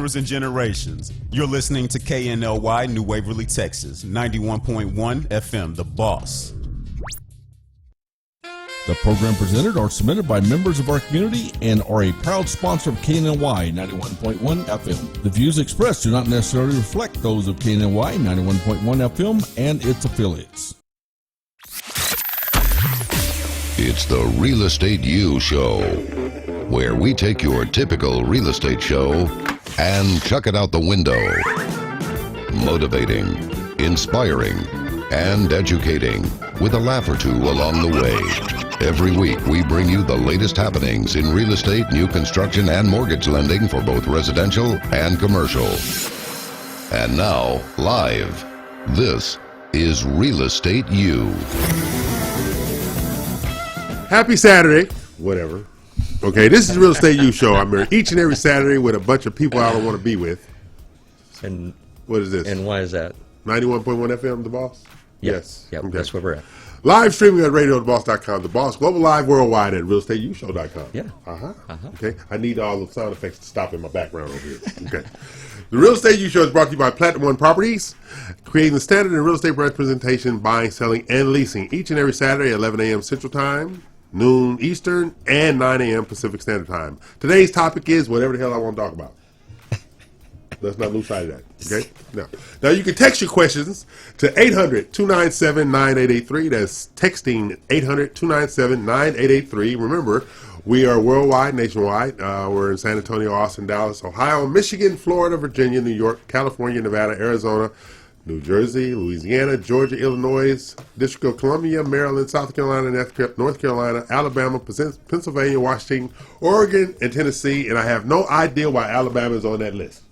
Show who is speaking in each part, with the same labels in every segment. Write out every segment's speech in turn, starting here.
Speaker 1: owners and generations. You're listening to KNLY New Waverly, Texas, 91.1 FM, The Boss.
Speaker 2: The program presented are submitted by members of our community and are a proud sponsor of KNLY 91.1 FM. The views expressed do not necessarily reflect those of KNLY 91.1 FM and its affiliates.
Speaker 3: It's the Real Estate U Show, where we take your typical real estate show and chuck it out the window. Motivating, inspiring, and educating with a laugh or two along the way. Every week we bring you the latest happenings in real estate, new construction, and mortgage lending for both residential and commercial. And now, live, this is Real Estate U.
Speaker 4: Happy Saturday, whatever. Okay, this is the Real Estate U Show. I'm here each and every Saturday with a bunch of people I don't want to be with.
Speaker 5: And
Speaker 4: what is this?
Speaker 5: And why is that?
Speaker 4: 91.1 FM, The Boss?
Speaker 5: Yep.
Speaker 4: Yes.
Speaker 5: Yep,
Speaker 4: okay.
Speaker 5: that's where we're at.
Speaker 4: Live streaming at radiotheboss.com. The Boss, global live worldwide at realestateushow.com.
Speaker 5: Yeah.
Speaker 4: Okay. I need all the sound effects to stop in my background over here. Okay. The Real Estate U Show is brought to you by Platinum One Properties, creating the standard in real estate representation, buying, selling, and leasing each and every Saturday at 11 a.m. Central Time, noon Eastern, and 9 a.m. Pacific Standard Time. Today's topic is whatever the hell I want to talk about. Let's not lose sight of that, okay? Now you can text your questions to 800-297-9883. That's texting 800-297-9883. Remember, we are worldwide, nationwide. We're in San Antonio, Austin, Dallas, Ohio, Michigan, Florida, Virginia, New York, California, Nevada, Arizona, New Jersey, Louisiana, Georgia, Illinois, District of Columbia, Maryland, South Carolina, North Carolina, Alabama, Pennsylvania, Washington, Oregon, and Tennessee. And I have no idea why Alabama is on that list.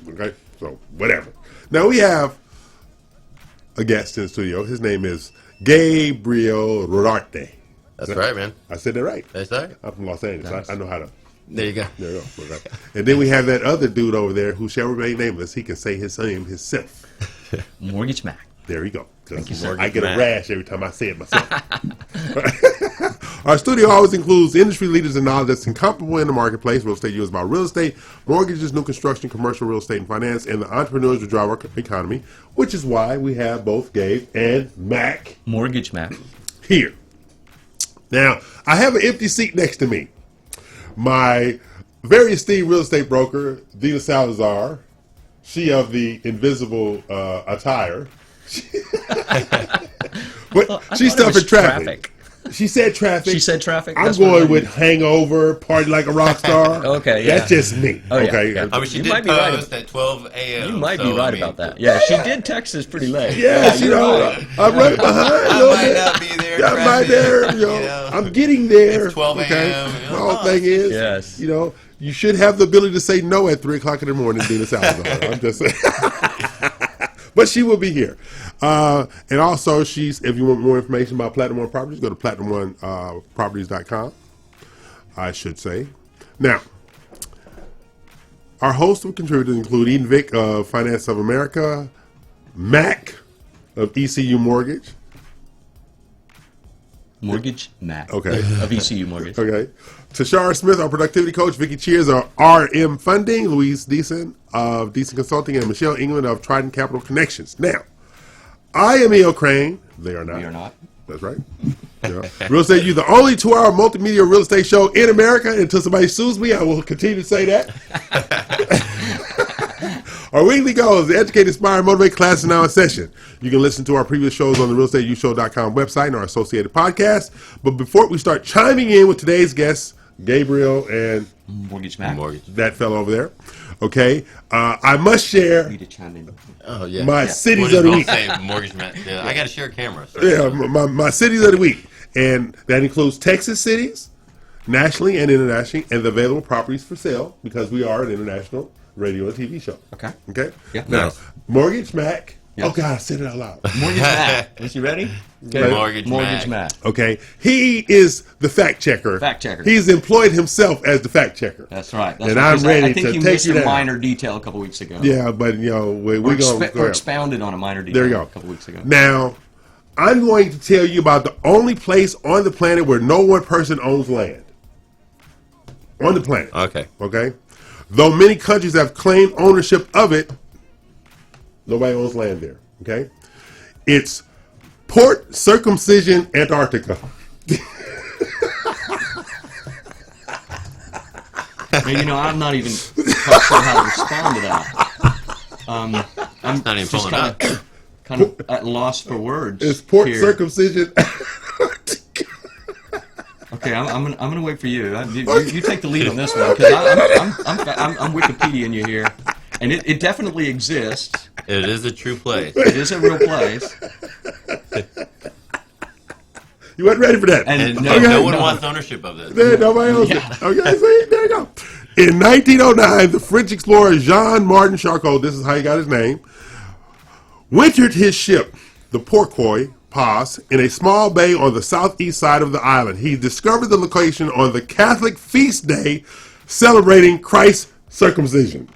Speaker 4: Okay, so whatever. Now we have a guest in the studio. His name is Gabriel Rodarte.
Speaker 6: That's right, man.
Speaker 4: I said that right.
Speaker 6: That's right.
Speaker 4: I'm from Los Angeles. Nice. I know how to.
Speaker 6: There you go.
Speaker 4: There you go. Okay. And then we have that other dude over there who shall remain nameless. He can say his name himself.
Speaker 5: Mortgage Mac.
Speaker 4: There you go.
Speaker 5: Thank you, sir.
Speaker 4: I get a rash every time I say it myself. Our studio always includes industry leaders and knowledge that's incomparable in the marketplace. Real Estate U is about real estate, mortgages, new construction, commercial real estate, and finance, and the entrepreneurs who drive our economy, which is why we have both Gabe and Mac.
Speaker 5: Mortgage Mac.
Speaker 4: Here. Now, I have an empty seat next to me. My very esteemed real estate broker, Dina Salazar, she of the invisible attire. But
Speaker 5: well,
Speaker 4: she's tough in traffic. She said traffic.
Speaker 5: She said traffic.
Speaker 4: I'm going with hangover, party like a rock star.
Speaker 5: Okay, yeah.
Speaker 4: That's just me.
Speaker 5: Oh,
Speaker 4: okay.
Speaker 5: Yeah.
Speaker 6: I mean, she
Speaker 5: you
Speaker 6: did
Speaker 5: might be right
Speaker 6: post at 12 a.m.
Speaker 5: You might be right about that. Yeah, she did text us pretty late.
Speaker 4: Yes, you know, right. I'm right behind.
Speaker 6: I might not be there.
Speaker 4: I'm right there. You know, I'm getting there.
Speaker 6: It's 12 a.m.
Speaker 4: Okay. My whole thing is,
Speaker 5: yes.
Speaker 4: You know, you should have the ability to say no at 3 o'clock in the morning, Dina Salazar. I'm just saying. But she will be here. And also, if you want more information about Platinum One Properties, go to PlatinumOneProperties.com, I should say. Now, our host of contributors include Eden Vick of Finance of America, Mac of ECU Mortgage.
Speaker 5: Mortgage Mac.
Speaker 4: Okay.
Speaker 5: Of ECU Mortgage.
Speaker 4: Okay. Tashara Smith, our productivity coach. Vicky Cheers, our RM Funding. Louise Deason of Deason Consulting. And Michelle England of Trident Capital Connections. Now, I am E.O. Crane. They are not.
Speaker 5: We are not.
Speaker 4: That's right. Yeah. Real Estate U, the only 2-hour multimedia real estate show in America. Until somebody sues me, I will continue to say that. Our weekly goals, the Educate, Inspire, Motivate class is now in session. You can listen to our previous shows on the realestateushow.com website and our associated podcast. But before we start chiming in with today's guests, Gabriel and
Speaker 5: Mortgage Mac.
Speaker 4: That fellow over there. Okay. I must share
Speaker 6: Oh, yeah.
Speaker 4: my cities of the week.
Speaker 6: Mortgage Mac. Yeah, I got to share cameras. So.
Speaker 4: Yeah, my cities of the week. And that includes Texas cities, nationally and internationally, and the available properties for sale because we are an international radio and TV show.
Speaker 5: Okay.
Speaker 4: Okay?
Speaker 5: Yeah.
Speaker 4: Now,
Speaker 6: Nice.
Speaker 4: Mortgage Mac.
Speaker 5: Yes.
Speaker 4: Oh, God, I said it out loud.
Speaker 5: Mortgage Mac. Is you ready? Okay.
Speaker 6: Mortgage
Speaker 5: Mac.
Speaker 4: Okay. He is the fact checker.
Speaker 5: Fact checker.
Speaker 4: He's employed himself as the fact checker.
Speaker 5: That's right.
Speaker 4: And I'm ready
Speaker 5: I think
Speaker 4: to
Speaker 5: you
Speaker 4: take
Speaker 5: missed
Speaker 4: you
Speaker 5: a
Speaker 4: down.
Speaker 5: minor detail a couple weeks ago.
Speaker 4: Yeah, but, you know, we're going to
Speaker 5: expounded on a minor detail
Speaker 4: There you go.
Speaker 5: a couple weeks ago.
Speaker 4: Now, I'm going to tell you about the only place on the planet where no one person owns land. On the planet.
Speaker 6: Okay.
Speaker 4: Okay? Though many countries have claimed ownership of it, nobody owns land there. Okay? It's Port Circumcision, Antarctica.
Speaker 5: Now, I'm not even quite sure how to respond to that. I'm
Speaker 6: not even
Speaker 5: just
Speaker 6: pulling up.
Speaker 5: kind of at loss for words.
Speaker 4: It's Port
Speaker 5: here.
Speaker 4: Circumcision.
Speaker 5: Okay, I'm gonna wait for you. You take the lead on this one because I'm Wikipediaing you here, and it definitely exists.
Speaker 6: It is a true place.
Speaker 5: It is a real place.
Speaker 4: You weren't ready for that.
Speaker 6: And
Speaker 5: No,
Speaker 6: no one wants ownership of this.
Speaker 4: There, nobody owns
Speaker 5: Yeah.
Speaker 4: it. Okay, see, there you go. In 1909, the French explorer Jean-Martin Charcot, this is how he got his name, wintered his ship, the Pourquoi Pas, in a small bay on the southeast side of the island. He discovered the location on the Catholic feast day celebrating Christ's circumcision.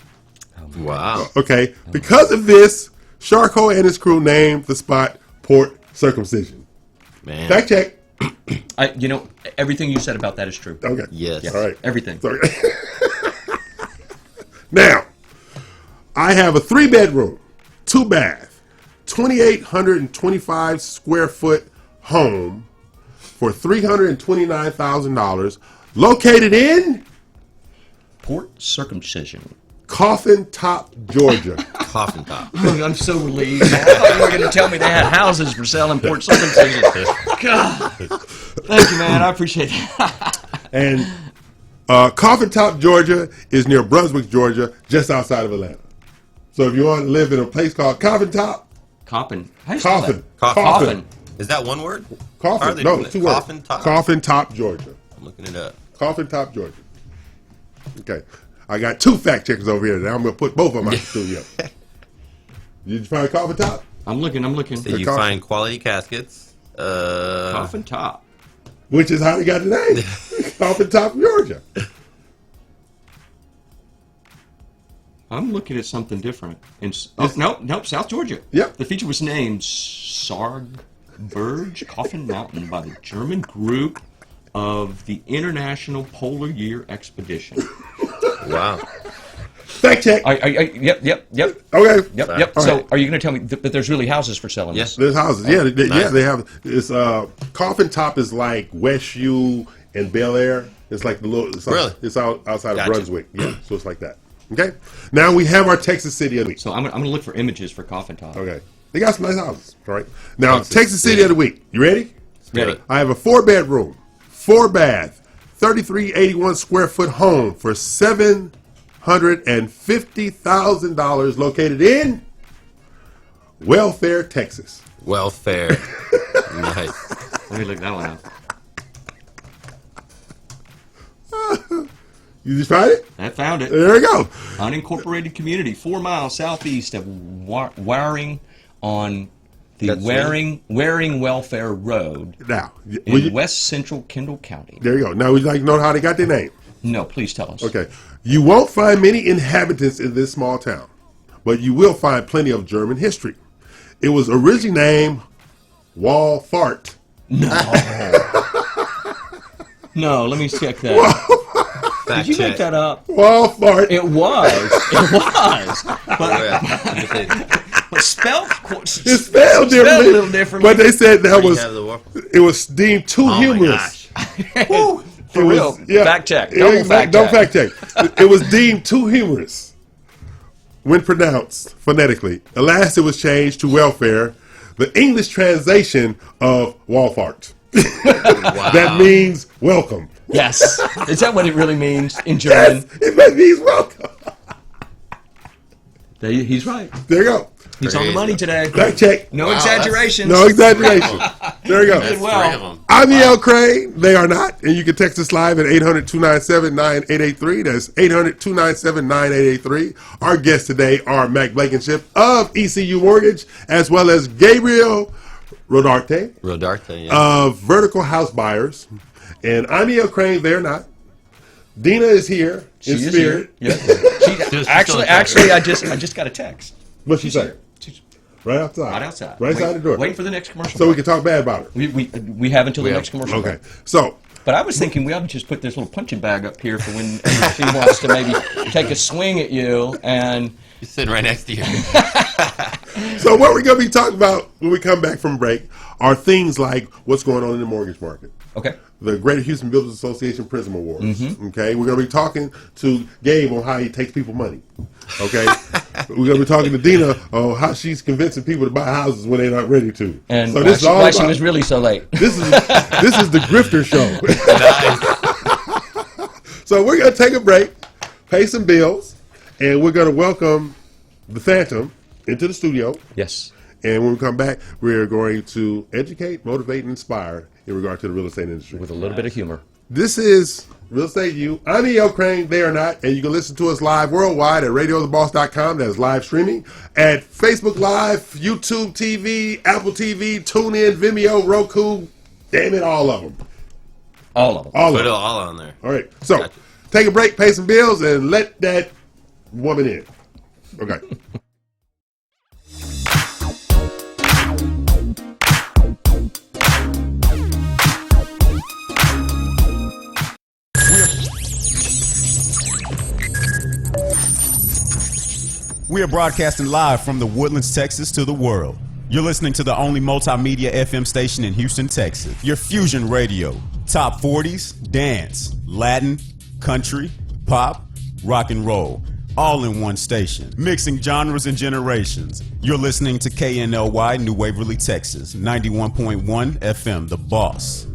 Speaker 6: Wow.
Speaker 4: Okay, because of this, Charcot and his crew named the spot Port Circumcision.
Speaker 6: Man.
Speaker 4: Fact check.
Speaker 5: Everything you said about that is true.
Speaker 4: Okay.
Speaker 6: Yes.
Speaker 4: All right.
Speaker 5: Everything.
Speaker 4: Sorry. Now, I have a 3-bedroom, 2-bath, 2,825 square foot home for $329,000, located in
Speaker 5: Port Circumcision.
Speaker 4: Coffin Top, Georgia.
Speaker 6: Coffin top.
Speaker 5: I'm so relieved. I thought you were going to tell me they had houses for sale in Port Circumcision. God. Thank you, man. I appreciate that.
Speaker 4: And Coffin Top, Georgia is near Brunswick, Georgia, just outside of Atlanta. So if you want to live in a place called Coffin Top,
Speaker 5: Coffin. How do you spell
Speaker 4: Coffin.
Speaker 5: that?
Speaker 6: Coffin. Is that one word? How are
Speaker 4: Coffin.
Speaker 6: they
Speaker 4: No,
Speaker 6: doing it?
Speaker 4: 2 words.
Speaker 6: Coffin top?
Speaker 4: Coffin Top, Georgia.
Speaker 6: I'm looking it up.
Speaker 4: Coffin Top, Georgia. Okay. I got 2 fact checkers over here. Now I'm going to put both of them out the studio. Did you find Coffin Top?
Speaker 5: I'm looking.
Speaker 6: So you
Speaker 4: coffin.
Speaker 6: find quality caskets.
Speaker 5: Coffin Top.
Speaker 4: Which is how they got the name. Coffin Top, Georgia.
Speaker 5: I'm looking at something different. Nope, South Georgia.
Speaker 4: Yep.
Speaker 5: The feature was named Sargberge Coffin Mountain by the German group of the International Polar Year Expedition.
Speaker 6: Wow.
Speaker 4: Fact check.
Speaker 5: Yep.
Speaker 4: Okay.
Speaker 5: Yep.
Speaker 4: All
Speaker 5: So,
Speaker 4: right.
Speaker 5: are you going to tell me that there's really houses for selling?
Speaker 6: Yes.
Speaker 4: There's houses. Yeah,
Speaker 6: Nice.
Speaker 4: they have. It's Coffin Top is like West U and Bel Air. It's like the little. It's,
Speaker 6: Really?
Speaker 4: it's outside of
Speaker 6: Gotcha.
Speaker 4: Brunswick. Yeah, so it's like that. Okay. Now we have our Texas City of the week.
Speaker 5: So I'm going to look for images for Coffin Top.
Speaker 4: Okay. They got some nice houses. All right. Now
Speaker 6: Texas
Speaker 4: Texas City
Speaker 6: City.
Speaker 4: of the week. You ready?
Speaker 5: Ready.
Speaker 4: I have a 4-bedroom, 4-bath, 3,381 square foot home for $750,000 located in Welfare, Texas.
Speaker 6: Welfare. Nice.
Speaker 5: Let me look that one up.
Speaker 4: You just find it?
Speaker 5: I found it.
Speaker 4: There we go.
Speaker 5: Unincorporated community, 4 miles southeast of Waring on the
Speaker 6: That's
Speaker 5: Waring Welfare Road
Speaker 4: Now,
Speaker 5: in West Central Kendall County.
Speaker 4: there you go. Now, would you like to know how they got their name?
Speaker 5: No, please tell us.
Speaker 4: Okay. You won't find many inhabitants in this small town, but you will find plenty of German history. It was originally named Walfart.
Speaker 5: No, let me check that.
Speaker 6: Fact
Speaker 5: Did you
Speaker 6: check.
Speaker 5: make that up?
Speaker 4: Walfart.
Speaker 5: It was. It was. But spelled
Speaker 4: It's spelled differently.
Speaker 5: a little differently.
Speaker 4: But they said that
Speaker 6: You
Speaker 4: was
Speaker 6: have the waffle.
Speaker 4: it was deemed too
Speaker 6: Oh my
Speaker 4: humorous.
Speaker 6: gosh.
Speaker 5: For real. Fact check.
Speaker 4: Yeah,
Speaker 5: Double fact
Speaker 4: don't
Speaker 5: check.
Speaker 4: fact check. It was deemed too humorous when pronounced phonetically. At last, it was changed to welfare, the English translation of Walfart.
Speaker 6: Wow.
Speaker 4: That means welcome.
Speaker 5: Yes. Is that what it really means in German?
Speaker 4: Yes, it means welcome.
Speaker 5: He's right.
Speaker 4: There you go.
Speaker 5: He's on the money today.
Speaker 4: Fact check.
Speaker 5: No
Speaker 6: Wow,
Speaker 5: exaggerations.
Speaker 4: No exaggeration. There you go.
Speaker 6: That's
Speaker 5: well.
Speaker 6: 3 of them.
Speaker 4: I'm E.L. Crane. They are not. And you can text us live at 800-297-9883. That's 800-297-9883. Our guests today are Mac Blankenship of ECU Mortgage, as well as Gabriel Rodarte
Speaker 6: Rodarte, yeah.
Speaker 4: of Vertical House Buyers. And I'm E.L. Crane. They're not. Dina is here
Speaker 5: She
Speaker 4: in
Speaker 5: is
Speaker 4: spirit.
Speaker 5: here. Yeah.
Speaker 6: Just
Speaker 5: Actually, I just got a text.
Speaker 4: What'd she say?
Speaker 5: She's
Speaker 4: Right outside.
Speaker 5: right outside.
Speaker 4: Right outside the door.
Speaker 5: Waiting for the next commercial.
Speaker 4: So we can talk bad about her.
Speaker 5: we have until the next commercial.
Speaker 4: Okay. So
Speaker 5: But I was thinking we ought to just put this little punching bag up here for when she wants to maybe take a swing at you. And
Speaker 6: He's sitting right next to you.
Speaker 4: So what we're going to be talking about when we come back from break are things like what's going on in the mortgage market.
Speaker 5: okay.
Speaker 4: The Greater Houston Builders Association Prism Awards.
Speaker 5: Mm-hmm.
Speaker 4: Okay, we're going to be talking to Gabe on how he takes people money. Okay, we're going to be talking to Dina on how she's convincing people to buy houses when they're not ready to.
Speaker 5: And
Speaker 4: so
Speaker 5: why she was really so late.
Speaker 4: This is the Grifter Show.
Speaker 6: Nice.
Speaker 4: So we're going to take a break, pay some bills, and we're going to welcome the Phantom into the studio.
Speaker 5: Yes.
Speaker 4: And when we come back, we're going to educate, motivate, and inspire in regard to the real estate industry.
Speaker 5: With a little bit of humor.
Speaker 4: This is Real Estate U. I'm E.L. Crane, they are not, and you can listen to us live worldwide at radiotheboss.com. That's live streaming. At Facebook Live, YouTube TV, Apple TV, TuneIn, Vimeo, Roku, damn it, all of them.
Speaker 5: All of them.
Speaker 4: All of
Speaker 6: Put it
Speaker 4: them.
Speaker 6: all on there.
Speaker 4: All right, so
Speaker 6: Gotcha.
Speaker 4: take a break, pay some bills, and let that woman in. Okay.
Speaker 1: We are broadcasting live from the Woodlands, Texas to the world. You're listening to the only multimedia FM station in Houston, Texas. Your Fusion Radio. Top 40s, dance, Latin, country, pop, rock and roll. All in one station. Mixing genres and generations. You're listening to KNLY New Waverly, Texas. 91.1 FM, The Boss.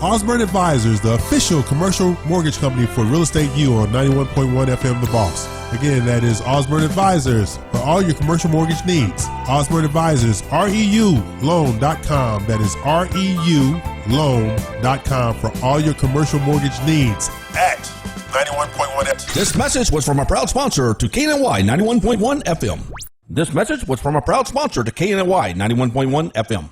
Speaker 7: Osborne Advisors, the official commercial mortgage company for Real Estate U on 91.1 FM The Boss. Again, that is Osborne Advisors for all your commercial mortgage needs. Osborne Advisors, REULoan.com. That is REULoan.com for all your commercial mortgage needs at 91.1 FM.
Speaker 2: This message was from a proud sponsor to KNLY 91.1 FM. This message was from a proud sponsor to KNLY 91.1 FM.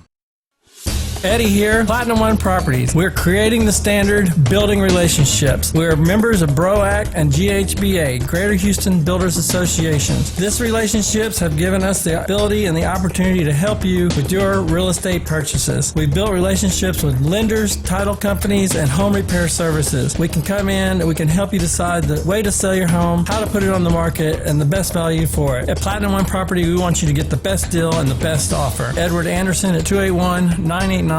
Speaker 8: Eddie here, Platinum One Properties. We're creating the standard, building relationships. We're members of BROAC and GHBA, Greater Houston Builders Associations. These relationships have given us the ability and the opportunity to help you with your real estate purchases. We've built relationships with lenders, title companies, and home repair services. We can come in and we can help you decide the way to sell your home, how to put it on the market, and the best value for it. At Platinum One Property, we want you to get the best deal and the best offer. Edward Anderson at 281-989-7987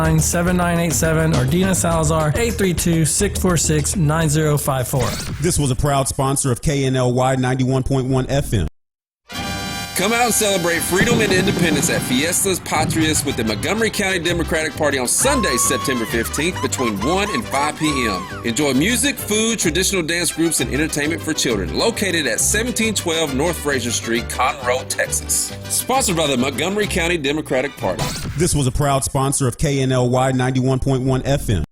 Speaker 8: or Dina Salazar 832-646-9054.
Speaker 1: This was a proud sponsor of KNLY 91.1 FM.
Speaker 9: Come out and celebrate freedom and independence at Fiestas Patrias with the Montgomery County Democratic Party on Sunday, September 15th between 1 and 5 p.m. Enjoy music, food, traditional dance groups, and entertainment for children. Located at 1712 North Fraser Street, Conroe, Texas. Sponsored by the Montgomery County Democratic Party.
Speaker 1: This was a proud sponsor of KNLY 91.1 FM.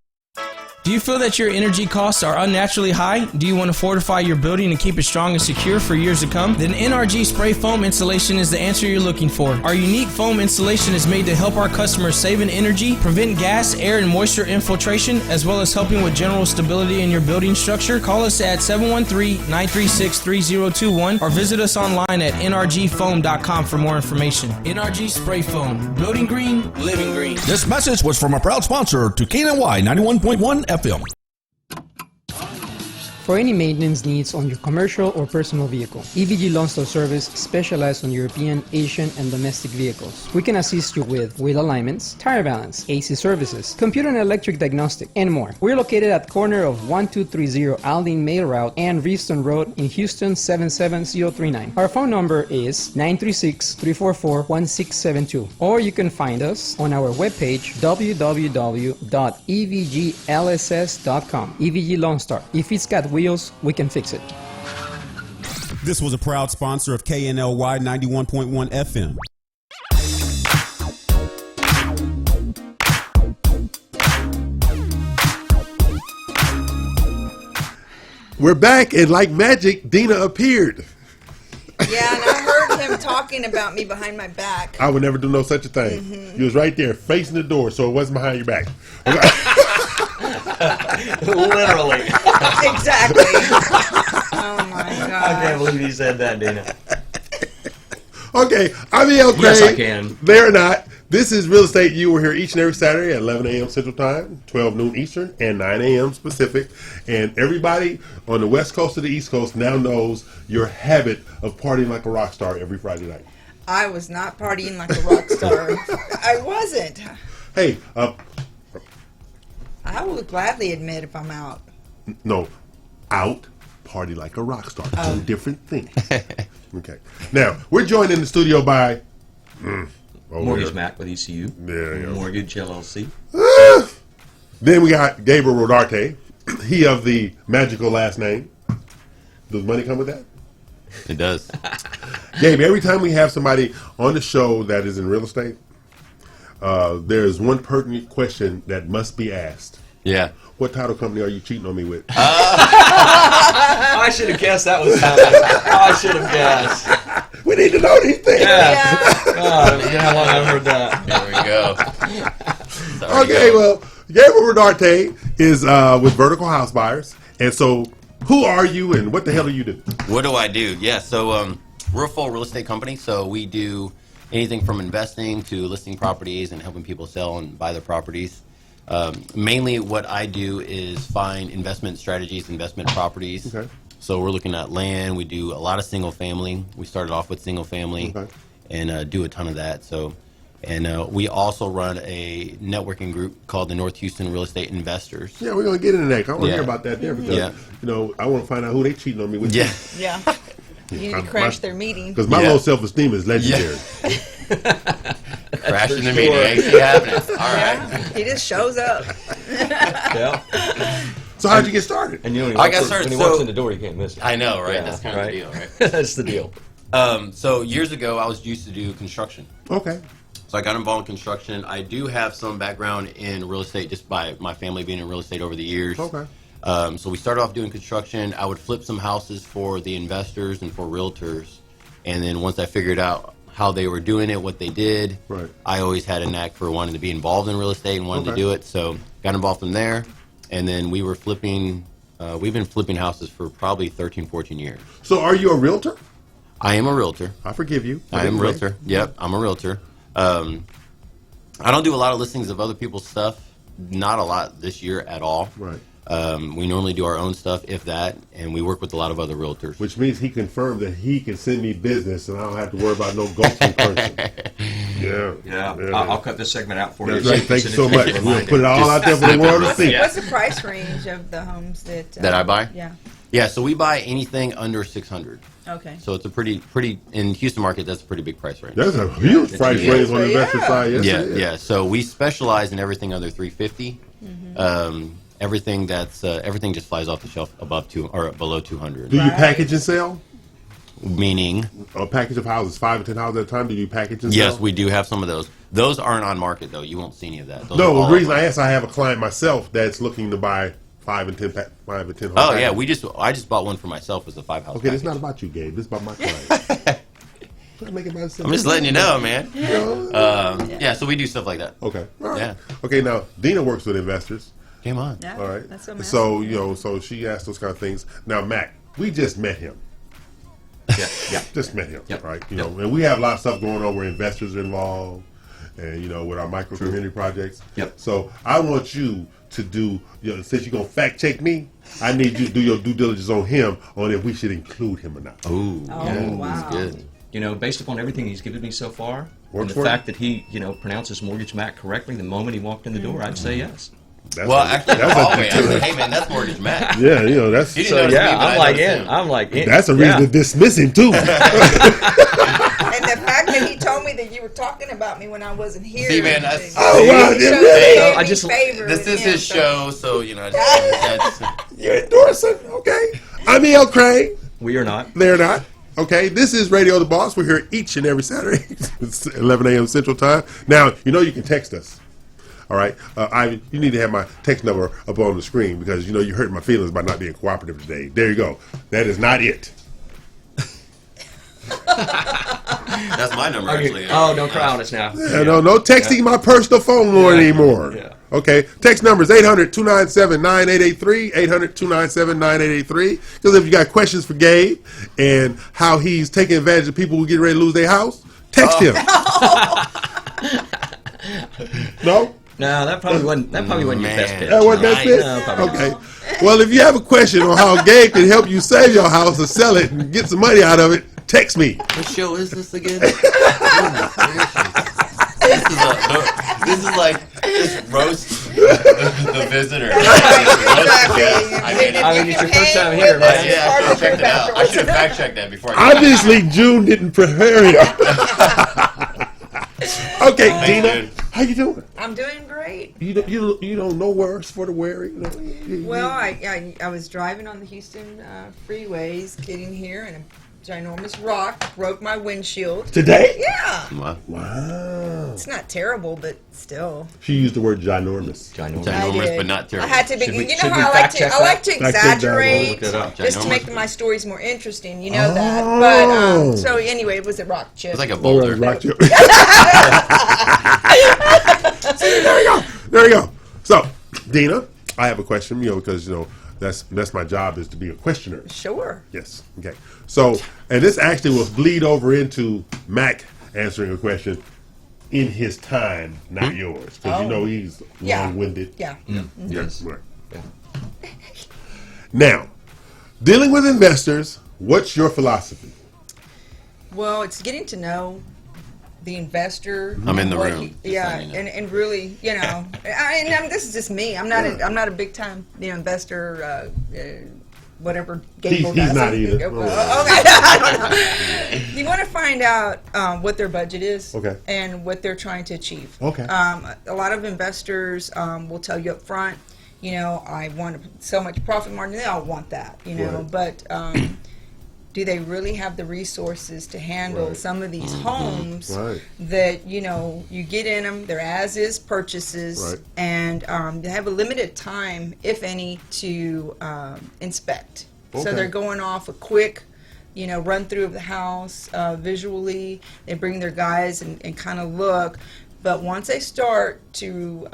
Speaker 10: Do you feel that your energy costs are unnaturally high? Do you want to fortify your building and keep it strong and secure for years to come? Then NRG Spray Foam Installation is the answer you're looking for. Our unique foam installation is made to help our customers save in energy, prevent gas, air, and moisture infiltration, as well as helping with general stability in your building structure. Call us at 713-936-3021 or visit us online at nrgfoam.com for more information. NRG Spray Foam. Building green, living green.
Speaker 2: This message was from a proud sponsor to KNLY 91.1 FM.
Speaker 11: For any maintenance needs on your commercial or personal vehicle, EVG Loan Store Service specializes on European, Asian, and domestic vehicles. We can assist you with wheel alignments, tire balance, AC services, computer and electric diagnostic, and more. We're located at corner of 1230 Aldine Mail Route and Reeston Road in Houston 77039. Our phone number is 936-344-1672, or you can find us on our webpage www.evglss.com. EVG Loan Star. If it's got wheels, we can fix it.
Speaker 1: This was a proud sponsor of KNLY 91.1 FM.
Speaker 4: We're back, and like magic, Dina appeared.
Speaker 12: Yeah, and I heard him talking about me behind my back.
Speaker 4: I would never do no such a thing.
Speaker 12: Mm-hmm.
Speaker 4: You was right there, facing the door, so it wasn't behind your back.
Speaker 5: Literally.
Speaker 12: Exactly. Oh my God.
Speaker 5: I can't believe you said that, Dina.
Speaker 4: Okay, I'm E.L. Crane.
Speaker 5: Yes, I can.
Speaker 4: They're not. This is Real Estate U. We're here each and every Saturday at 11 a.m. Central Time, 12 noon Eastern, and 9 a.m. Pacific. And everybody on the West Coast to the East Coast now knows your habit of partying like a rock star every Friday night.
Speaker 12: I was not partying like a rock star. I wasn't.
Speaker 4: Hey,
Speaker 12: I will gladly admit if I'm out.
Speaker 4: no, out, party like a rock star. Two different things. Okay. Now, we're joined in the studio by...
Speaker 5: Mortgage Mac with ECU.
Speaker 4: Yeah.
Speaker 5: Mortgage LLC.
Speaker 4: Then we got Gabriel Rodarte. He of the magical last name. Does money come with that?
Speaker 6: It does.
Speaker 4: Gabe, every time we have somebody on the show that is in real estate, there's one pertinent question that must be asked.
Speaker 6: Yeah.
Speaker 4: What title company are you cheating on me with?
Speaker 5: I should have guessed that was coming. I should have guessed.
Speaker 4: We need to know these things.
Speaker 5: Yeah. God, how long I've heard that.
Speaker 6: There we go.
Speaker 4: Okay, well, Gabriel Rodarte is with Vertical House Buyers. And so, who are you and what the hell do you do?
Speaker 6: What do I do? Yeah, so we're a full real estate company, so we do anything from investing to listing properties and helping people sell and buy their properties. Mainly what I do is find investment strategies, investment properties.
Speaker 4: Okay.
Speaker 6: So we're looking at land. We do a lot of single family. We started off with single family and do a ton of that. So, and we also run a networking group called the North Houston Real Estate Investors.
Speaker 4: Yeah, we're going to get into that. I want to hear about that there because, you know, I want to find out who they cheating on me with.
Speaker 6: Yeah.
Speaker 12: Yeah. You need to crash their meeting.
Speaker 4: Because my low self-esteem is legendary.
Speaker 6: Crashing the meeting. Ain't shit happening. All right.
Speaker 12: He just shows up.
Speaker 5: Yeah.
Speaker 4: So how'd you get started?
Speaker 5: And you know,
Speaker 6: I got started.
Speaker 5: When he walks in the door, you can't miss it.
Speaker 6: I know, right?
Speaker 5: Yeah,
Speaker 6: That's kind of the deal, right?
Speaker 5: That's the deal.
Speaker 6: So years ago, I was used to do construction.
Speaker 4: Okay.
Speaker 6: So I got involved in construction. I do have some background in real estate just by my family being in real estate over the years.
Speaker 4: Okay.
Speaker 6: So we started off doing construction. I would flip some houses for the investors and for realtors. And then once I figured out how they were doing it, what they did, I always had a knack for wanting to be involved in real estate and wanted to do it. So got involved from there. And then we were flipping, we've been flipping houses for probably 13, 14 years.
Speaker 4: So are you a realtor?
Speaker 6: I am a realtor.
Speaker 4: I forgive you.
Speaker 6: I am a realtor. Yep, I'm a realtor. I don't do a lot of listings of other people's stuff. Not a lot this year at all.
Speaker 4: Right.
Speaker 6: We normally do our own stuff, if that, and we work with a lot of other realtors.
Speaker 4: Which means he confirmed that he can send me business and I don't have to worry about no ghosting person.
Speaker 5: Yeah. I'll cut this segment out for you.
Speaker 4: That's right. Thank you so much. We'll put it all out there for the world to see.
Speaker 12: What's the price range of the homes that
Speaker 6: I buy?
Speaker 12: Yeah.
Speaker 6: Yeah, so we buy anything under 600.
Speaker 12: Okay.
Speaker 6: So it's a pretty in Houston market. That's a pretty big price range.
Speaker 4: That's a huge price range on the investor side. Yes,
Speaker 6: yeah. So we specialize in everything under 350. Everything that's everything just flies off the shelf above or below 200.
Speaker 4: Do you package and sell?
Speaker 6: Meaning
Speaker 4: a package of houses, 5 or 10 houses at a time. Do you package and sell?
Speaker 6: Yes, we do have some of those. Those aren't on market though. You won't see any of that. Those
Speaker 4: no, the reason I asked, I have a client myself that's looking to buy 5 and 10 homes.
Speaker 6: Oh yeah, I just bought one for myself as a 5-house.
Speaker 4: Okay, it's not about you, Gabe. It's about my client.
Speaker 6: I'm just letting you know, man. Yeah, so we do stuff like that.
Speaker 4: Okay. All right.
Speaker 6: Yeah.
Speaker 4: Okay, now Dina works with investors.
Speaker 6: Came on.
Speaker 12: Yeah,
Speaker 4: all right.
Speaker 12: That's so
Speaker 4: so you know, so she asked those kind of things. Now, Mac, we just met him.
Speaker 5: Yeah.
Speaker 4: Just met him.
Speaker 5: Yep.
Speaker 4: Right. You know, and we have a lot of stuff going on where investors are involved, and you know, with our micro community projects.
Speaker 5: Yep.
Speaker 4: So I want you to do. You know, since you're gonna fact check me, I need you to do your due diligence on him on if we should include him or not.
Speaker 6: Ooh.
Speaker 12: Wow.
Speaker 6: That's good.
Speaker 5: You know, based upon everything he's given me so far,
Speaker 4: Works
Speaker 5: and the
Speaker 4: for
Speaker 5: fact that he, you know, pronounces Mortgage Mac correctly the moment he walked in the door, I'd say yes.
Speaker 6: Hey man, that's Mortgage Mac.
Speaker 4: Yeah, you know, that's
Speaker 6: so.
Speaker 5: I'm like,
Speaker 4: that's a reason to dismiss him too.
Speaker 12: And the fact that he told me that you were talking about me when I wasn't here.
Speaker 6: See, man, that's
Speaker 12: this
Speaker 6: is his show, so you know.
Speaker 4: You're endorsing, okay? I'm E.L. Craig.
Speaker 5: We are not.
Speaker 4: They're not. Okay, this is Radio The Boss. We're here each and every Saturday. It's 11 a.m. Central Time. Now, you know you can text us. All right? You need to have my text number up on the screen because, you know, you hurt my feelings by not being cooperative today. There you go. That is not it.
Speaker 6: That's my number, actually.
Speaker 5: Oh, don't cry on us now.
Speaker 4: Yeah, no texting my personal phone line anymore.
Speaker 5: Yeah.
Speaker 4: Okay, text number is 800-297-9883, 800-297-9883. Because if you got questions for Gabe and how he's taking advantage of people who get ready to lose their house, text him. No?
Speaker 5: No, that probably wasn't your best pitch.
Speaker 4: That wasn't that pitch?
Speaker 5: No, probably not.
Speaker 4: Okay. Well, if you have a question on how Gabe can help you save your house or sell it and get some money out of it, text me.
Speaker 6: What show is this again? This is like just roast the visitor.
Speaker 5: I mean, it's your first time here, man.
Speaker 6: Yeah, I should have checked it out. I should have fact checked that before.
Speaker 4: Obviously, June didn't prepare him. Okay, Dina, how you doing?
Speaker 12: I'm doing great.
Speaker 4: You don't know worse for the weary.
Speaker 12: Well, I was driving on the Houston freeways, getting here, and a ginormous rock broke my windshield.
Speaker 4: Today?
Speaker 12: Yeah.
Speaker 4: Wow.
Speaker 12: It's not terrible, but still.
Speaker 4: She used the word ginormous.
Speaker 6: Ginormous, but not terrible.
Speaker 12: I had to be. You know how I like to exaggerate just to make my stories more interesting. You know that. But so anyway, it was a rock chip.
Speaker 6: It was like a boulder.
Speaker 4: Rock chip. There we go. So, Dina, I have a question. Because that's my job, is to be a questioner.
Speaker 12: Sure.
Speaker 4: Yes. Okay. So, and this actually will bleed over into Mac answering a question in his time, not yours, because he's long-winded.
Speaker 12: Yeah.
Speaker 4: Yes. Right. Now, dealing with investors, what's your philosophy?
Speaker 12: Well, it's getting to know the investor.
Speaker 6: I'm in the room.
Speaker 12: And really, this is just me. I'm not a big time investor. Whatever Gable does.
Speaker 4: He's not either.
Speaker 12: Okay. You want to find out what their budget is, and what they're trying to achieve.
Speaker 4: Okay.
Speaker 12: A lot of investors will tell you up front, I want so much profit margin. They all want that, but do they really have the resources to handle some of these homes that you get in them? They're as-is purchases, and they have a limited time, if any, to inspect. So they're going off a quick, run through of the house visually. They bring their guys and kind of look, but once they start to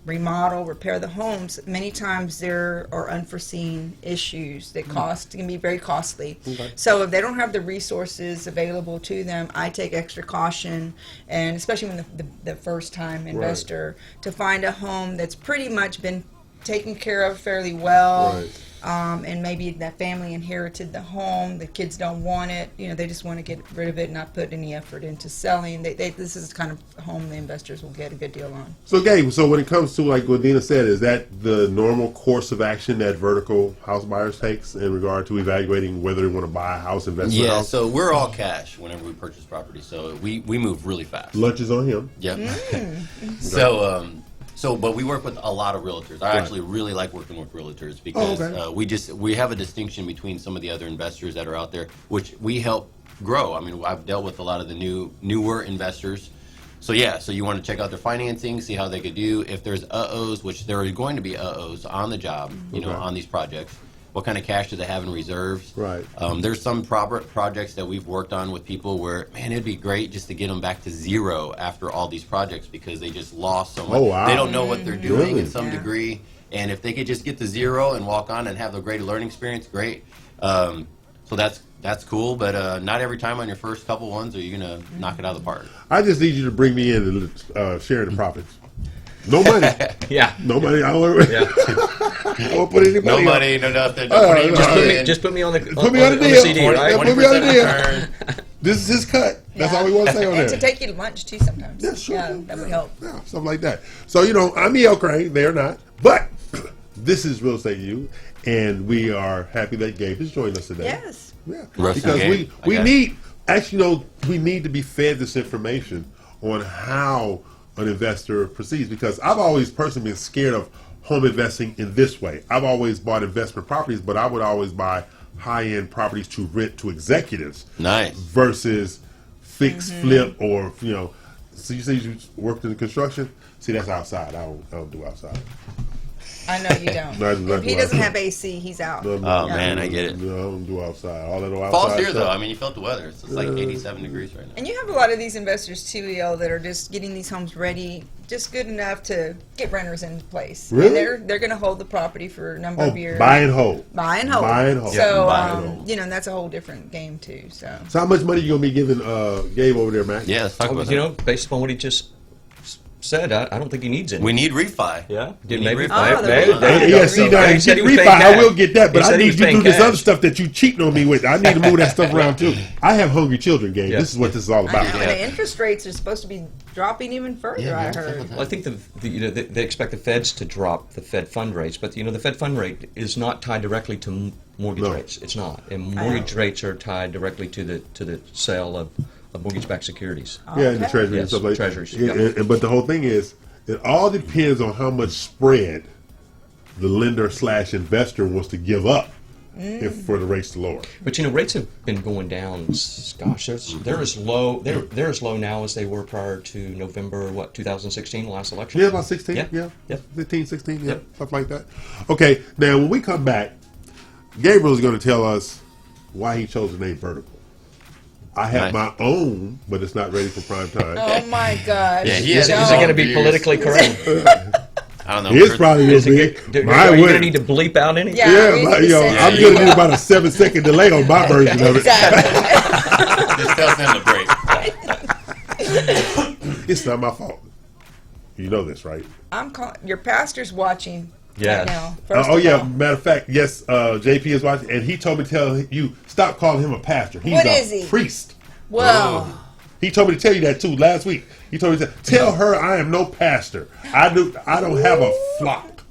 Speaker 12: remodel, repair the homes, many times there are unforeseen issues that can be very costly. So if they don't have the resources available to them, I take extra caution, and especially when the first time investor, to find a home that's pretty much been taken care of fairly well. And maybe that family inherited the home, the kids don't want it, they just want to get rid of it and not put any effort into selling. This is the kind of home the investors will get a good deal on.
Speaker 4: So, Gabe, when it comes to, like what Dina said, is that the normal course of action that vertical house buyers takes in regard to evaluating whether they want to buy a house, invest in a house?
Speaker 6: So we're all cash whenever we purchase property, so we move really fast.
Speaker 4: Lunch is on him.
Speaker 6: Yep. But we work with a lot of realtors. I actually really like working with realtors because we have a distinction between some of the other investors that are out there, which we help grow. I mean, I've dealt with a lot of the newer investors. So you want to check out their financing, see how they could do. If there's uh-ohs, which there are going to be uh-ohs on the job, on these projects. What kind of cash do they have in reserves?
Speaker 4: Right.
Speaker 6: There's some projects that we've worked on with people where, man, it'd be great just to get them back to zero after all these projects because they just lost so much.
Speaker 4: Oh, wow.
Speaker 6: They don't know what they're doing in some degree. And if they could just get to zero and walk on and have a great learning experience, great. So that's cool, but not every time on your first couple ones are you going to knock it out of the park.
Speaker 4: I just need you to bring me in and share the profits. No money. No money. I don't put any money.
Speaker 6: No money, no nothing.
Speaker 5: Just put me on the
Speaker 4: deal. Put me on the
Speaker 5: CD, right?
Speaker 4: Put me on the deal. This is his cut. That's all we want to say on there.
Speaker 12: And to take you to lunch too sometimes.
Speaker 4: Yeah, sure.
Speaker 12: Yeah, that would help.
Speaker 4: Yeah, something like that. So, I'm E.L. Crane. They're not. But this is Real Estate U, and we are happy that Gabe has joined us today.
Speaker 12: Yes.
Speaker 4: Yeah. Because we need to be fed this information on how an investor proceeds, because I've always personally been scared of home investing in this way. I've always bought investment properties, but I would always buy high-end properties to rent to executives.
Speaker 6: Nice.
Speaker 4: Versus fix, flip, or, so you say you worked in construction? See, that's outside. I don't do outside.
Speaker 12: I know you don't. If he doesn't have AC, he's out.
Speaker 6: Man, I get it.
Speaker 4: No, I don't do outside. All that outside
Speaker 6: Fall's here,
Speaker 4: stuff.
Speaker 6: though. I mean, you felt the weather. It's like 87 degrees right now.
Speaker 12: And you have a lot of these investors, too, EL, that are just getting these homes ready, just good enough to get renters into place.
Speaker 4: Really?
Speaker 12: And they're going to hold the property for a number of years.
Speaker 4: Buy and hold.
Speaker 12: Buy and hold.
Speaker 4: Buy and hold.
Speaker 12: So,
Speaker 4: hold.
Speaker 12: and that's a whole different game, too. So
Speaker 4: how much money you going to be giving Gabe over there, Mac?
Speaker 6: Yeah, let's talk about
Speaker 5: based upon what he just said, I don't think he needs any.
Speaker 6: We need refi.
Speaker 5: Yeah,
Speaker 6: We need
Speaker 5: maybe.
Speaker 6: refi.
Speaker 4: Yeah, see, now,
Speaker 5: He said he was
Speaker 4: refi,
Speaker 5: paying
Speaker 4: I will
Speaker 5: cash.
Speaker 4: get that, but
Speaker 5: He
Speaker 4: I
Speaker 5: said he
Speaker 4: need
Speaker 5: was
Speaker 4: you to do
Speaker 5: paying
Speaker 4: this
Speaker 5: cash.
Speaker 4: other stuff that you cheating on me with. I need to move that stuff around too. I have hungry children, Gabe.
Speaker 5: Yeah.
Speaker 4: This is what this is all
Speaker 12: I
Speaker 4: about.
Speaker 12: know, and the interest rates are supposed to be dropping even further, I heard.
Speaker 5: Well, I think they expect the feds to drop the Fed fund rates, but the Fed fund rate is not tied directly to mortgage rates. It's not, and mortgage rates are tied directly to the sale of mortgage-backed securities.
Speaker 4: Yeah, and the treasury and
Speaker 5: Yes,
Speaker 4: stuff like
Speaker 5: treasuries.
Speaker 4: that.
Speaker 5: Yep.
Speaker 4: But the whole thing is, it all depends on how much spread the lender/investor wants to give up for the rates to lower.
Speaker 5: But rates have been going down. Gosh, they're as low. They're as low now as they were prior to November 2016, the last election.
Speaker 4: Yeah, about 16.
Speaker 5: Yeah.
Speaker 4: Yeah. 15, 16. Yeah,
Speaker 5: Yep.
Speaker 4: stuff like that. Okay, now when we come back, Gabriel is going to tell us why he chose the name Vertical. I have my own, but it's not ready for prime time.
Speaker 12: Oh my gosh.
Speaker 6: Yeah,
Speaker 5: Is it going to be politically correct?
Speaker 6: I don't know.
Speaker 4: His probably will be.
Speaker 5: Are
Speaker 4: Mine
Speaker 5: you going to
Speaker 4: wouldn't.
Speaker 5: need to bleep out any?
Speaker 12: Yeah, we
Speaker 4: Yeah,
Speaker 12: need to say
Speaker 4: I'm
Speaker 12: that.
Speaker 4: going to need about a 7-second delay on my version of it.
Speaker 12: Exactly.
Speaker 6: Just tell them to break.
Speaker 4: It's not my fault. You know this, right?
Speaker 12: Your pastor's watching
Speaker 5: Yes.
Speaker 12: right now. First
Speaker 4: Oh
Speaker 12: of
Speaker 4: yeah,
Speaker 12: all.
Speaker 4: matter of fact, yes. JP is watching, and he told me to tell you stop calling him a pastor. He's
Speaker 12: What
Speaker 4: a
Speaker 12: is he?
Speaker 4: priest.
Speaker 12: Well,
Speaker 4: He told me to tell you that too last week. He told me to tell her I am no pastor. I don't have a flock.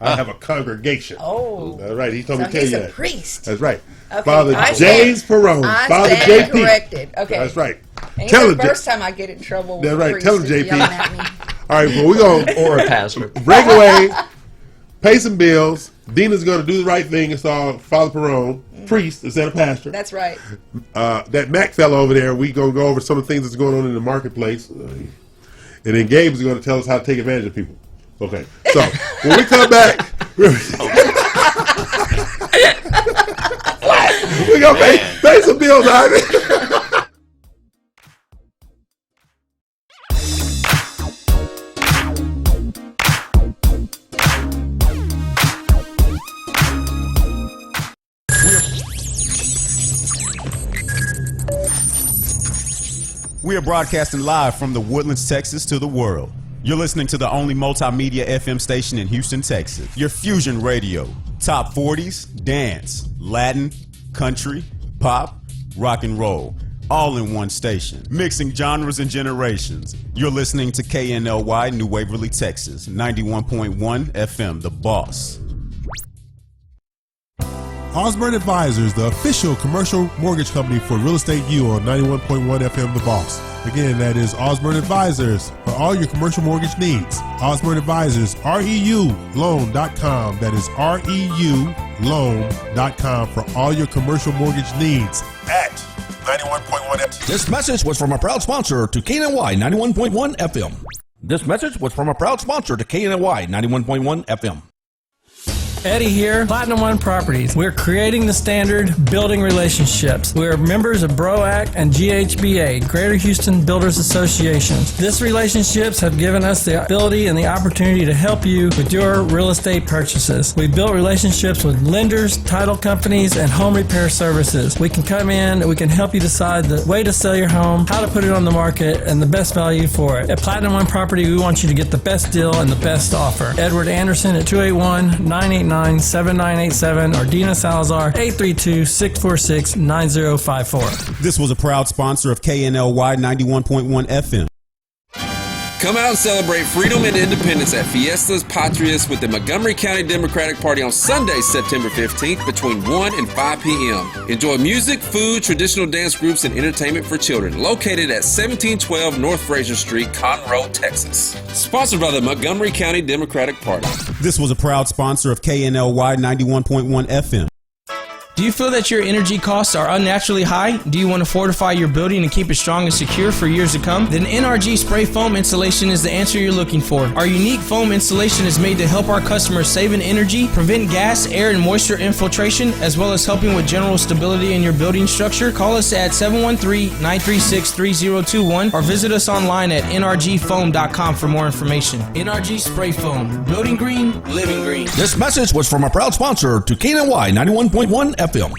Speaker 4: I have a congregation.
Speaker 12: oh.
Speaker 4: That's right. He told
Speaker 12: So
Speaker 4: me to tell
Speaker 12: he's
Speaker 4: you
Speaker 12: a
Speaker 4: that.
Speaker 12: priest.
Speaker 4: That's right.
Speaker 12: Okay,
Speaker 4: Father
Speaker 12: I
Speaker 4: James
Speaker 12: stand-
Speaker 4: Perone.
Speaker 12: I
Speaker 4: Father
Speaker 12: stand
Speaker 4: JP.
Speaker 12: corrected. Okay.
Speaker 4: That's right.
Speaker 12: Ain't
Speaker 4: Tell
Speaker 12: the
Speaker 4: him.
Speaker 12: first time I get in trouble with
Speaker 4: That's
Speaker 12: a
Speaker 4: right.
Speaker 12: priest
Speaker 4: Tell him,
Speaker 12: is
Speaker 4: JP.
Speaker 12: yelling at me.
Speaker 4: All right. Well, we're gonna
Speaker 5: Or a pastor.
Speaker 4: break away, pay some bills. Dina's going to do the right thing and saw Father Perone, priest instead of pastor.
Speaker 12: That's right.
Speaker 4: That Mac fellow over there, we going to go over some of the things that's going on in the marketplace. And then Gabe is going to tell us how to take advantage of people. Okay. So, when we come back, we're going to pay some bills, Ivy.
Speaker 1: We are broadcasting live from the Woodlands, Texas to the world. You're listening to the only multimedia FM station in Houston, Texas. Your fusion radio. Top 40s, dance, Latin, country, pop, rock and roll. All in one station. Mixing genres and generations. You're listening to KNLY New Waverly, Texas. 91.1 FM, The Boss.
Speaker 7: Osborne Advisors, the official commercial mortgage company for Real Estate U on 91.1 FM The Boss. Again, that is Osborne Advisors for all your commercial mortgage needs. Osborne Advisors, REULoan.com. That is REULoan.com for all your commercial mortgage needs at 91.1 FM.
Speaker 2: This message was from a proud sponsor to KNLY 91.1 FM. This message was from a proud sponsor to KNLY 91.1 FM.
Speaker 8: Eddie here, Platinum One Properties. We're creating the standard, building relationships. We're members of BROAC and GHBA, Greater Houston Builders Associations. These relationships have given us the ability and the opportunity to help you with your real estate purchases. We built relationships with lenders, title companies, and home repair services. We can come in and we can help you decide the way to sell your home, how to put it on the market, and the best value for it. At Platinum One Property, we want you to get the best deal and the best offer. Edward Anderson at 281-989-7987 or Dina Salazar 832-646-9054.
Speaker 1: This was a proud sponsor of KNLY 91.1 FM.
Speaker 9: Come out and celebrate freedom and independence at Fiestas Patrias with the Montgomery County Democratic Party on Sunday, September 15th between 1 and 5 p.m. Enjoy music, food, traditional dance groups, and entertainment for children located at 1712 North Fraser Street, Conroe, Texas. Sponsored by the Montgomery County Democratic Party.
Speaker 1: This was a proud sponsor of KNLY 91.1 FM.
Speaker 10: Do you feel that your energy costs are unnaturally high? Do you want to fortify your building and keep it strong and secure for years to come? Then NRG Spray Foam Insulation is the answer you're looking for. Our unique foam insulation is made to help our customers save in energy, prevent gas, air, and moisture infiltration, as well as helping with general stability in your building structure. Call us at 713-936-3021 or visit us online at nrgfoam.com for more information. NRG Spray Foam. Building green, living green.
Speaker 2: This message was from a proud sponsor to KNLY 91.1 FM.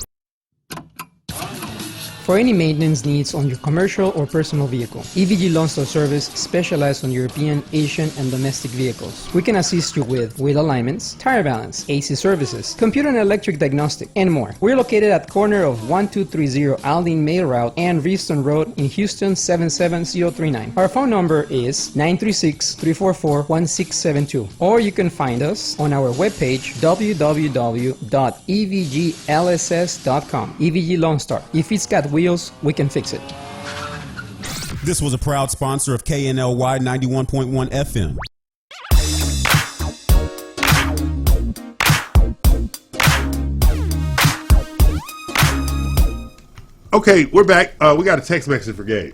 Speaker 11: For any maintenance needs on your commercial or personal vehicle, EVG Lonsdale Service specializes on European, Asian, and domestic vehicles. We can assist you with wheel alignments, tire balance, AC services, computer and electric diagnostic, and more. We're located at corner of 1230 Aldine Mail Route and Reeston Road in Houston 77039. Our phone number is 936-344-1672, or you can find us on our webpage www.evglss.com. EVG Lone Star. If it's got wheels, we can fix it.
Speaker 1: This was a proud sponsor of KNLY 91.1 FM.
Speaker 4: Okay, we're back. We got a text message for Gabe.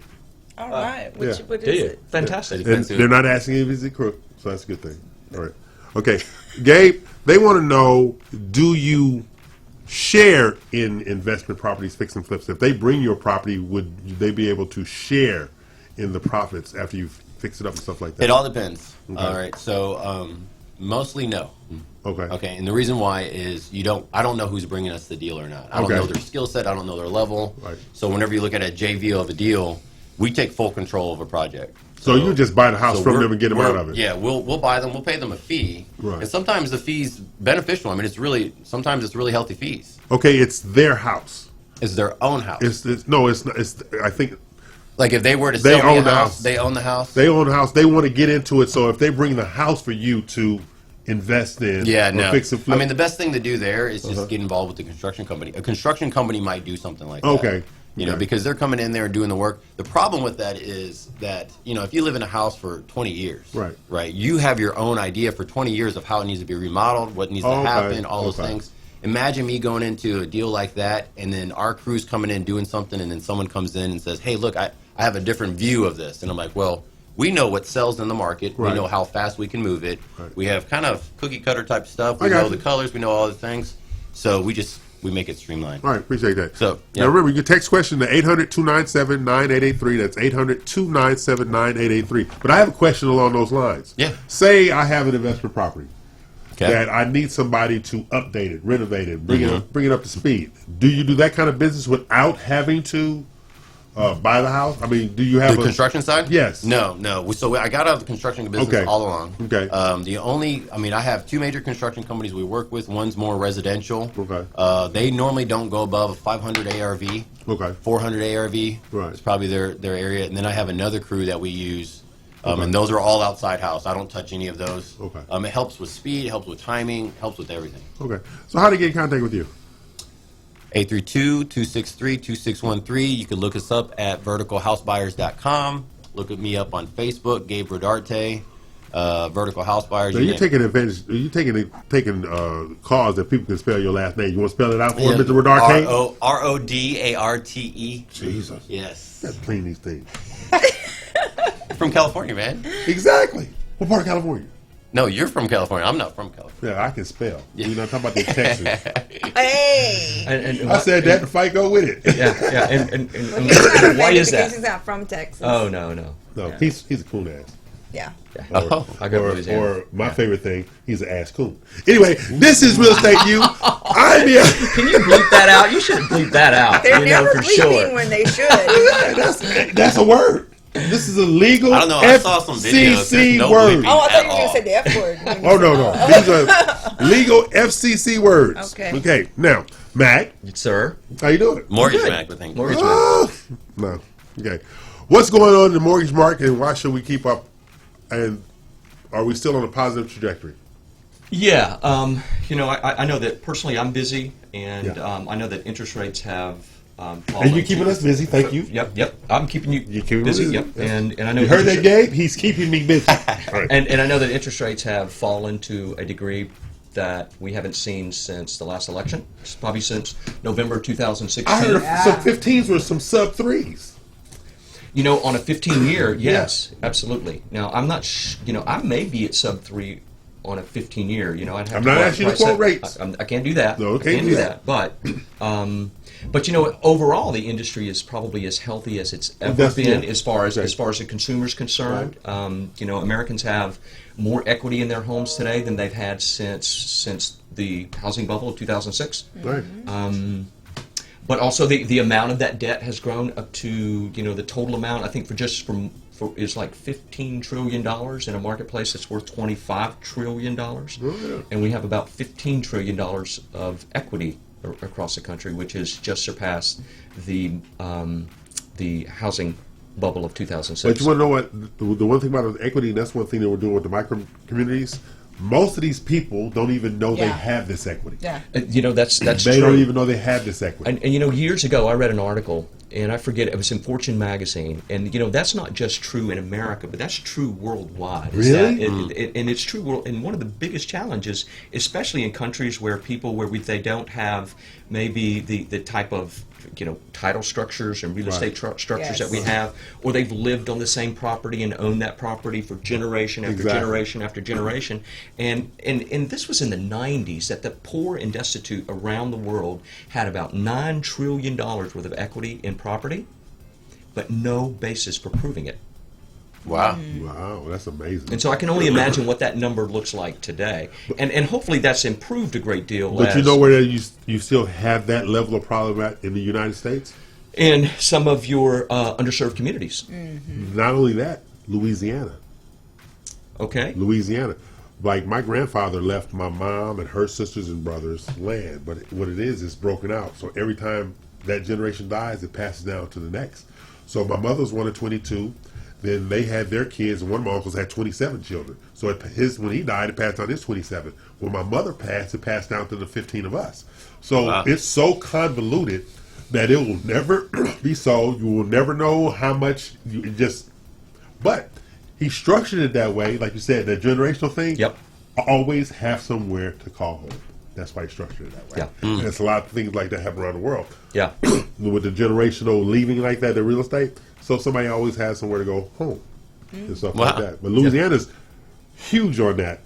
Speaker 12: All right. What is it?
Speaker 5: Fantastic.
Speaker 4: And they're not asking if he's a crook, so that's a good thing. All right. Okay, Gabe, they want to know, do you share in investment properties, fix and flips? If they bring your property, would they be able to share in the profits after you fix it up and stuff like that?
Speaker 6: It all depends.
Speaker 4: Okay.
Speaker 6: All right. So mostly no.
Speaker 4: Okay.
Speaker 6: Okay. And the reason why is I don't know who's bringing us the deal or not. I don't know their skill set. I don't know their level.
Speaker 4: Right.
Speaker 6: So whenever you look at a JV of a deal, we take full control of a project.
Speaker 4: So you just buy the house from them and get them out of it?
Speaker 6: Yeah, we'll buy them. We'll pay them a fee.
Speaker 4: Right.
Speaker 6: And sometimes the fee's beneficial. I mean, sometimes it's really healthy fees.
Speaker 4: Okay, it's their house.
Speaker 6: It's their own house.
Speaker 4: It's not. I think.
Speaker 6: Like if they were to sell me a house, they own the house.
Speaker 4: They own the house. They want to get into it. So if they bring the house for you to invest in, or fix and flip.
Speaker 6: I mean, the best thing to do there is just get involved with the construction company. A construction company might do something like that.
Speaker 4: Okay.
Speaker 6: You know, because they're coming in there and doing the work. The problem with that is that, if you live in a house for 20 years, right, you have your own idea for 20 years of how it needs to be remodeled, what needs to happen, all those things. Imagine me going into a deal like that, and then our crew's coming in doing something, and then someone comes in and says, hey, look, I have a different view of this. And I'm like, well, we know what sells in the market. We know how fast we can move it. We have kind of cookie-cutter type stuff. We know the colors. We know all the things. So we make it streamlined.
Speaker 4: All right, appreciate that.
Speaker 6: So,
Speaker 4: now remember, you can text question to 800-297-9883. That's 800-297-9883. But I have a question along those lines.
Speaker 6: Yeah.
Speaker 4: Say I have an investment property
Speaker 6: Okay.
Speaker 4: that I need somebody to update it, renovate it, bring it up to speed. Do you do that kind of business without having to buy the house? I mean, do you have
Speaker 6: the construction side?
Speaker 4: Yes.
Speaker 6: No. So I got out of the construction business all along.
Speaker 4: Okay.
Speaker 6: I have two major construction companies we work with. One's more residential.
Speaker 4: Okay.
Speaker 6: They normally don't go above 500 ARV.
Speaker 4: Okay. 400
Speaker 6: ARV.
Speaker 4: Right.
Speaker 6: It's probably their area. And then I have another crew that we use. And those are all outside house. I don't touch any of those.
Speaker 4: Okay.
Speaker 6: It helps with speed, it helps with timing, helps with everything.
Speaker 4: Okay. So how do you get in contact with you?
Speaker 6: 832-263-2613. You can look us up at verticalhousebuyers.com. Look at me up on Facebook, Gabe Rodarte, Vertical House Buyers.
Speaker 4: So you're taking advantage. Are you taking calls that people can spell your last name? You want to spell it out for me, Mr. Rodarte?
Speaker 6: Rodarte.
Speaker 4: Jesus.
Speaker 6: Yes.
Speaker 4: Let's clean these things.
Speaker 6: From California, man.
Speaker 4: Exactly. What part of California?
Speaker 6: No, you're from California. I'm not from California.
Speaker 4: Yeah, I can spell. Yeah. You're not talking about these Texans.
Speaker 12: Hey!
Speaker 4: I said that to fight go with it.
Speaker 5: Yeah. And why is that?
Speaker 12: Because he's not from Texas.
Speaker 5: Oh, no.
Speaker 4: No, yeah. He's a coon ass.
Speaker 12: Yeah.
Speaker 4: Or my favorite thing, he's an ass coon. Anyway, this is Real Estate U. I'm here.
Speaker 5: Can you bleep that out? You should bleep that out.
Speaker 12: They're never bleeping when they should.
Speaker 4: That's a word. This is a legal
Speaker 6: I don't know. I saw some videos.
Speaker 4: FCC word.
Speaker 12: Oh, I thought you were going to say the F word.
Speaker 4: Oh, no. These are legal FCC words. Okay. Now, Mac.
Speaker 5: Sir.
Speaker 4: How you doing?
Speaker 6: Mortgage Mac, I think.
Speaker 5: Mortgage Mac.
Speaker 4: No. Okay. What's going on in the mortgage market, and why should we keep up? And are we still on a positive trajectory?
Speaker 5: Yeah. I know that personally I'm busy, and I know that interest rates have
Speaker 4: and you're keeping us busy. Thank you.
Speaker 5: Yep. I'm keeping you busy. Yep. And I know
Speaker 4: you heard that, Gabe. He's keeping me busy. Right.
Speaker 5: And I know that interest rates have fallen to a degree that we haven't seen since the last election. It's probably since November 2016.
Speaker 4: I heard some 15s were some sub 3s.
Speaker 5: On a 15-year, yes, absolutely. Now I'm not. I may be at sub 3 on a 15-year. I'd have.
Speaker 4: I'm not asking you to quote rates.
Speaker 5: I can't do that.
Speaker 4: No,
Speaker 5: I can't do that. But overall, the industry is probably as healthy as it's ever been as far as the consumer's concerned. Right. Americans have more equity in their homes today than they've had since the housing bubble of 2006.
Speaker 4: Right.
Speaker 5: But also the amount of that debt has grown up to, the total amount, I think is like $15 trillion in a marketplace that's worth $25 trillion. And we have about $15 trillion of equity across the country, which has just surpassed the housing bubble of 2006.
Speaker 4: But you want to know what? The one thing about the equity, and that's one thing that we're doing with the micro communities, most of these people don't even know they have this equity.
Speaker 12: Yeah.
Speaker 5: That's
Speaker 4: they
Speaker 5: true.
Speaker 4: don't even know they have this equity.
Speaker 5: And years ago, I read an article, and I forget, it was in Fortune magazine, and that's not just true in America, but that's true worldwide.
Speaker 4: Really?
Speaker 5: And it's true and one of the biggest challenges, especially in countries where they don't have maybe the type of title structures and real estate structures that we have, or they've lived on the same property and owned that property for generation after generation after generation. And this was in the 90s that the poor and destitute around the world had about $9 trillion worth of equity in property, but no basis for proving it.
Speaker 6: Wow.
Speaker 4: Wow, that's amazing.
Speaker 5: And so I can only imagine what that number looks like today. And hopefully that's improved a great deal.
Speaker 4: But you know where you still have that level of problem at in the United States?
Speaker 5: In some of your underserved communities.
Speaker 4: Not only that, Louisiana.
Speaker 5: Okay.
Speaker 4: Louisiana. Like, my grandfather left my mom and her sisters and brothers land, but what it is broken out. So every time that generation dies, it passes down to the next. So my mother's one of 22. Then they had their kids, and one of my uncles had 27 children. So when he died, it passed down to his 27. When my mother passed, it passed down to the 15 of us. So it's so convoluted that it will never be sold. You will never know how much but he structured it that way, like you said, that generational thing.
Speaker 5: Yep.
Speaker 4: Always have somewhere to call home. That's why he structured it that way.
Speaker 5: Yeah.
Speaker 4: And there's a lot of things like that happen around the world.
Speaker 5: Yeah.
Speaker 4: With the generational leaving like that, the real estate. So somebody always has somewhere to go home and stuff like that. But Louisiana's huge on that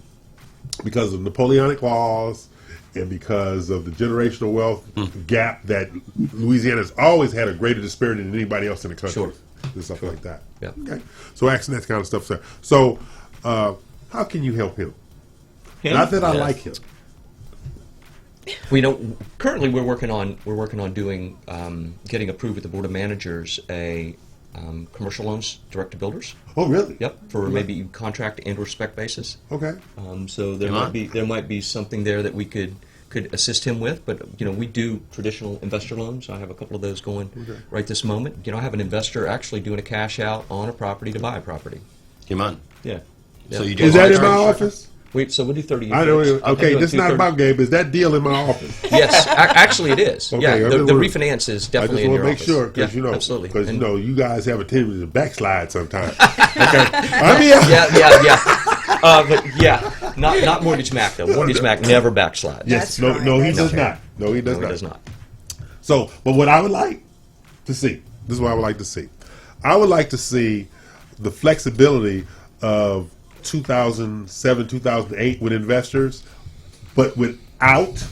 Speaker 4: because of Napoleonic laws and because of the generational wealth gap that Louisiana's always had a greater disparity than anybody else in the country. And stuff like that.
Speaker 5: Yeah.
Speaker 4: Okay. So asking that kind of stuff. So how can you help him? Not that I like him.
Speaker 5: Currently we're working on doing getting approved with the Board of Managers a commercial loans direct to builders.
Speaker 4: Oh, really?
Speaker 5: Yep, for maybe contract and or spec basis.
Speaker 4: Okay.
Speaker 5: So there might be something there that we could assist him with, but we do traditional investor loans. I have a couple of those going right this moment. I have an investor actually doing a cash out on a property to buy a property.
Speaker 6: Come on.
Speaker 5: Yeah.
Speaker 6: So you
Speaker 4: is that in my office?
Speaker 5: So we do 30 years.
Speaker 4: I know. Okay, this is not about Gabe. Is that deal in my office?
Speaker 5: Yes, actually it is.
Speaker 4: Okay,
Speaker 5: yeah, the refinance is definitely in your office.
Speaker 4: I just want to make sure, because
Speaker 5: absolutely.
Speaker 4: Because you guys have a tendency to backslide sometimes.
Speaker 5: Okay. Yeah. Not Mortgage Mac though. Mortgage Mac never backslides.
Speaker 4: Yes. No, he does not. No, he does not. So, but what I would like to see, this is what I would like to see. I would like to see the flexibility of 2007, 2008 with investors, but without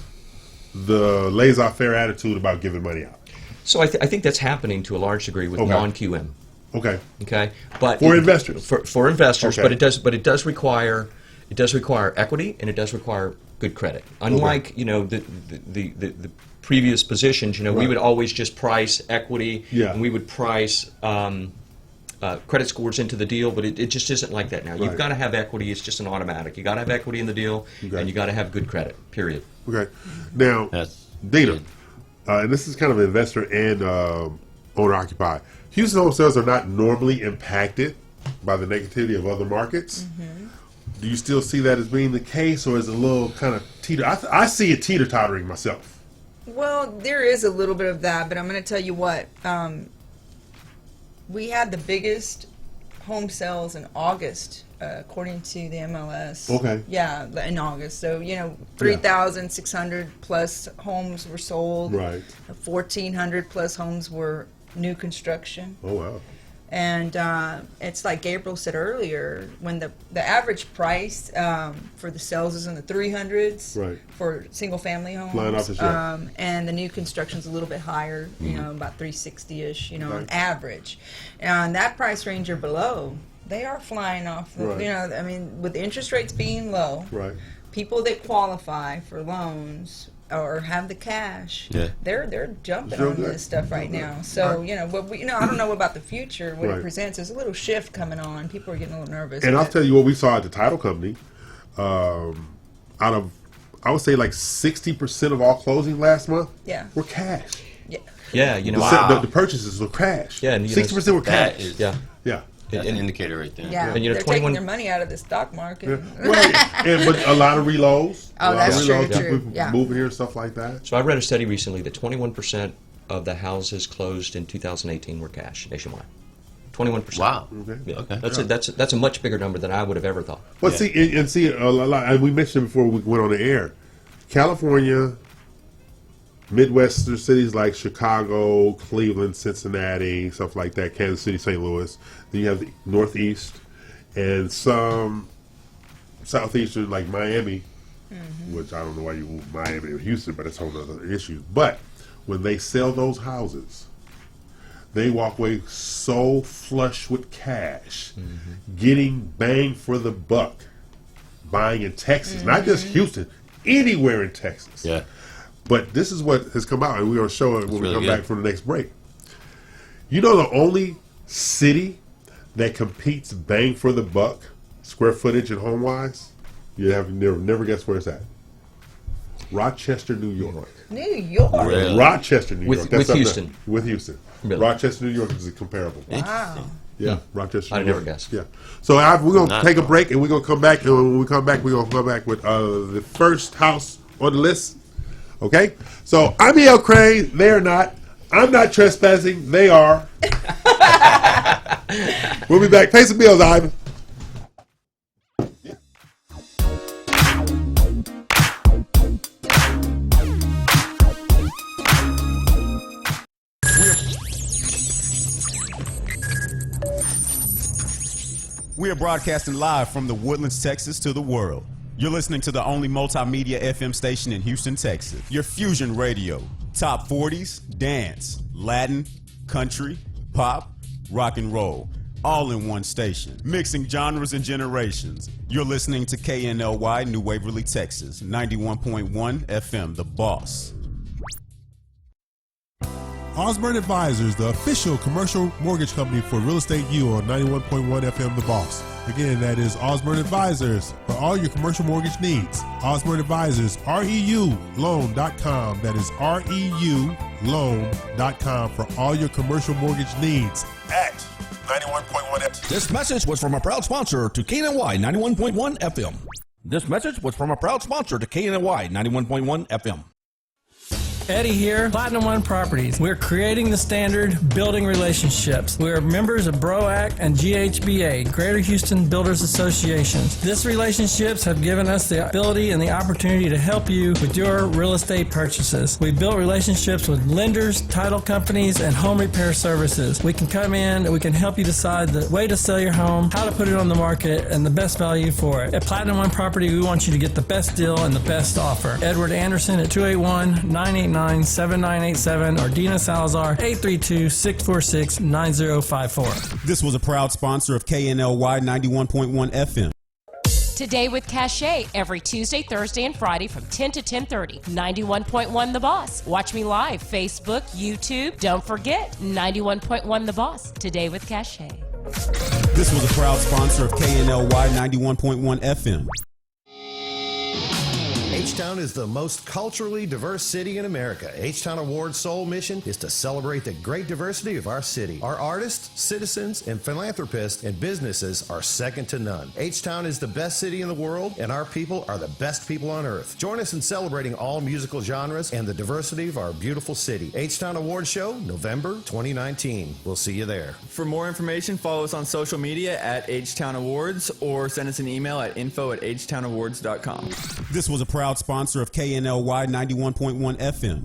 Speaker 4: the laissez-faire attitude about giving money out.
Speaker 5: So I think that's happening to a large degree with non-QM.
Speaker 4: Okay.
Speaker 5: But
Speaker 4: for investors.
Speaker 5: For investors, but it does require equity and it does require good credit. Unlike the previous positions, we would always just price equity and we would price credit scores into the deal, but it just isn't like that now. You've got to have equity. It's just an automatic. You got to have equity in the deal, and you got to have good credit. Period.
Speaker 4: Okay. Now, Dina, and this is kind of investor and owner occupied. Houston home sales are not normally impacted by the negativity of other markets. Do you still see that as being the case, or is it a little kind of teeter? I see it teeter-tottering myself.
Speaker 12: Well, there is a little bit of that, but I'm going to tell you what. We had the biggest home sales in August, according to the MLS.
Speaker 4: Okay.
Speaker 12: Yeah, in August. So, 3,600 plus homes were sold.
Speaker 4: Right.
Speaker 12: 1,400 plus homes were new construction.
Speaker 4: Oh, wow.
Speaker 12: And it's like Gabriel said earlier, when the average price for the sales is in the 300s for single family homes,
Speaker 4: flying off the shelf.
Speaker 12: And the new construction's a little bit higher, about 360-ish, on average. And that price range or below, they are flying off. With interest rates being low, people that qualify for loans or have the cash,
Speaker 6: Yeah.
Speaker 12: they're jumping
Speaker 4: Sure
Speaker 12: on
Speaker 4: good.
Speaker 12: this stuff right now. So I don't know about the future, what
Speaker 4: Right.
Speaker 12: it presents. There's a little shift coming on. People are getting a little nervous.
Speaker 4: And I'll
Speaker 12: but-
Speaker 4: tell you what we saw at the title company. Out of, I would say, like 60% of all closing last month
Speaker 12: Yeah.
Speaker 4: were cash.
Speaker 12: Yeah.
Speaker 5: Yeah,
Speaker 4: The purchases were cash.
Speaker 5: Yeah, and
Speaker 4: 60% were
Speaker 6: that
Speaker 4: cash.
Speaker 6: is-
Speaker 5: Yeah.
Speaker 4: Yeah.
Speaker 6: That's an indicator right there.
Speaker 12: Yeah,
Speaker 5: And, you know,
Speaker 12: they're
Speaker 5: 21
Speaker 12: taking their money out of the stock market.
Speaker 4: Right. But a lot of reloads.
Speaker 12: Oh,
Speaker 4: A lot
Speaker 12: that's
Speaker 4: of
Speaker 12: true,
Speaker 4: reloads,
Speaker 12: true.
Speaker 4: people
Speaker 12: Yeah.
Speaker 4: moving here and stuff like that.
Speaker 5: So I read a study recently that 21% of the houses closed in 2018 were cash nationwide. 21%.
Speaker 6: Wow.
Speaker 4: Okay.
Speaker 5: Yeah.
Speaker 6: Okay.
Speaker 5: That's a much bigger number than I would have ever thought.
Speaker 4: But see, a lot, and we mentioned before we went on the air, California, Midwestern cities like Chicago, Cleveland, Cincinnati, stuff like that, Kansas City, St. Louis. Then you have the Northeast and some Southeastern like Miami, which I don't know why you move Miami or Houston, but it's a whole other issue. But when they sell those houses, they walk away so flush with cash, getting bang for the buck, buying in Texas, not just Houston, anywhere in Texas.
Speaker 6: Yeah.
Speaker 4: But this is what has come out, and we're going to show it when we
Speaker 6: really
Speaker 4: come
Speaker 6: good.
Speaker 4: back from the next break. You know the only city that competes bang for the buck, square footage and home-wise? You have never guessed where it's at. Rochester, New York.
Speaker 12: New York.
Speaker 6: Really?
Speaker 4: Rochester, New
Speaker 5: With-
Speaker 4: York. That's
Speaker 5: with
Speaker 4: up
Speaker 5: Houston.
Speaker 4: there. With Houston.
Speaker 5: Really?
Speaker 4: Rochester, New York is comparable.
Speaker 12: Wow.
Speaker 4: Yeah, Rochester.
Speaker 5: I'd
Speaker 4: New
Speaker 5: never
Speaker 4: York.
Speaker 5: guessed.
Speaker 4: Yeah. So we're going to
Speaker 6: Not
Speaker 4: take a
Speaker 6: far.
Speaker 4: break, and we're going to come back. And when we come back, we're going to come back with the first house on the list. Okay? So I'm E.L. Crane. They're not. I'm not trespassing. They are. We'll be back. Pay some bills, Ivan.
Speaker 1: We are broadcasting live from the Woodlands, Texas to the world. You're listening to the only multimedia FM station in Houston, Texas. Your Fusion Radio. Top 40s, dance, Latin, country, pop, rock and roll. All in one station. Mixing genres and generations. You're listening to KNLY New Waverly, Texas. 91.1 FM, The Boss.
Speaker 7: Osborne Advisors, the official commercial mortgage company for Real Estate U on 91.1 FM The Boss. Again, that is Osborne Advisors for all your commercial mortgage needs. Osborne Advisors, REULoan.com. That is REULoan.com for all your commercial mortgage needs at 91.1 FM.
Speaker 2: This message was from a proud sponsor to KNLY 91.1 FM. This message was from a proud sponsor to KNLY 91.1 FM.
Speaker 8: Eddie here, Platinum One Properties. We're creating the standard, building relationships. We are members of BROAC and GHBA, Greater Houston Builders Associations. These relationships have given us the ability and the opportunity to help you with your real estate purchases. We built relationships with lenders, title companies, and home repair services. We can come in and we can help you decide the way to sell your home, how to put it on the market, and the best value for it. At Platinum One Property, we want you to get the best deal and the best offer. Edward Anderson at 281-989-7987 or Dina Salazar 832-646-9054.
Speaker 1: This was a proud sponsor of KNLY 91.1 FM.
Speaker 13: Today with Cachet, every Tuesday, Thursday, and Friday from 10 to 10:30. 91.1 The Boss. Watch me live, Facebook, YouTube. Don't forget, 91.1 The Boss. Today with Cachet.
Speaker 1: This was a proud sponsor of KNLY 91.1 FM.
Speaker 14: H-Town is the most culturally diverse city in America. H-Town Award's sole mission is to celebrate the great diversity of our city. Our artists, citizens, and philanthropists and businesses are second to none. H-Town is the best city in the world, and our people are the best people on earth. Join us in celebrating all musical genres and the diversity of our beautiful city. H-Town Award Show, November 2019. We'll see you there.
Speaker 15: For more information, follow us on social media at H-Town Awards or send us an email at info@htownawards.com.
Speaker 1: This was a proud sponsor of KNLY 91.1 FM.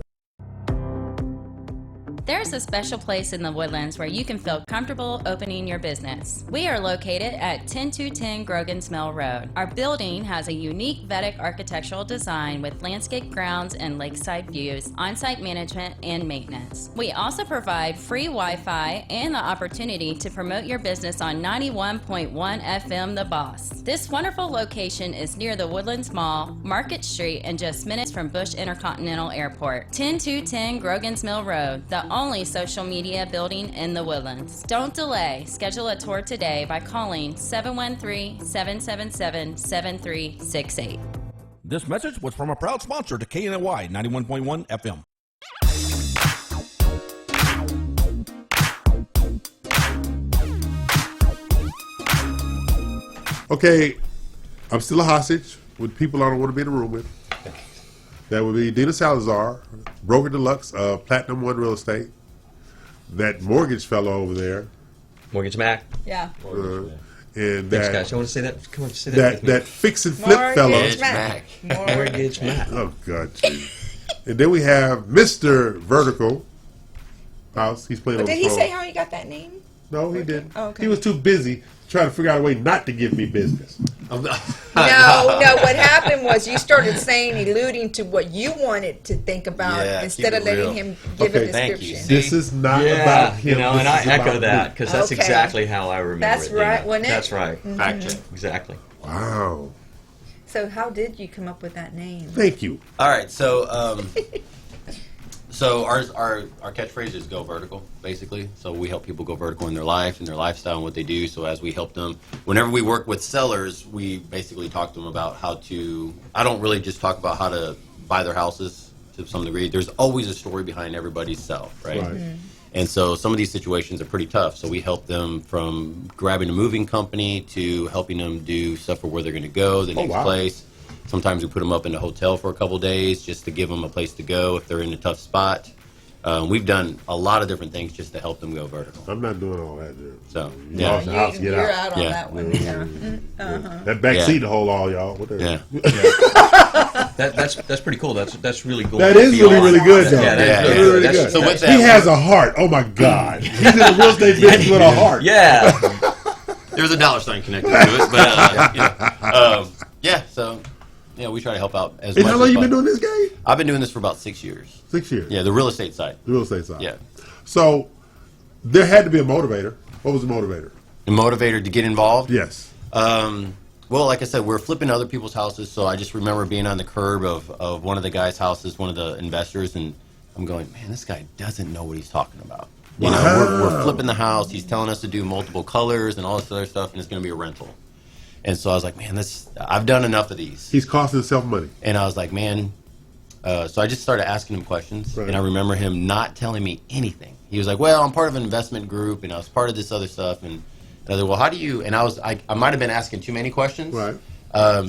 Speaker 16: There's a special place in the Woodlands where you can feel comfortable opening your business. We are located at 10210 Grogan's Mill Road. Our building has a unique Vedic architectural design with landscape grounds and lakeside views, on-site management, and maintenance. We also provide free Wi-Fi and the opportunity to promote your business on 91.1 FM The Boss. This wonderful location is near the Woodlands Mall, Market Street, and just minutes from Bush Intercontinental Airport. 10210 Grogan's Mill Road, the only social media building in the Woodlands. Don't delay. Schedule a tour today by calling 713-777-7368.
Speaker 2: This message was from a proud sponsor to KNLY 91.1 FM.
Speaker 4: Okay, I'm still a hostage with people I don't want to be in the room with. That would be Dina Salazar, Broker Deluxe of Platinum One Real Estate. That mortgage fellow over there.
Speaker 5: Mortgage Mac.
Speaker 12: Yeah.
Speaker 4: And
Speaker 5: Thanks,
Speaker 4: that,
Speaker 5: guys. You want to say that? Come on, say that.
Speaker 4: that fix and flip fellow.
Speaker 12: Mortgage Mac.
Speaker 5: Mortgage Mac.
Speaker 4: Oh, God. Geez. And then we have Mr. Vertical House. He's playing
Speaker 12: But
Speaker 4: on
Speaker 12: did
Speaker 4: the
Speaker 12: he
Speaker 4: phone.
Speaker 12: say how he got that name?
Speaker 4: No, he didn't.
Speaker 12: Oh, okay.
Speaker 4: He was too busy trying to figure out a way not to give me business.
Speaker 12: No, what happened was you started saying, alluding to what you wanted to think about
Speaker 6: Yeah,
Speaker 12: instead of
Speaker 6: keep it
Speaker 12: letting
Speaker 6: real.
Speaker 12: him give a
Speaker 4: Okay,
Speaker 6: thank you.
Speaker 12: description.
Speaker 4: This is not
Speaker 5: Yeah,
Speaker 4: about him.
Speaker 5: you know,
Speaker 4: This
Speaker 5: and I
Speaker 4: is about
Speaker 5: echo that
Speaker 4: me.
Speaker 5: because that's
Speaker 12: Okay.
Speaker 5: exactly how I remember
Speaker 12: That's
Speaker 5: it. Dina.
Speaker 12: right, wasn't it?
Speaker 5: That's right.
Speaker 6: Fact check.
Speaker 5: Exactly.
Speaker 4: Wow.
Speaker 12: So how did you come up with that name?
Speaker 4: Thank you.
Speaker 6: All right, so so our catchphrase is go vertical, basically. So we help people go vertical in their life and their lifestyle and what they do. So as we help them, whenever we work with sellers, we basically talk to them about how to. I don't really just talk about how to buy their houses to some degree. There's always a story behind everybody's sell, right? And so some of these situations are pretty tough. So we help them from grabbing a moving company to helping them do stuff for where they're going to go, the next place. Sometimes we put them up in a hotel for a couple days just to give them a place to go if they're in a tough spot. We've done a lot of different things just to help them go vertical.
Speaker 4: I'm not doing all that, dude.
Speaker 6: So,
Speaker 4: You lost the house, get
Speaker 12: You're
Speaker 4: out.
Speaker 12: out on that one. Yeah.
Speaker 4: That back
Speaker 6: Yeah.
Speaker 4: seat to hold all y'all. What the
Speaker 6: Yeah.
Speaker 5: That's pretty cool. That's really cool.
Speaker 4: That is really good, though.
Speaker 5: Yeah, that's
Speaker 4: Really, really good.
Speaker 6: So with that,
Speaker 4: He has a heart. Oh my God. He's in the real estate business with a heart.
Speaker 5: Yeah.
Speaker 6: there's a dollar sign connected to it, but yeah. So we try to help out as
Speaker 4: And
Speaker 6: much.
Speaker 4: how long
Speaker 6: as
Speaker 4: you been
Speaker 6: possible.
Speaker 4: doing this game?
Speaker 6: I've been doing this for about 6 years.
Speaker 4: 6 years.
Speaker 6: Yeah, the real estate side.
Speaker 4: The real estate side.
Speaker 6: Yeah.
Speaker 4: So there had to be a motivator. What was the motivator?
Speaker 6: The motivator to get involved.
Speaker 4: Yes.
Speaker 6: Well, like I said, we're flipping other people's houses, so I just remember being on the curb of one of the guys' houses, one of the investors, and I'm going, man, this guy doesn't know what he's talking about. You know, we're flipping the house. He's telling us to do multiple colors and all this other stuff, and it's going to be a rental. And so I was like, man, I've done enough of these.
Speaker 4: He's costing himself money.
Speaker 6: And I was like, man, so I just started asking him questions,
Speaker 4: Right.
Speaker 6: and I remember him not telling me anything. He was like, well, I'm part of an investment group, and I was part of this other stuff, and I was like, well, how do you, and I might have been asking too many questions.
Speaker 4: Right.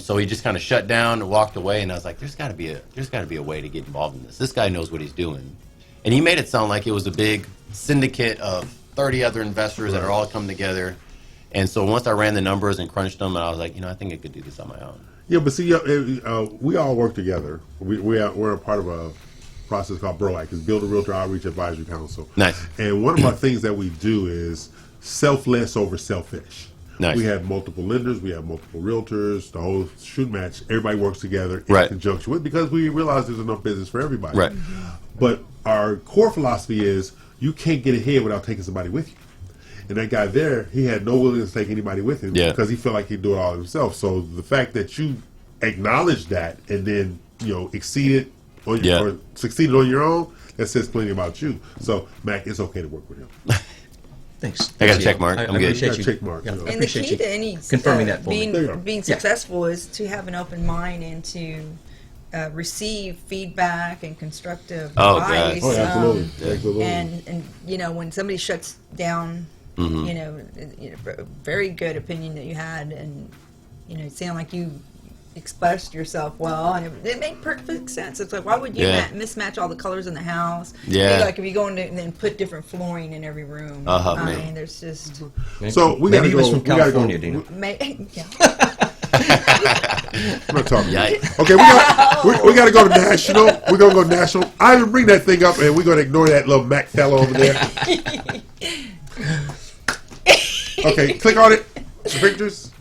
Speaker 6: So he just kind of shut down and walked away, and I was like, there's got to be a way to get involved in this. This guy knows what he's doing. And he made it sound like it was a big syndicate of 30 other investors that are all come together. And so once I ran the numbers and crunched them, and I was like, I think I could do this on my own.
Speaker 4: Yeah, but see, we all work together. We're a part of a process called BROAC, it's Builder Realtor Outreach Advisory Council.
Speaker 6: Nice.
Speaker 4: And one of our things that we do is selfless over selfish.
Speaker 6: Nice.
Speaker 4: We have multiple lenders, we have multiple realtors, the whole shoot match. Everybody works together in
Speaker 6: Right.
Speaker 4: conjunction with, because we realize there's enough business for everybody.
Speaker 6: Right.
Speaker 4: But our core philosophy is you can't get ahead without taking somebody with you. And that guy there, he had no willingness to take anybody with him because he felt like he'd do it all himself. So the fact that you acknowledge that and then succeeded on your own, that says plenty about you. So Mac, it's okay to work with him.
Speaker 5: Thanks.
Speaker 6: I got a check mark.
Speaker 5: I
Speaker 6: I'm good.
Speaker 5: appreciate you.
Speaker 4: Check mark.
Speaker 5: Yeah, I
Speaker 12: And the
Speaker 5: appreciate
Speaker 12: key
Speaker 5: you
Speaker 12: to any
Speaker 5: confirming that for me.
Speaker 12: being successful is to have an open mind and to receive feedback and constructive advice.
Speaker 4: Oh, absolutely. Absolutely.
Speaker 12: And when somebody shuts down, very good opinion that you had, and it sounded like you expressed yourself well, and it made perfect sense. It's like, why would you mismatch all the colors in the house?
Speaker 6: Yeah.
Speaker 12: Maybe like if you go in and then put different flooring in every room. I mean, there's just
Speaker 4: So we
Speaker 5: maybe
Speaker 4: got to
Speaker 5: he was
Speaker 4: go.
Speaker 5: from California, Dina.
Speaker 12: yeah.
Speaker 4: I'm not talking about it. Okay, we got to go to national. We're going to go national. I didn't bring that thing up, and we're going to ignore that little Mac fellow over there. Okay, click on it. The pictures.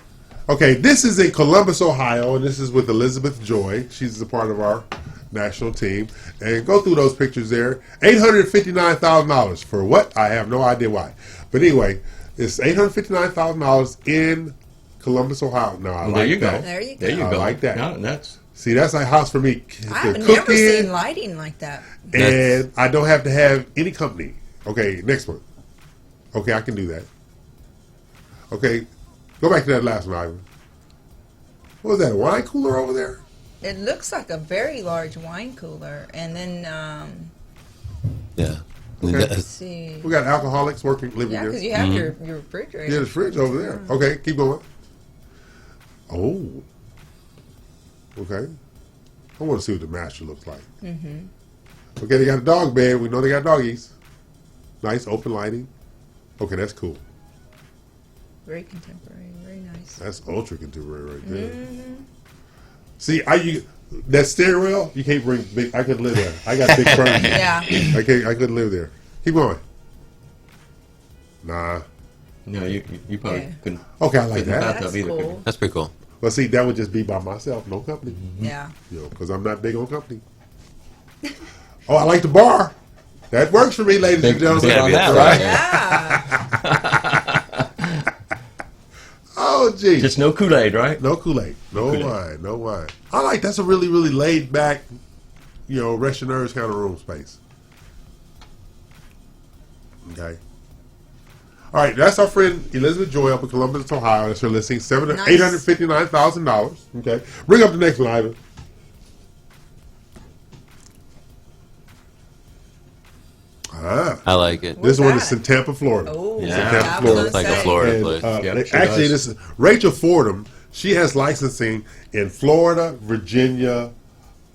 Speaker 4: Okay, this is in Columbus, Ohio, and this is with Elizabeth Joy. She's a part of our national team. And go through those pictures there. $859,000 for what? I have no idea why. But anyway, it's $859,000 in Columbus, Ohio. No, I like
Speaker 5: there you
Speaker 4: that.
Speaker 5: go.
Speaker 12: There you
Speaker 5: There you
Speaker 4: I
Speaker 5: go.
Speaker 4: like that.
Speaker 5: No, that's
Speaker 4: See, that's a house for me.
Speaker 12: I've never seen lighting like that.
Speaker 4: And I don't have to have any company. Okay, next one. Okay, I can do that. Okay, go back to that last one, Ivan. What was that, a wine cooler over there?
Speaker 12: It looks like a very large wine cooler. And then,
Speaker 6: Yeah.
Speaker 4: Okay.
Speaker 12: let's see.
Speaker 4: We got alcoholics living
Speaker 12: Yeah,
Speaker 4: there.
Speaker 12: because you have your refrigerator.
Speaker 4: Yeah, the fridge over there. Okay, keep going. Oh. Okay. I want to see what the master looks like.
Speaker 12: Mm-hmm.
Speaker 4: Okay, they got a dog bed. We know they got doggies. Nice open lighting. Okay, that's cool.
Speaker 12: Very contemporary. Very nice.
Speaker 4: That's ultra contemporary right there.
Speaker 12: Mm-hmm.
Speaker 4: See, that steering wheel, you can't bring big. I couldn't live there. I got big furniture.
Speaker 12: Yeah.
Speaker 4: I couldn't live there. Keep going. Nah.
Speaker 5: no, you probably couldn't.
Speaker 4: Okay, I like
Speaker 5: couldn't
Speaker 4: that.
Speaker 5: bath up
Speaker 12: That's
Speaker 5: either, could
Speaker 12: cool.
Speaker 5: you?
Speaker 6: That's pretty cool.
Speaker 4: Well, see, that would just be by myself, no company.
Speaker 12: Yeah.
Speaker 4: You know, because I'm not big on company. Oh, I like the bar. That works for me, ladies and gentlemen.
Speaker 5: Big on that, right?
Speaker 12: Yeah.
Speaker 4: Oh, gee.
Speaker 5: Just no Kool-Aid, right?
Speaker 4: No Kool-Aid. No
Speaker 5: Kool-Aid.
Speaker 4: wine. No wine. I like that's a really, really laid back, rest your nerves kind of room space. Okay. All right, that's our friend Elizabeth Joy up in Columbus, Ohio. That's her listing,
Speaker 12: Nice.
Speaker 4: $859,000. Okay. Bring up the next one, Ivan. Ah.
Speaker 6: I like it.
Speaker 4: This
Speaker 12: Where's
Speaker 4: one
Speaker 12: that?
Speaker 4: is in Tampa, Florida.
Speaker 12: Oh,
Speaker 5: Yeah.
Speaker 4: It's in
Speaker 12: I
Speaker 4: Tampa,
Speaker 12: was
Speaker 4: Florida.
Speaker 12: gonna
Speaker 6: It's like a
Speaker 12: say.
Speaker 6: Florida
Speaker 4: And,
Speaker 6: place.
Speaker 5: Yep, sure
Speaker 4: actually,
Speaker 5: does.
Speaker 4: this is Rachel Fordham. She has licensing in Florida, Virginia,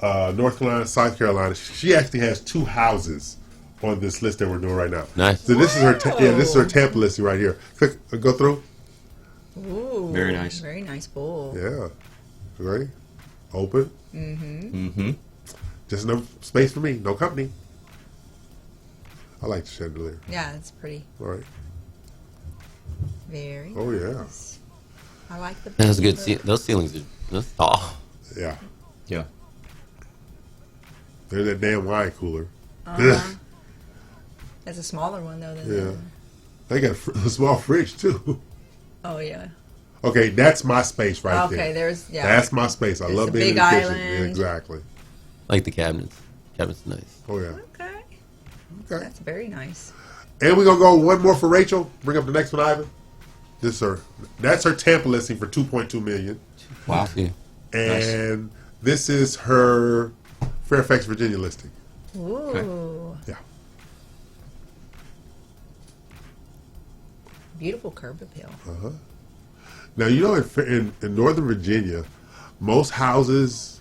Speaker 4: North Carolina, South Carolina. She actually has 2 houses on this list that we're doing right now.
Speaker 6: Nice.
Speaker 4: So this is her. This is her Tampa listing right here. Click. Go through.
Speaker 12: Ooh,
Speaker 5: Very nice.
Speaker 12: Very nice bowl.
Speaker 4: Yeah. Ready? Open.
Speaker 12: Mm-hmm.
Speaker 5: Mm-hmm.
Speaker 4: Just enough space for me. No company. I like the chandelier.
Speaker 12: Yeah, it's pretty.
Speaker 4: All right.
Speaker 12: Very
Speaker 4: Oh yeah.
Speaker 12: nice. I like the
Speaker 6: That's good. Those ceilings are. Oh.
Speaker 4: Yeah.
Speaker 5: Yeah.
Speaker 4: There's that damn wine cooler.
Speaker 12: That's a smaller one, though. Than
Speaker 4: Yeah. They got a small fridge too.
Speaker 12: Oh, yeah.
Speaker 4: Okay, that's my space right there.
Speaker 12: Okay, there's, yeah.
Speaker 4: That's my space. I
Speaker 12: There's
Speaker 4: love
Speaker 12: the
Speaker 4: being in
Speaker 12: big
Speaker 4: the kitchen.
Speaker 12: island.
Speaker 4: Yeah, exactly.
Speaker 6: Like the cabinets. Cabinets are nice.
Speaker 4: Oh yeah.
Speaker 12: Okay.
Speaker 4: Okay.
Speaker 12: That's very nice.
Speaker 4: And we're gonna go one more for Rachel. Bring up the next one, Ivan. That's her Tampa listing for $2.2 million.
Speaker 5: Wow.
Speaker 6: Yeah.
Speaker 4: And this is her Fairfax, Virginia listing.
Speaker 12: Ooh.
Speaker 4: Yeah.
Speaker 12: Beautiful curb appeal.
Speaker 4: Uh-huh. Now, in Northern Virginia, most houses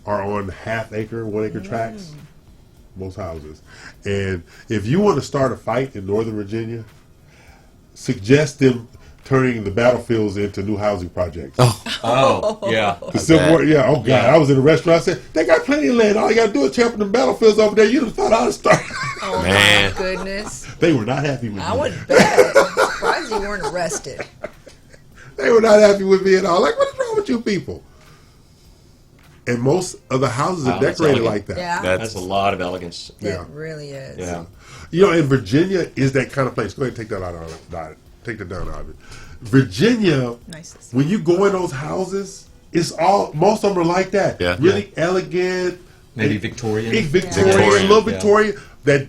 Speaker 4: are on half-acre, 1-acre tracts. Most houses. And if you want to start a fight in Northern Virginia, suggest them turning the battlefields into new housing projects.
Speaker 5: Oh, yeah.
Speaker 4: The Civil War, yeah. Oh, God.
Speaker 5: Yeah.
Speaker 4: I was in a restaurant. I said, they got plenty of land. All you got to do is tear up the battlefields over there. You'd have thought I'd start.
Speaker 12: Oh,
Speaker 6: Man.
Speaker 12: my goodness.
Speaker 4: They were not happy with me.
Speaker 12: I would bet. I'm surprised you weren't arrested.
Speaker 4: They were not happy with me at all. Like, what is wrong with you people? And most of the houses are
Speaker 5: Wow, that's
Speaker 4: decorated
Speaker 5: elegant.
Speaker 4: like that.
Speaker 12: Yeah.
Speaker 5: That's a lot of elegance.
Speaker 4: Yeah.
Speaker 12: It really is.
Speaker 5: Yeah.
Speaker 4: And Virginia is that kind of place. Go ahead and take that out of it. Take that down out of it. Virginia,
Speaker 12: Nice.
Speaker 4: when you go in those houses, most of them are like that.
Speaker 6: Yeah.
Speaker 4: Really elegant.
Speaker 5: Maybe Victorian.
Speaker 4: Big Victorian,
Speaker 6: Victorian,
Speaker 4: little
Speaker 5: yeah.
Speaker 4: Victorian. That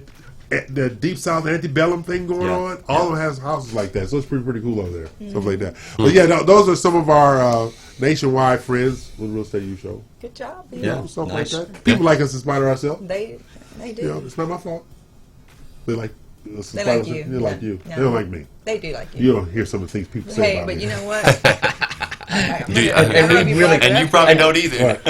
Speaker 4: the deep south antebellum thing going
Speaker 5: Yeah.
Speaker 4: on. All of them has houses like that. So it's pretty cool over there. Stuff like that. But yeah, those are some of our nationwide friends with Real Estate U Show.
Speaker 12: Good job. Bill.
Speaker 5: Yeah.
Speaker 4: Stuff
Speaker 5: Nice.
Speaker 4: like that. People like us in spite of ourselves.
Speaker 12: They do.
Speaker 4: You know, it's not my fault. They like us in
Speaker 12: They
Speaker 4: spite
Speaker 12: like
Speaker 4: of us.
Speaker 12: you.
Speaker 4: They like
Speaker 12: Yeah.
Speaker 4: you.
Speaker 12: No.
Speaker 4: They don't like me.
Speaker 12: They do like you.
Speaker 4: You don't hear some of the things people say
Speaker 12: Hey,
Speaker 4: about
Speaker 12: but
Speaker 4: me.
Speaker 12: you know what?
Speaker 5: And we really,
Speaker 6: And you probably don't either.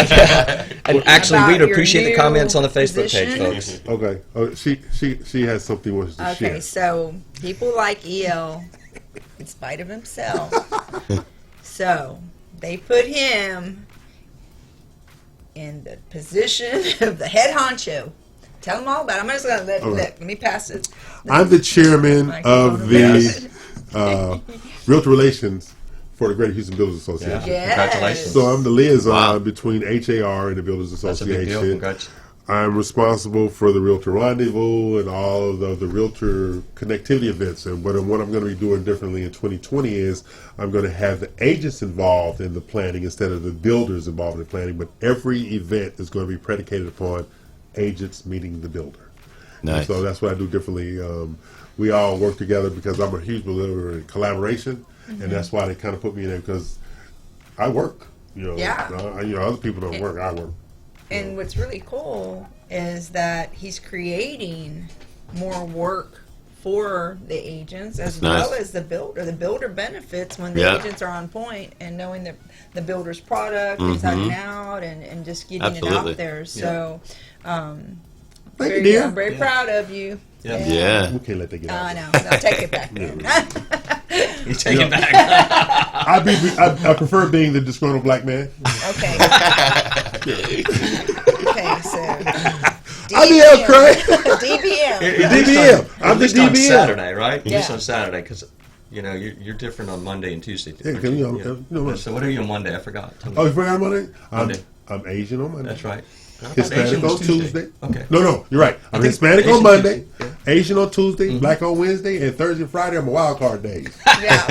Speaker 5: and actually,
Speaker 12: About
Speaker 5: we'd
Speaker 12: your
Speaker 5: appreciate the
Speaker 12: new
Speaker 5: comments on the Facebook
Speaker 12: position.
Speaker 5: page, folks.
Speaker 4: Okay. Oh, she has something she wants to
Speaker 12: Okay,
Speaker 4: share.
Speaker 12: so people like EL in spite of himself. So they put him in the position of the head honcho. Tell them all about it. I'm just going to let me pass it.
Speaker 4: I'm the chairman of the Realtor Relations for the Greater Houston Builders Association.
Speaker 5: Yeah. Congratulations.
Speaker 4: So I'm the liaison between HAR and the Builders Association.
Speaker 5: That's a big deal. Congrats.
Speaker 4: I'm responsible for the Realtor Rendezvous and all of the Realtor connectivity events. And what I'm going to be doing differently in 2020 is I'm going to have the agents involved in the planning instead of the builders involved in the planning. But every event is going to be predicated upon agents meeting the builder.
Speaker 6: Nice.
Speaker 4: So that's what I do differently. We all work together because I'm a huge believer in collaboration, and that's why they kind of put me in there because I work. Other people don't work. I work.
Speaker 12: And what's really cool is that he's creating more work for the agents as well as the builder. The builder benefits when the agents are on point and knowing the builder's product inside and out and just getting it out there. So I'm very proud of you.
Speaker 6: Yeah.
Speaker 4: We can't let that get out.
Speaker 12: I know. I'll take it back then.
Speaker 5: You take it back.
Speaker 4: I prefer being the disgruntled black man.
Speaker 12: Okay. Okay, so
Speaker 4: DBM, Craig.
Speaker 12: DBM.
Speaker 4: I'm the DBM.
Speaker 5: On Saturday, right?
Speaker 12: Yeah.
Speaker 5: Just on Saturday, because you're different on Monday and Tuesday.
Speaker 4: Yeah,
Speaker 5: So what are you on Monday? I forgot.
Speaker 4: Oh, you forgot Monday?
Speaker 5: Monday.
Speaker 4: I'm Asian on Monday.
Speaker 5: That's right.
Speaker 4: Hispanic on Tuesday.
Speaker 5: Okay.
Speaker 4: No, you're right. I'm Hispanic on Monday, Asian on Tuesday, Black on Wednesday, and Thursday and Friday are my wild card days.
Speaker 12: Yeah.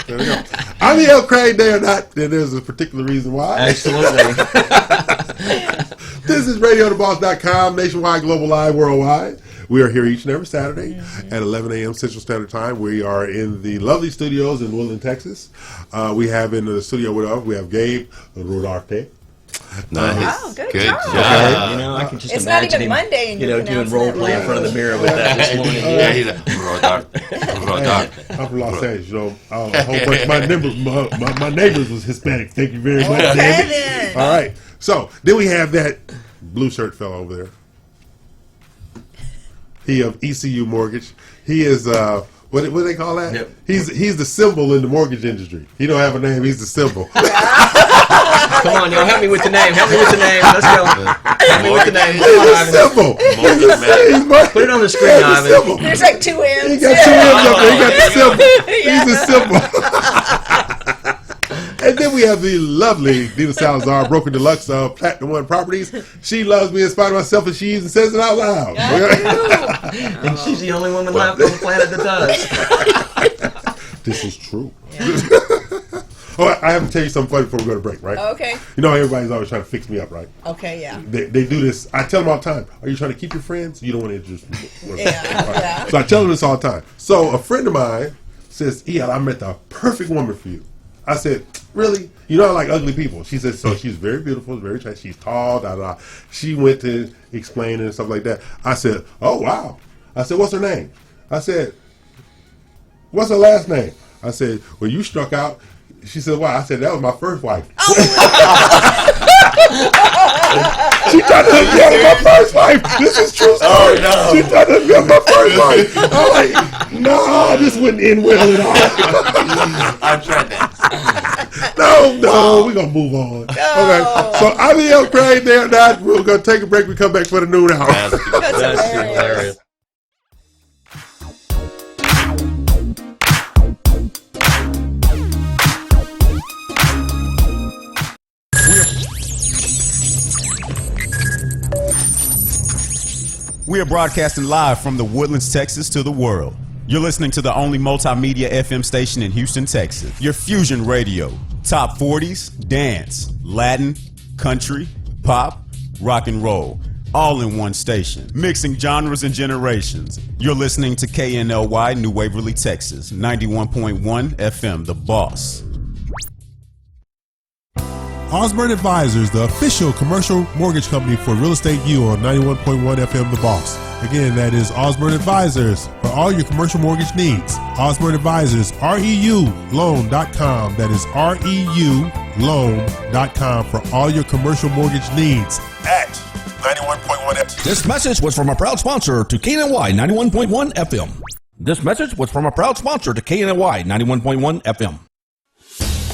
Speaker 4: There we go. I'm the El Craig Day or not, then there's a particular reason why.
Speaker 5: Absolutely.
Speaker 3: This is RadioTheBoss.com, nationwide, global, live, worldwide. We are here each and every Saturday at 11 a.m. Central Standard Time. We are in the lovely studios in Woodland, Texas. We have in the studio with us, we have Gabe Rodarte.
Speaker 6: Nice.
Speaker 12: Wow, good job.
Speaker 6: job.
Speaker 5: You know, I can just
Speaker 12: It's
Speaker 5: imagine
Speaker 12: not even
Speaker 5: him,
Speaker 12: Monday and you're
Speaker 5: doing role play in front of the mirror with that this morning.
Speaker 6: Yeah, he's like, Rodarte.
Speaker 3: I'm from Los Angeles, a whole bunch of my neighbors was Hispanic. Thank you very much,
Speaker 12: Okay,
Speaker 3: David.
Speaker 12: then.
Speaker 3: All right. So then we have that blue shirt fellow over there. He of ECU Mortgage. He is what do they call that?
Speaker 5: Yep.
Speaker 3: He's the symbol in the mortgage industry. He don't have a name. He's the symbol.
Speaker 5: Come on, y'all, help me with the name. Help me with the name. Let's go. Help me with the name.
Speaker 3: He's the symbol.
Speaker 5: Put it on the screen, Ivan.
Speaker 12: There's like 2 M's.
Speaker 3: He got 2 M's up there. He got the symbol. He's the symbol. And then we have the lovely Dina Salazar, Broker Deluxe of Platinum One Properties. She loves me in spite of myself, and she even says it out loud.
Speaker 5: And she's the only woman left on the planet that does.
Speaker 3: This is true. Oh, I have to tell you something funny before we go to break, right?
Speaker 12: Okay.
Speaker 3: You know, everybody's always trying to fix me up, right?
Speaker 12: Okay, yeah.
Speaker 3: They do this. I tell them all the time, are you trying to keep your friends? You don't want to introduce me.
Speaker 12: Yeah.
Speaker 3: So I tell them this all the time. So a friend of mine says, yeah, I met the perfect woman for you. I said, really? You know I like ugly people. She said, so she's very beautiful, very attractive, she's tall, da. She went to explain and stuff like that. I said, oh, wow. I said, what's her name? I said, what's her last name? I said, well, you struck out. She said, why? I said, that was my first wife. She tried to hook me up with my first wife. This is true story.
Speaker 6: Oh, no.
Speaker 3: She tried to hook me up with my first wife. I'm like, no, this wouldn't end well at all.
Speaker 6: I've tried that.
Speaker 3: No, we're going to move on. Okay, so I'm the El Craig there. Now we're going to take a break. We come back for the noon hour.
Speaker 5: That's hilarious.
Speaker 1: We are broadcasting live from the Woodlands, Texas to the world. You're listening to the only multimedia FM station in Houston, Texas. Your fusion radio. Top 40s, dance, Latin, country, pop, rock and roll. All in one station. Mixing genres and generations. You're listening to KNLY New Waverly, Texas. 91.1 FM, The Boss.
Speaker 7: Osborne Advisors, the official commercial mortgage company for Real Estate U on 91.1 FM The Boss. Again, that is Osborne Advisors for all your commercial mortgage needs. Osborne Advisors, REULoan.com. That is REULoan.com for all your commercial mortgage needs at 91.1 FM.
Speaker 2: This message was from a proud sponsor to KNLY 91.1 FM. This message was from a proud sponsor to KNLY 91.1 FM.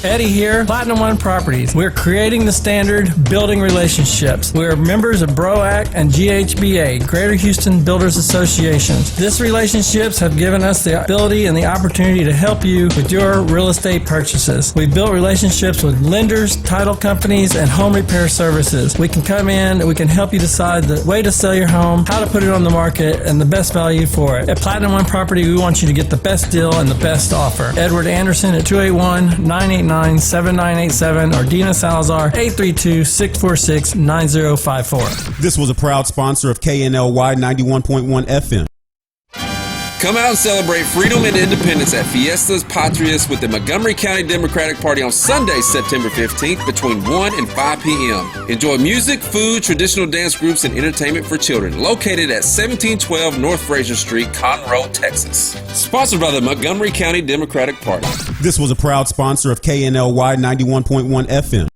Speaker 8: Eddie here, Platinum One Properties. We're creating the standard, building relationships. We're members of BROAC and GHBA, Greater Houston Builders Associations. These relationships have given us the ability and the opportunity to help you with your real estate purchases. We built relationships with lenders, title companies, and home repair services. We can come in and we can help you decide the way to sell your home, how to put it on the market, and the best value for it. At Platinum One Property, we want you to get the best deal and the best offer. Edward Anderson at 281-989-7987 or Dina Salazar 832-646-9054.
Speaker 1: This was a proud sponsor of KNLY 91.1 FM.
Speaker 9: Come out and celebrate freedom and independence at Fiestas Patrias with the Montgomery County Democratic Party on Sunday, September 15th between 1 and 5 p.m. Enjoy music, food, traditional dance groups, and entertainment for children. Located at 1712 North Fraser Street, Conroe, Texas. Sponsored by the Montgomery County Democratic Party.
Speaker 1: This was a proud sponsor of KNLY 91.1 FM.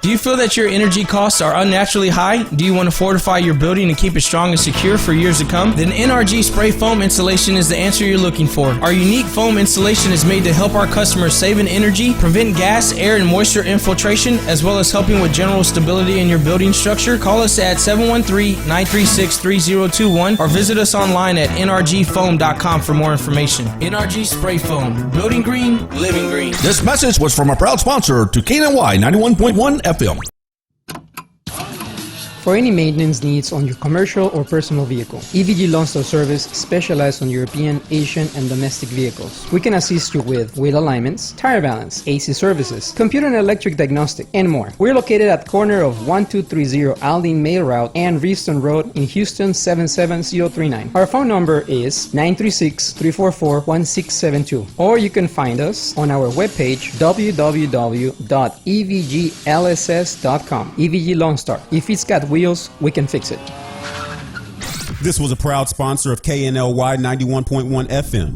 Speaker 10: Do you feel that your energy costs are unnaturally high? Do you want to fortify your building and keep it strong and secure for years to come? Then NRG Spray Foam Insulation is the answer you're looking for. Our unique foam insulation is made to help our customers save in energy, prevent gas, air, and moisture infiltration, as well as helping with general stability in your building structure. Call us at 713-936-3021 or visit us online at nrgfoam.com for more information. NRG Spray Foam. Building green, living green.
Speaker 2: This message was from a proud sponsor to KNLY 91.1 FM.
Speaker 11: For any maintenance needs on your commercial or personal vehicle, EVG Lawn Store Service specializes on European, Asian, and domestic vehicles. We can assist you with wheel alignments, tire balance, AC services, computer and electric diagnostic, and more. We're located at corner of 1230 Aldine Mail Route and Reeston Road in Houston 77039. Our phone number is 936-344-1672, or you can find us on our webpage www.evglss.com. EVG Lawn Store. If it's got wheels, we can fix it.
Speaker 1: This was a proud sponsor of KNLY 91.1 FM.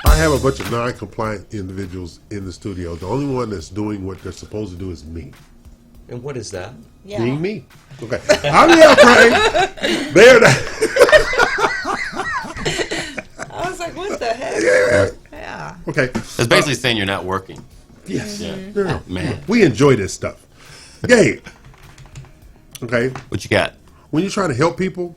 Speaker 4: I have a bunch of non-compliant individuals in the studio. The only one that's doing what they're supposed to do is me.
Speaker 5: And what is that?
Speaker 4: Being me. Okay. I'm Neil Craig. They're not.
Speaker 12: I was like, what the heck?
Speaker 4: Yeah. Okay.
Speaker 6: It's basically saying you're not working.
Speaker 4: Yes.
Speaker 6: Yeah.
Speaker 4: No.
Speaker 6: Man.
Speaker 4: We enjoy this stuff. Gabe. Okay.
Speaker 6: What you got?
Speaker 4: When you're trying to help people,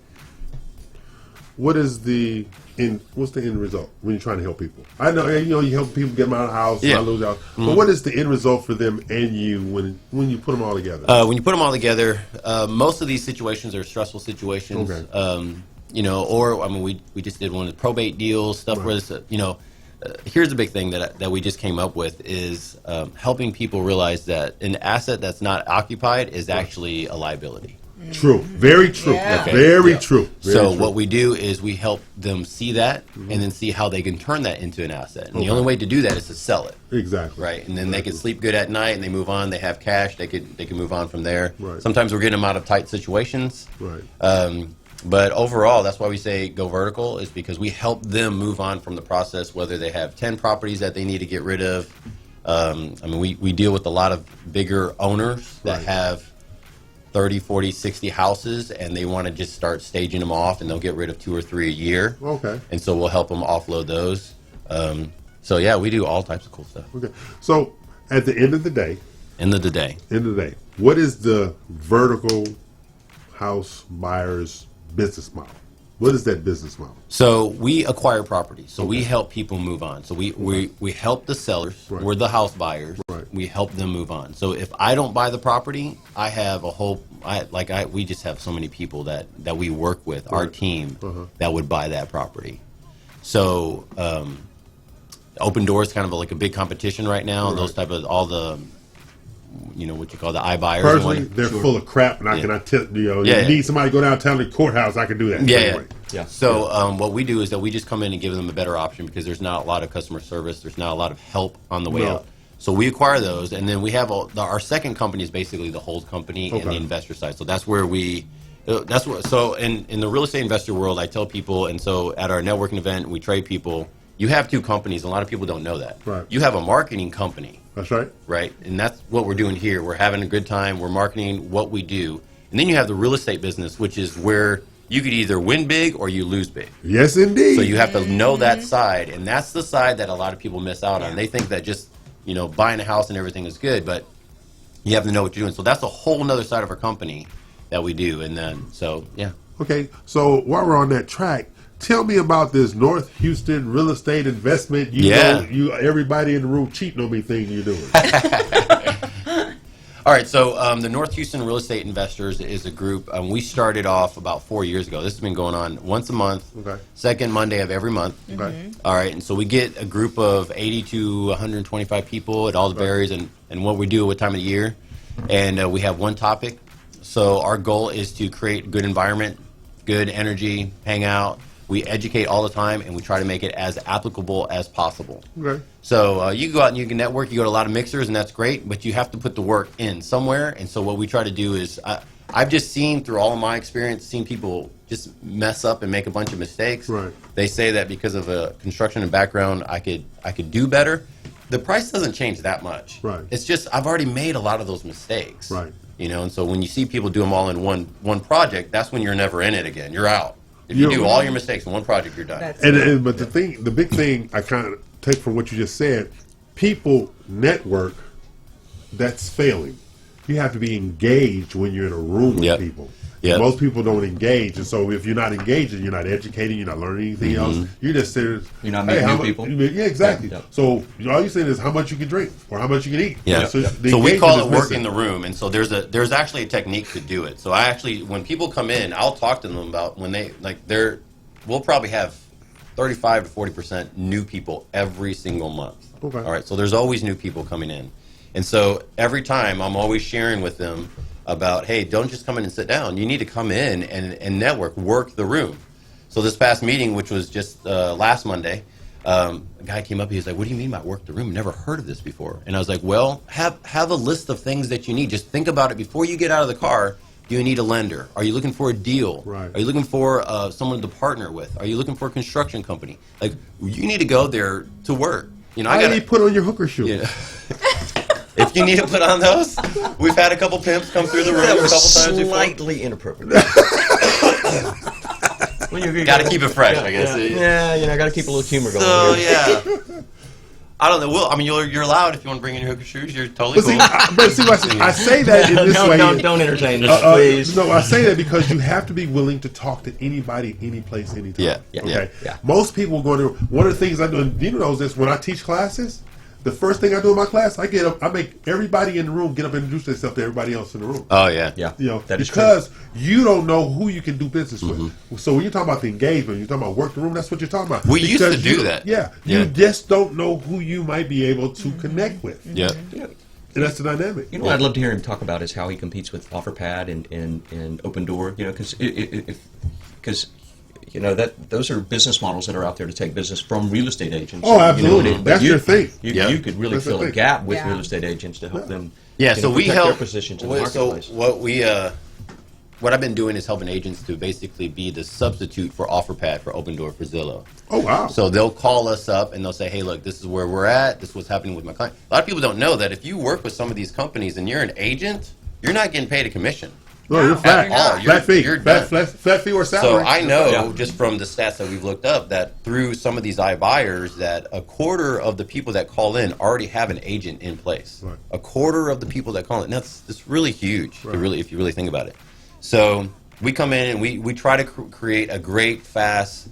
Speaker 4: what's the end result when you're trying to help people? I know you help people get them out of the house,
Speaker 6: Yeah.
Speaker 4: not lose out. But what is the end result for them and you when you put them all together?
Speaker 6: When you put them all together, most of these situations are stressful situations.
Speaker 4: Okay.
Speaker 6: We just did one of the probate deals, stuff where it's, here's the big thing that we just came up with is helping people realize that an asset that's not occupied is actually a liability.
Speaker 4: True. Very true.
Speaker 12: Yeah.
Speaker 6: Okay.
Speaker 4: Very true.
Speaker 6: So what we do is we help them see that and then see how they can turn that into an asset. And the only way to do that is to sell it.
Speaker 4: Exactly.
Speaker 6: Right. And then they can sleep good at night and they move on. They have cash. They can move on from there.
Speaker 4: Right.
Speaker 6: Sometimes we're getting them out of tight situations.
Speaker 4: Right.
Speaker 6: But overall, that's why we say go vertical, is because we help them move on from the process, whether they have 10 properties that they need to get rid of. We deal with a lot of bigger owners that have 30, 40, 60 houses, and they want to just start staging them off, and they'll get rid of 2 or 3 a year.
Speaker 4: Okay.
Speaker 6: And so we'll help them offload those. We do all types of cool stuff.
Speaker 4: Okay. So at the end of the day, what is the vertical house buyer's business model? What is that business model?
Speaker 6: So we acquire properties. So we help people move on. So we help the sellers.
Speaker 4: Right.
Speaker 6: We're the house buyers.
Speaker 4: Right.
Speaker 6: We help them move on. So if I don't buy the property, I have we just have so many people that we work with, our team, that would buy that property. So Open Doors kind of like a big competition right now.
Speaker 4: Right.
Speaker 6: Those type of all the what you call the iBuyers.
Speaker 4: Personally, they're full of crap, and I cannot tell you need somebody to go downtown to the courthouse. I can do that.
Speaker 6: Yeah. So what we do is that we just come in and give them a better option because there's not a lot of customer service. There's not a lot of help on the way out. So we acquire those, and then we have our second company is basically the hold company and the investor side. So that's where So in the real estate investor world, I tell people, and so at our networking event, we trade people. You have two companies. A lot of people don't know that.
Speaker 4: Right.
Speaker 6: You have a marketing company.
Speaker 4: That's right.
Speaker 6: Right. And that's what we're doing here. We're having a good time. We're marketing what we do. And then you have the real estate business, which is where you could either win big or you lose big.
Speaker 4: Yes, indeed.
Speaker 6: So you have to know that side, and that's the side that a lot of people miss out on. They think that just, buying a house and everything is good, but you have to know what you're doing. So that's a whole nother side of our company that we do. And then, yeah.
Speaker 4: Okay, so while we're on that track, tell me about this North Houston real estate investment. Everybody in the room cheating on me thing you're doing.
Speaker 6: All right, so the North Houston Real Estate Investors is a group. We started off about 4 years ago. This has been going on once a month, second Monday of every month.
Speaker 4: Okay.
Speaker 6: All right, and so we get a group of 80 to 125 people. It all varies and what we do, what time of the year. And we have one topic. So our goal is to create a good environment, good energy, hang out. We educate all the time, and we try to make it as applicable as possible.
Speaker 4: Okay.
Speaker 6: So you go out and you can network. You go to a lot of mixers, and that's great, but you have to put the work in somewhere. And so what we try to do is I've just seen through all of my experience, seen people just mess up and make a bunch of mistakes.
Speaker 4: Right.
Speaker 6: They say that because of a construction and background, I could do better. The price doesn't change that much.
Speaker 4: Right.
Speaker 6: It's just I've already made a lot of those mistakes.
Speaker 4: Right.
Speaker 6: And so when you see people do them all in one project, that's when you're never in it again. You're out. If you do all your mistakes in one project, you're done.
Speaker 4: But the big thing I kind of take from what you just said, people network, that's failing. You have to be engaged when you're in a room with people.
Speaker 6: Yep.
Speaker 4: Most people don't engage, and so if you're not engaging, you're not educating, you're not learning anything else. You're just sitting.
Speaker 5: You're not meeting new people.
Speaker 4: Yeah, exactly.
Speaker 5: Yep.
Speaker 4: So all you're saying is how much you can drink or how much you can eat.
Speaker 6: Yeah.
Speaker 4: So
Speaker 6: we call it work in the room, and so there's actually a technique to do it. So when people come in, I'll talk to them about when we'll probably have 35 to 40% new people every single month.
Speaker 4: Okay.
Speaker 6: All right. So there's always new people coming in, and so every time I'm always sharing with them about, hey, don't just come in and sit down. You need to come in and network, work the room. So this past meeting, which was just last Monday, a guy came up, he was like, what do you mean by work the room? Never heard of this before. And I was like, well, have a list of things that you need. Just think about it before you get out of the car. Do you need a lender? Are you looking for a deal?
Speaker 4: Right.
Speaker 6: Are you looking for someone to partner with? Are you looking for a construction company? Like, you need to go there to work.
Speaker 4: How do you put on your hooker shoes?
Speaker 6: Yeah. If you need to put on those, we've had a couple pimps come through the room a couple times before.
Speaker 5: Slightly inappropriate.
Speaker 6: Got to keep it fresh, I guess.
Speaker 5: Yeah, got to keep a little humor going.
Speaker 6: So yeah, I don't know. Well, I mean, you're allowed if you want to bring in your hooker shoes. You're totally cool.
Speaker 4: I say that in this way.
Speaker 5: Don't entertain this, please.
Speaker 4: No, I say that because you have to be willing to talk to anybody, any place, anytime.
Speaker 6: Yeah.
Speaker 4: Most people go to. One of the things I do, and Dino knows this, when I teach classes, the first thing I do in my class, I get up, I make everybody in the room get up and introduce themselves to everybody else in the room.
Speaker 6: Oh yeah.
Speaker 5: That is
Speaker 4: because you don't know who you can do business with. So when you're talking about the engagement, you're talking about work the room. That's what you're talking about.
Speaker 6: We used to do that.
Speaker 4: You just don't know who you might be able to connect with.
Speaker 6: Yeah.
Speaker 4: And that's the dynamic.
Speaker 5: What I'd love to hear him talk about is how he competes with OfferPad and Open Door. Because that those are business models that are out there to take business from real estate agents.
Speaker 4: Oh, absolutely. That's your thing.
Speaker 5: You could really fill a gap with real estate agents to help them.
Speaker 6: So we
Speaker 5: protect
Speaker 6: help
Speaker 5: their positions in the marketplace.
Speaker 6: So what I've been doing is helping agents to basically be the substitute for OfferPad, for Open Door, for Zillow.
Speaker 4: Oh wow!
Speaker 6: So they'll call us up and they'll say, "Hey, look, this is where we're at. This is what's happening with my client." A lot of people don't know that if you work with some of these companies and you're an agent, you're not getting paid a commission.
Speaker 4: No, you're flat. Flat fee.
Speaker 6: You're
Speaker 4: flat fee or salary.
Speaker 6: So I know just from the stats that we've looked up that through some of these iBuyers that a quarter of the people that call in already have an agent in place.
Speaker 4: Right.
Speaker 6: A quarter of the people that call in. That's really huge. Right. If you really think about it. So we come in and we try to create a great, fast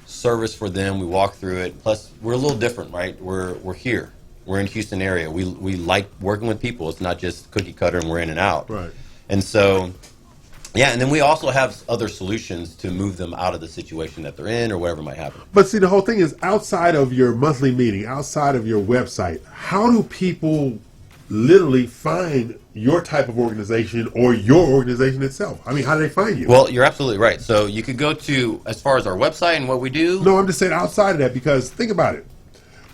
Speaker 6: service for them. We walk through it. Plus, we're a little different, right? We're here. We're in Houston area. We like working with people. It's not just cookie cutter and we're in and out.
Speaker 4: Right.
Speaker 6: And so, and then we also have other solutions to move them out of the situation that they're in or whatever might happen.
Speaker 4: But see, the whole thing is outside of your monthly meeting, outside of your website, how do people literally find your type of organization or your organization itself? I mean, how do they find you?
Speaker 6: Well, you're absolutely right. So you could go to, as far as our website and what we do.
Speaker 4: No, I'm just saying outside of that, because think about it.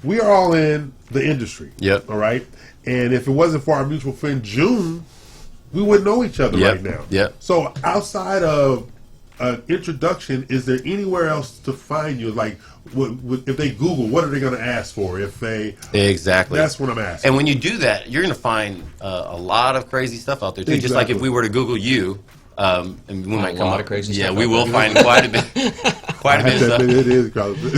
Speaker 4: We are all in the industry.
Speaker 6: Yep.
Speaker 4: All right. And if it wasn't for our mutual friend June, we wouldn't know each other right now.
Speaker 6: Yep.
Speaker 4: So outside of an introduction, is there anywhere else to find you? Like, if they Google, what are they going to ask for? If they
Speaker 6: Exactly.
Speaker 4: That's what I'm asking.
Speaker 6: And when you do that, you're going to find a lot of crazy stuff out there too. Just like if we were to Google you, And we might come
Speaker 5: lot
Speaker 6: up
Speaker 5: of crazy
Speaker 6: yeah,
Speaker 5: stuff
Speaker 6: we
Speaker 5: out
Speaker 6: will
Speaker 5: there.
Speaker 6: find quite a bit of stuff.
Speaker 4: It is crazy.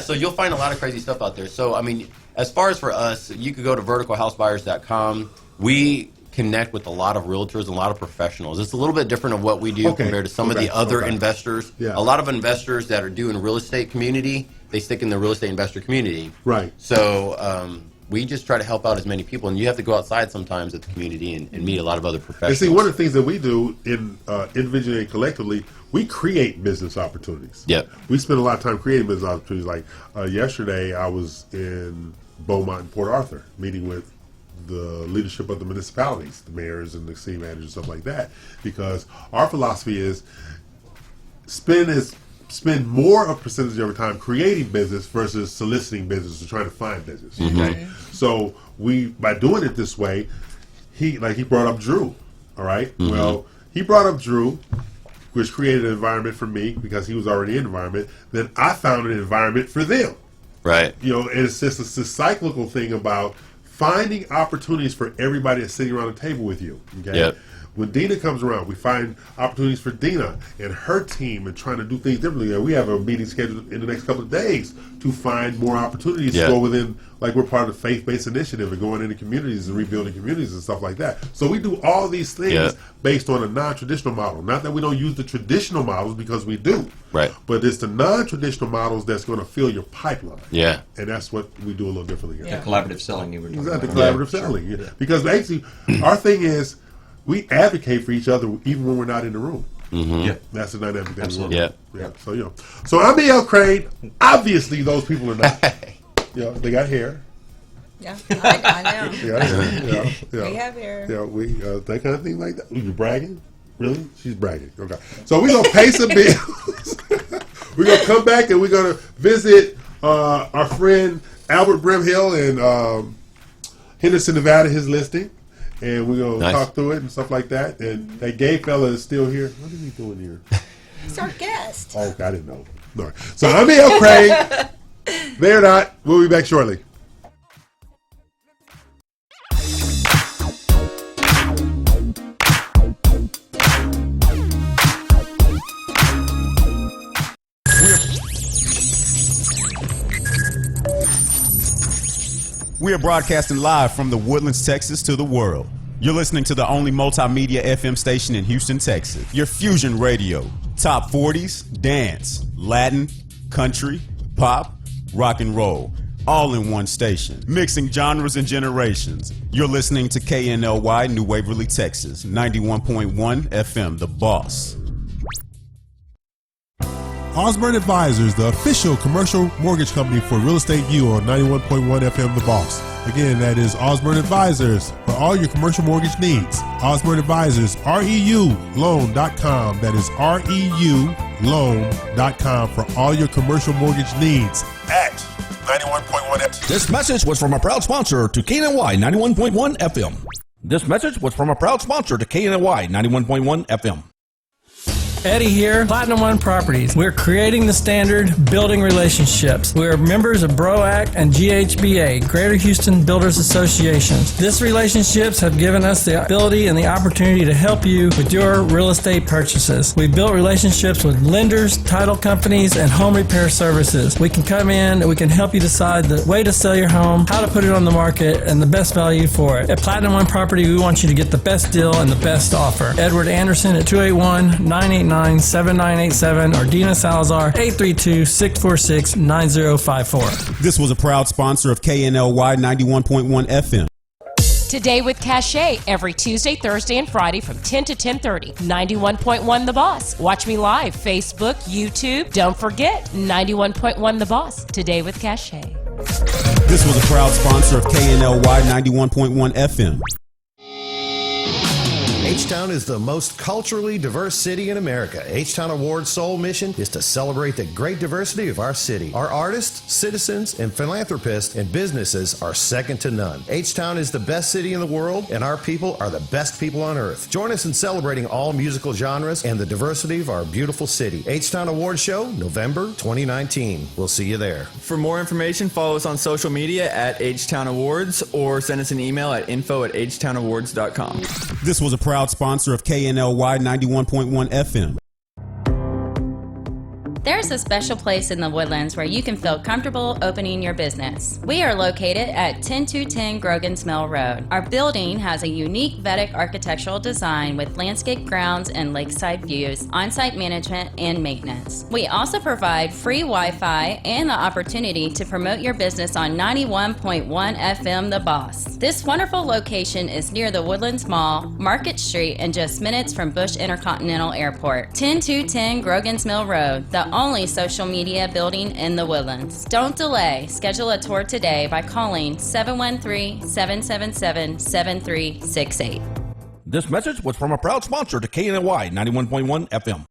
Speaker 6: So you'll find a lot of crazy stuff out there. So I mean, as far as for us, you could go to verticalhousebuyers.com. We connect with a lot of realtors and a lot of professionals. It's a little bit different of what we do compared to some of the other investors.
Speaker 4: Yeah.
Speaker 6: A lot of investors that are doing real estate community, they stick in the real estate investor community.
Speaker 4: Right.
Speaker 6: So we just try to help out as many people, and you have to go outside sometimes at the community and meet a lot of other
Speaker 4: And
Speaker 6: professionals.
Speaker 4: see, one of the things that we do in individually and collectively, we create business opportunities.
Speaker 6: Yep.
Speaker 4: We spend a lot of time creating business opportunities. Like yesterday, I was in Beaumont and Port Arthur meeting with the leadership of the municipalities, the mayors and the city managers and stuff like that, because our philosophy is spend more of a percentage of your time creating business versus soliciting business or trying to find business.
Speaker 6: Mm-hmm.
Speaker 4: Okay? So by doing it this way, he brought up Drew. All right.
Speaker 6: Mm-hmm.
Speaker 4: Well, he brought up Drew, which created an environment for me because he was already in the environment. Then I found an environment for them.
Speaker 6: Right.
Speaker 4: You know, and it's just a cyclical thing about finding opportunities for everybody that's sitting around the table with you. Okay.
Speaker 6: Yep.
Speaker 4: When Dina comes around, we find opportunities for Dina and her team and trying to do things differently. And we have a meeting scheduled in the next couple of days to find more opportunities to go within, like we're part of the faith-based initiative and going into communities and rebuilding communities and stuff like that. So we do all these things based on a non-traditional model. Not that we don't use the traditional models, because we do.
Speaker 6: Right.
Speaker 4: But it's the non-traditional models that's going to fill your pipeline.
Speaker 6: Yeah.
Speaker 4: And that's what we do a little differently here.
Speaker 5: The collaborative selling you were talking
Speaker 4: Exactly,
Speaker 5: about.
Speaker 4: collaborative selling. Yeah. Because basically, our thing is, we advocate for each other even when we're not in the room.
Speaker 6: Mm-hmm.
Speaker 5: Yeah.
Speaker 4: That's the dynamic that
Speaker 5: Absolutely.
Speaker 4: we work with. Yeah. So, you know. So I'm E.L. Crane. Obviously, those people are not. You know, they got hair.
Speaker 12: Yeah, I know.
Speaker 4: Yeah.
Speaker 12: We have hair.
Speaker 4: Yeah, that kind of thing like that. You bragging? Really? She's bragging. Okay. So we're going to pay some bills. We're going to come back and we're going to visit our friend Albert Brimhill in Henderson, Nevada, his listing. And we're going to talk through it and stuff like that. And that gay fella is still here. What is he doing here?
Speaker 12: He's our guest.
Speaker 4: Oh, I didn't know. All right. So I'm E.L. Crane. They're not. We'll be back shortly.
Speaker 1: We are broadcasting live from the Woodlands, Texas to the world. You're listening to the only multimedia FM station in Houston, Texas. Your Fusion Radio. Top 40s, dance, Latin, country, pop, rock and roll. All in one station. Mixing genres and generations. You're listening to KNLY New Waverly, Texas. 91.1 FM, The Boss.
Speaker 7: Osborne Advisors, the official commercial mortgage company for Real Estate U on 91.1 FM The Boss. Again, that is Osborne Advisors for all your commercial mortgage needs. Osborne Advisors, REULoan.com. That is REULoan.com for all your commercial mortgage needs at 91.1 FM.
Speaker 2: This message was from a proud sponsor to KNLY 91.1 FM. This message was from a proud sponsor to KNLY 91.1 FM.
Speaker 8: Eddie here, Platinum One Properties. We're creating the standard, building relationships. We're members of BROAC and GHBA, Greater Houston Builders Associations. These relationships have given us the ability and the opportunity to help you with your real estate purchases. We've built relationships with lenders, title companies, and home repair services. We can come in and we can help you decide the way to sell your home, how to put it on the market, and the best value for it. At Platinum One Property, we want you to get the best deal and the best offer. Edward Anderson at 281-989-7987 or Dina Salazar 832-646-9054.
Speaker 1: This was a proud sponsor of KNLY 91.1 FM.
Speaker 13: Today with Cachet, every Tuesday, Thursday, and Friday from 10 to 10:30. 91.1 The Boss. Watch me live, Facebook, YouTube. Don't forget, 91.1 The Boss. Today with Cachet.
Speaker 1: This was a proud sponsor of KNLY 91.1 FM.
Speaker 14: H-Town is the most culturally diverse city in America. H-Town Award's sole mission is to celebrate the great diversity of our city. Our artists, citizens, and philanthropists and businesses are second to none. H-Town is the best city in the world, and our people are the best people on earth. Join us in celebrating all musical genres and the diversity of our beautiful city. H-Town Award Show, November 2019. We'll see you there.
Speaker 15: For more information, follow us on social media at H-Town Awards or send us an email at info@htownawards.com.
Speaker 1: This was a proud sponsor of KNLY 91.1 FM.
Speaker 16: There's a special place in the Woodlands where you can feel comfortable opening your business. We are located at 10210 Grogan's Mill Road. Our building has a unique Vedic architectural design with landscape grounds and lakeside views, on-site management, and maintenance. We also provide free Wi-Fi and the opportunity to promote your business on 91.1 FM The Boss. This wonderful location is near the Woodlands Mall, Market Street, and just minutes from Bush Intercontinental Airport. 10210 Grogan's Mill Road, the only social media building in the Woodlands. Don't delay. Schedule a tour today by calling 713-777-7368.
Speaker 2: This message was from a proud sponsor to KNLY 91.1 FM.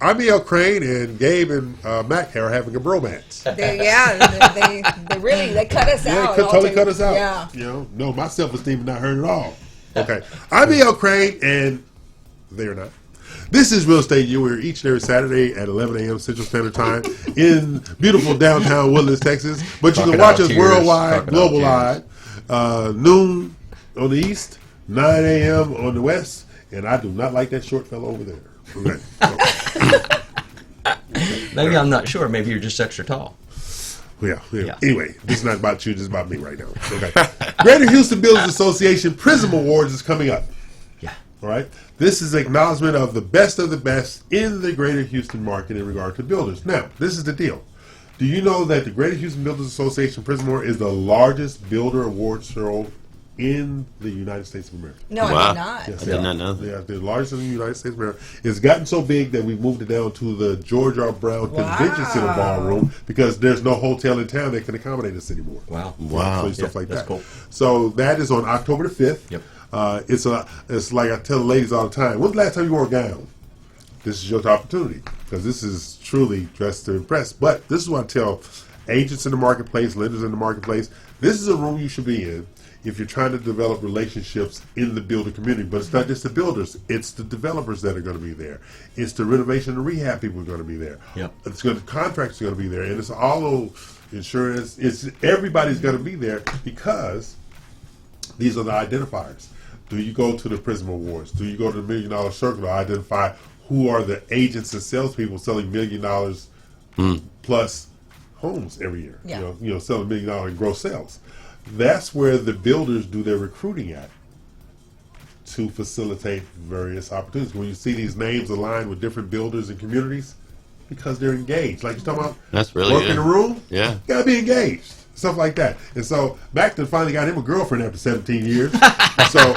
Speaker 4: I'm E.L. Crane, and Gabe and Mac are having a bromance.
Speaker 12: They cut us out.
Speaker 4: Totally cut us out.
Speaker 12: Yeah.
Speaker 4: No, my self-esteem is not hurt at all. Okay. I'm E.L. Crane, and they're not. This is Real Estate U. We're each and every Saturday at 11 a.m. Central Standard Time in beautiful downtown Woodlands, Texas. But you can watch us worldwide, global-wide, noon on the east, 9 a.m. on the west, and I do not like that short fellow over there. Okay.
Speaker 5: Maybe I'm not sure. Maybe you're just extra tall.
Speaker 4: Yeah. Anyway, this is not about you. This is about me right now. Okay. Greater Houston Builders Association Prism Awards is coming up.
Speaker 5: Yeah.
Speaker 4: All right. This is acknowledgement of the best in the Greater Houston market in regard to builders. Now, this is the deal. Do you know that the Greater Houston Builders Association Prism Award is the largest builder award show in the United States of America?
Speaker 12: No, I did not.
Speaker 4: Yes,
Speaker 6: I did not know that.
Speaker 4: Yeah, the largest in the United States of America. It's gotten so big that we moved it down to the George R. Brown Convention Center ballroom because there's no hotel in town that can accommodate us anymore.
Speaker 5: Wow.
Speaker 4: So stuff like that.
Speaker 5: Cool.
Speaker 4: So that is on October the 5th.
Speaker 5: Yep.
Speaker 4: It's like I tell the ladies all the time, when's the last time you wore a gown? This is your opportunity because this is truly dressed to impress. But this is what I tell agents in the marketplace, lenders in the marketplace. This is a room you should be in if you're trying to develop relationships in the builder community. But it's not just the builders, it's the developers that are going to be there. It's the renovation and rehab people are going to be there.
Speaker 5: Yep.
Speaker 4: The contractors are going to be there. And it's all of insurance. Everybody's going to be there because these are the identifiers. Do you go to the Prism Awards? Do you go to the $1 Million Circle to identify who are the agents and salespeople selling $1 million plus homes every year?
Speaker 12: Yeah.
Speaker 4: Selling $1 million in gross sales. That's where the builders do their recruiting at to facilitate various opportunities. When you see these names aligned with different builders and communities, because they're engaged. Like you're talking about
Speaker 6: That's really
Speaker 4: work in the room,
Speaker 6: Yeah.
Speaker 4: you gotta be engaged. Stuff like that. And so Macton finally got him a girlfriend after 17 years. So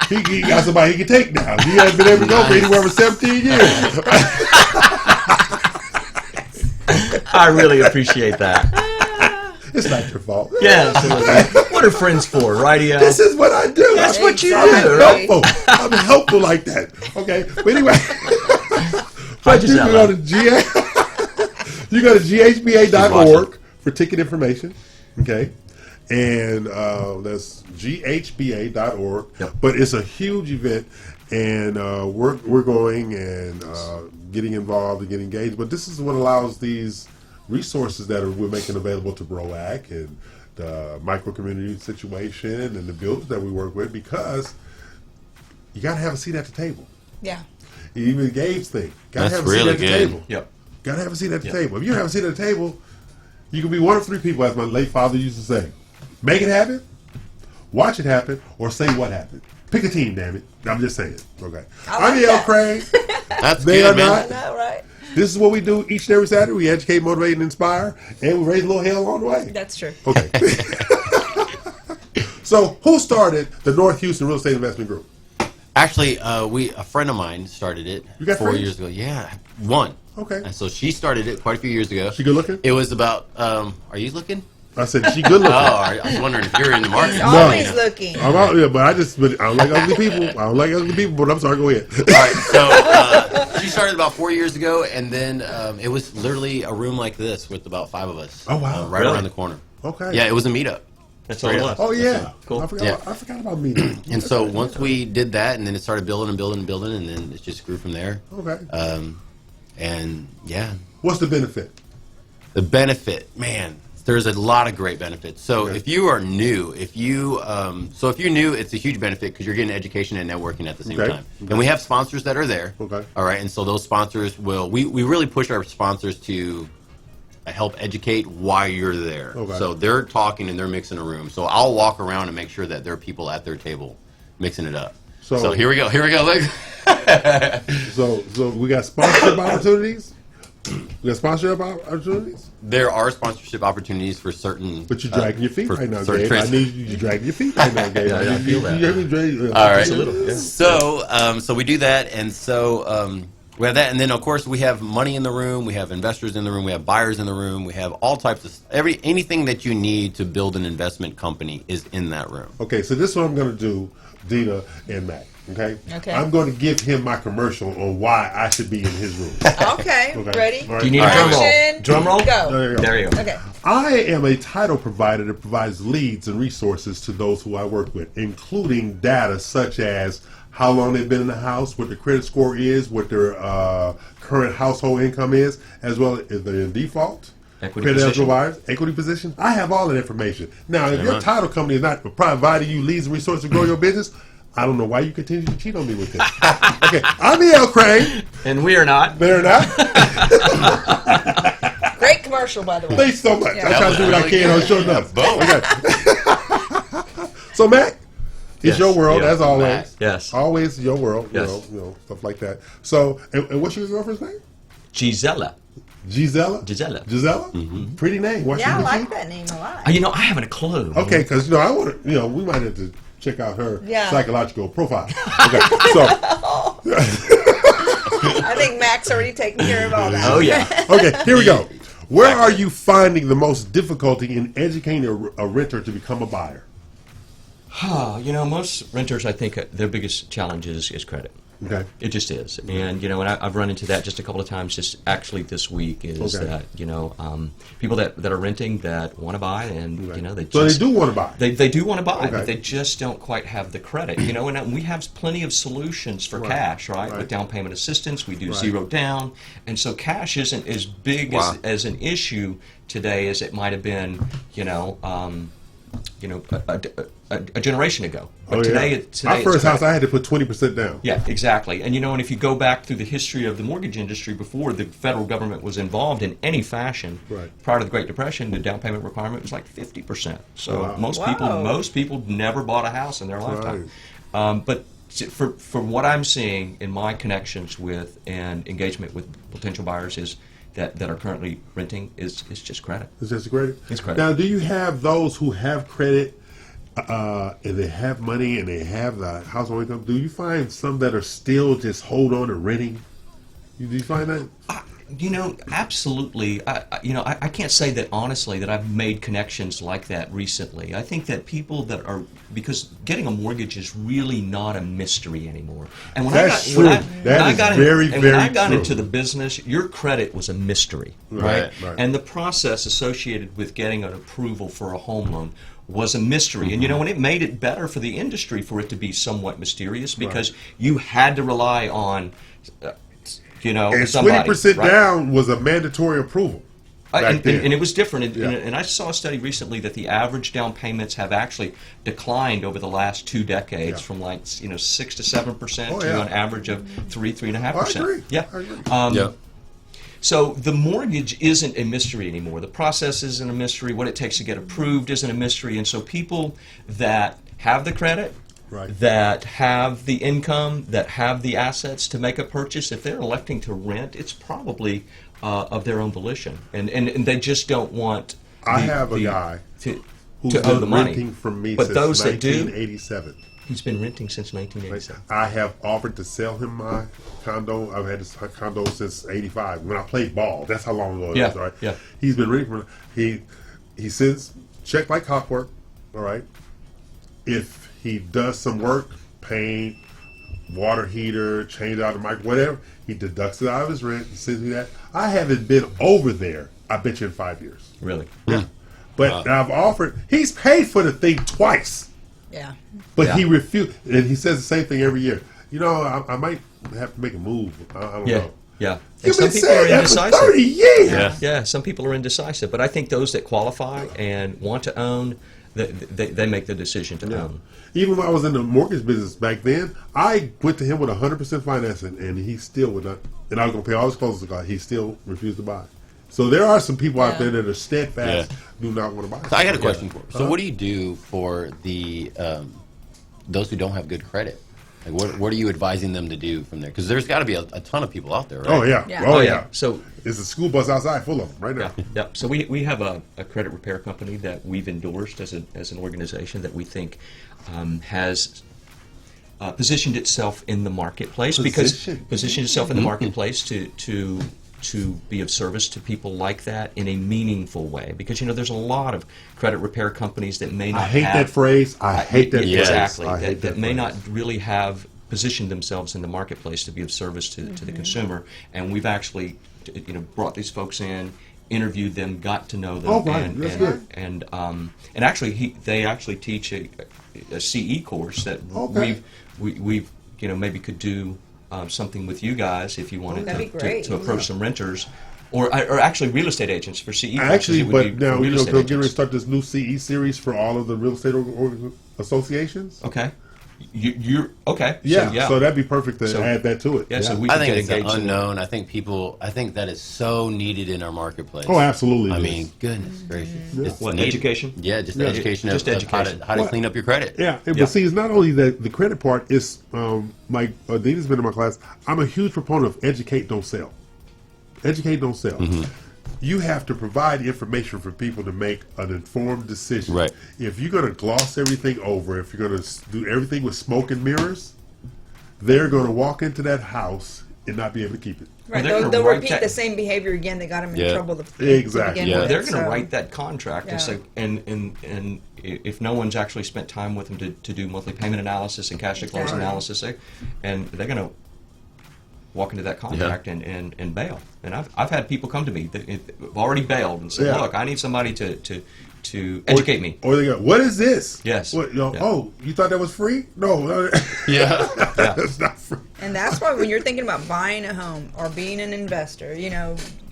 Speaker 4: he got somebody he can take now. He hasn't been able to go for anywhere for 17 years.
Speaker 5: I really appreciate that.
Speaker 4: It's not your fault.
Speaker 5: Yeah, absolutely. What are friends for, right, E.L.?
Speaker 4: This is what I do.
Speaker 5: That's what you
Speaker 4: I'm
Speaker 5: do, right?
Speaker 4: helpful. I'm helpful like that. Okay. But anyway,
Speaker 5: I just
Speaker 4: you go to ghba.org for ticket information. Okay. And that's ghba.org.
Speaker 5: Yep.
Speaker 4: But it's a huge event, and we're going and getting involved and getting engaged. But this is what allows these resources that we're making available to BROAC and the micro community situation and the builders that we work with, because you got to have a seat at the table.
Speaker 12: Yeah.
Speaker 4: Even Gabe's thing. Got to
Speaker 6: That's
Speaker 4: have a seat
Speaker 6: really
Speaker 4: at the
Speaker 6: good.
Speaker 4: table.
Speaker 5: Yep.
Speaker 4: Got to have a seat at the table. If you don't have a seat at the table, you can be one of three people, as my late father used to say. Make it happen, watch it happen, or say what happened. Pick a team, damn it. I'm just saying. Okay. I'm E.L. Crane.
Speaker 6: That's
Speaker 4: They
Speaker 6: good,
Speaker 4: are
Speaker 6: man.
Speaker 4: not.
Speaker 12: I know, right?
Speaker 4: This is what we do each and every Saturday. We educate, motivate, and inspire, and we raise a little hell along the way.
Speaker 12: That's true.
Speaker 4: Okay. So, who started the North Houston Real Estate Investment Group?
Speaker 6: Actually, a friend of mine started it
Speaker 4: You got
Speaker 6: 4
Speaker 4: friends?
Speaker 6: years ago. Yeah, one.
Speaker 4: Okay.
Speaker 6: And so she started it quite a few years ago.
Speaker 4: She good looking?
Speaker 6: It was about. Are you looking?
Speaker 4: I said she good looking.
Speaker 6: I was wondering if you're in the market.
Speaker 12: He's always looking.
Speaker 4: I'm out, yeah, but I don't like ugly people. I don't like ugly people, but I'm sorry, go ahead.
Speaker 6: All right, so she started about 4 years ago, and then it was literally a room like this with about 5 of us.
Speaker 4: Oh, wow.
Speaker 6: Right around the corner.
Speaker 4: Okay.
Speaker 6: Yeah, it was a meetup.
Speaker 5: That's all it was.
Speaker 4: Oh, yeah.
Speaker 5: Cool.
Speaker 4: I forgot about me.
Speaker 6: And so once we did that, and then it started building and building and building, and then it just grew from there.
Speaker 4: Okay.
Speaker 6: And yeah.
Speaker 4: What's the benefit?
Speaker 6: The benefit, man. There's a lot of great benefits. So if you are new, if you're new, it's a huge benefit because you're getting education and networking at the same time. And we have sponsors that are there.
Speaker 4: Okay.
Speaker 6: All right. And so those sponsors we really push our sponsors to help educate why you're there.
Speaker 4: Okay.
Speaker 6: So they're talking and they're mixing a room. So I'll walk around and make sure that there are people at their table mixing it up. So here we go. Look.
Speaker 4: So we got sponsorship opportunities. We got sponsorship opportunities.
Speaker 6: There are sponsorship opportunities for certain.
Speaker 4: But you're dragging your feet right now,
Speaker 6: certain
Speaker 4: Gabe. I need you dragging your feet right now, Gabe.
Speaker 6: Yeah, I feel that.
Speaker 4: You hear me drag?
Speaker 6: All right.
Speaker 4: Just a little, yeah.
Speaker 6: So we do that, and so we have that, and then of course we have money in the room, we have investors in the room, we have buyers in the room, we have all types of anything that you need to build an investment company is in that room.
Speaker 4: Okay, so this is what I'm going to do, Dina and Mac. Okay. I'm going to give him my commercial on why I should be in his room.
Speaker 12: Okay. Ready?
Speaker 4: Right.
Speaker 5: Do you need a drum roll? Drum roll?
Speaker 12: Go.
Speaker 5: There you go.
Speaker 12: Okay.
Speaker 4: I am a title provider that provides leads and resources to those who I work with, including data such as how long they've been in the house, what their credit score is, what their current household income is, as well as they're in default.
Speaker 5: Equity
Speaker 4: Credit
Speaker 5: position.
Speaker 4: buyers, equity position. I have all that information. Now, if your title company is not providing you leads and resources to grow your business, I don't know why you continue to cheat on me with this. Okay, I'm E.L. Crane.
Speaker 5: And we are not.
Speaker 4: They're not.
Speaker 12: Great commercial, by the way.
Speaker 4: Thanks so much.
Speaker 12: Yeah.
Speaker 4: I try to do what I can on show enough. Okay. So, Mac, it's your world, as always.
Speaker 5: Mac. Yes.
Speaker 4: Always your world,
Speaker 5: Yes.
Speaker 4: you know, stuff like that. So, and what's your girlfriend's name?
Speaker 5: Gisela.
Speaker 4: Gisela?
Speaker 5: Gisela.
Speaker 4: Mm-hmm. Pretty name. What's
Speaker 12: Yeah, I
Speaker 4: your
Speaker 12: like that name a lot.
Speaker 5: I haven't a clue.
Speaker 4: Okay, because, I want to, we might have to check out her
Speaker 12: Yeah.
Speaker 4: psychological profile. Okay, so.
Speaker 12: I think Mac's already taken care of all that.
Speaker 5: Oh, yeah.
Speaker 4: Okay, here we go. Where are you finding the most difficulty in educating a renter to become a buyer?
Speaker 5: Most renters, I think their biggest challenge is credit.
Speaker 4: Okay.
Speaker 5: It just is. And, and I've run into that just a couple of times just actually this week is that, people that are renting that want to buy and, they just...
Speaker 4: So they do want to buy.
Speaker 5: They do want to buy,
Speaker 4: Okay.
Speaker 5: but they just don't quite have the credit, and we have plenty of solutions for cash, right? With down payment assistance, we do zero down, and so cash isn't as big as an issue today as it might have been, a generation ago. But today,
Speaker 4: my first
Speaker 5: it's
Speaker 4: house, I had to put 20% down.
Speaker 5: Yeah, exactly. And and if you go back through the history of the mortgage industry before the federal government was involved in any fashion, prior to the Great Depression, the down payment requirement was like 50%. So most people never bought a house in their lifetime. But for what I'm seeing in my connections with and engagement with potential buyers is that are currently renting is just credit.
Speaker 4: It's just credit?
Speaker 5: It's credit.
Speaker 4: Now, do you have those who have credit and they have money and they have the household income? Do you find some that are still just hold on to renting? Do you find that?
Speaker 5: Absolutely. I can't say that honestly that I've made connections like that recently. I think that people that are, because getting a mortgage is really not a mystery anymore. And when I got into the business, your credit was a mystery, right? And the process associated with getting an approval for a home loan was a mystery. And and it made it better for the industry for it to be somewhat mysterious because you had to rely on
Speaker 4: and
Speaker 5: somebody,
Speaker 4: 20%
Speaker 5: right?
Speaker 4: down was a mandatory approval.
Speaker 5: And it was different. And I saw a study recently that the average down payments have actually declined over the last 2 decades from 6 to 7% to an average of 3.5%.
Speaker 4: I agree.
Speaker 5: Yeah. So the mortgage isn't a mystery anymore. The process isn't a mystery. What it takes to get approved isn't a mystery. And so people that have the credit, that have the income, that have the assets to make a purchase, if they're electing to rent, it's probably of their own volition, and they just don't want.
Speaker 4: I have a guy
Speaker 5: to
Speaker 4: who's
Speaker 5: owe the
Speaker 4: been
Speaker 5: money.
Speaker 4: renting from me
Speaker 5: But
Speaker 4: since
Speaker 5: those that do,
Speaker 4: 1987.
Speaker 5: He's been renting since 1987.
Speaker 4: I have offered to sell him my condo. I've had this condo since '85 when I played ball. That's how long ago it was. All right.
Speaker 5: Yeah.
Speaker 4: He's been renting. He sends check like clockwork. All right. If he does some work, paint, water heater, change out the mic, whatever, he deducts it out of his rent and sends me that. I haven't been over there. I bet you in 5 years.
Speaker 5: Really?
Speaker 4: Yeah. But I've offered. He's paid for the thing twice.
Speaker 12: Yeah.
Speaker 4: But he refused, and he says the same thing every year. You know, I might have to make a move. I don't know.
Speaker 5: Yeah.
Speaker 4: You've
Speaker 5: Some
Speaker 4: been
Speaker 5: people are
Speaker 4: saying that
Speaker 5: indecisive.
Speaker 4: for 30 years.
Speaker 5: Yeah. Some people are indecisive, but I think those that qualify and want to own, they make the decision to own.
Speaker 4: Even when I was in the mortgage business back then, I went to him with 100% financing, and he still would not. And I was going to pay all his closing costs. He still refused to buy. So there are some people out there that are steadfast, do not want to buy.
Speaker 6: So I got a question for you. So what do you do for the those who don't have good credit? Like what are you advising them to do from there? Because there's got to be a ton of people out there, right?
Speaker 4: Oh yeah.
Speaker 5: So
Speaker 4: it's a school bus outside full of them right now.
Speaker 5: Yeah. So we have a credit repair company that we've endorsed as an organization that we think has positioned itself in the marketplace positioned itself in the marketplace to be of service to people like that in a meaningful way, because there's a lot of credit repair companies that may not
Speaker 4: I hate that phrase. I hate that phrase.
Speaker 5: Exactly.
Speaker 4: I hate
Speaker 5: that may not really have positioned themselves in the marketplace to be of service to the consumer. And we've actually brought these folks in, interviewed them, got to know them.
Speaker 4: Oh, right. That's good.
Speaker 5: And actually they actually teach a CE course that we've maybe could do something with you guys if you wanted to approach some renters or actually real estate agents for CE.
Speaker 4: Actually, but now
Speaker 5: we're
Speaker 4: getting ready to start this new CE series for all of the real estate associations.
Speaker 5: Okay. You're okay.
Speaker 4: Yeah, so that'd be perfect to add that to it.
Speaker 5: Yeah, so we
Speaker 6: I
Speaker 5: can
Speaker 6: think
Speaker 5: get
Speaker 6: it's
Speaker 5: engaged
Speaker 6: unknown. I think that is so needed in our marketplace.
Speaker 4: Oh, absolutely.
Speaker 6: I mean, goodness gracious. It's
Speaker 5: What,
Speaker 6: needed.
Speaker 5: education?
Speaker 6: Yeah, just education of how to clean up your credit.
Speaker 4: Yeah, but see, it's not only the credit part. It's like Dina's been in my class. I'm a huge proponent of educate, don't sell. Educate, don't sell. You have to provide information for people to make an informed decision.
Speaker 6: Right.
Speaker 4: If you're going to gloss everything over, if you're going to do everything with smoke and mirrors, they're going to walk into that house and not be able to keep it.
Speaker 12: Right, they'll repeat the same behavior again that got them in trouble.
Speaker 4: Exactly.
Speaker 12: With,
Speaker 5: they're going to write that contract and say, and if no one's actually spent time with them to do monthly payment analysis and cash to close analysis, and they're going to walk into that contract and bail. And I've had people come to me that have already bailed and said, look, I need somebody to educate me.
Speaker 4: Or they go, what is this?
Speaker 5: Yes.
Speaker 4: What, oh, you thought that was free? No. It's not free.
Speaker 12: And that's why when you're thinking about buying a home or being an investor,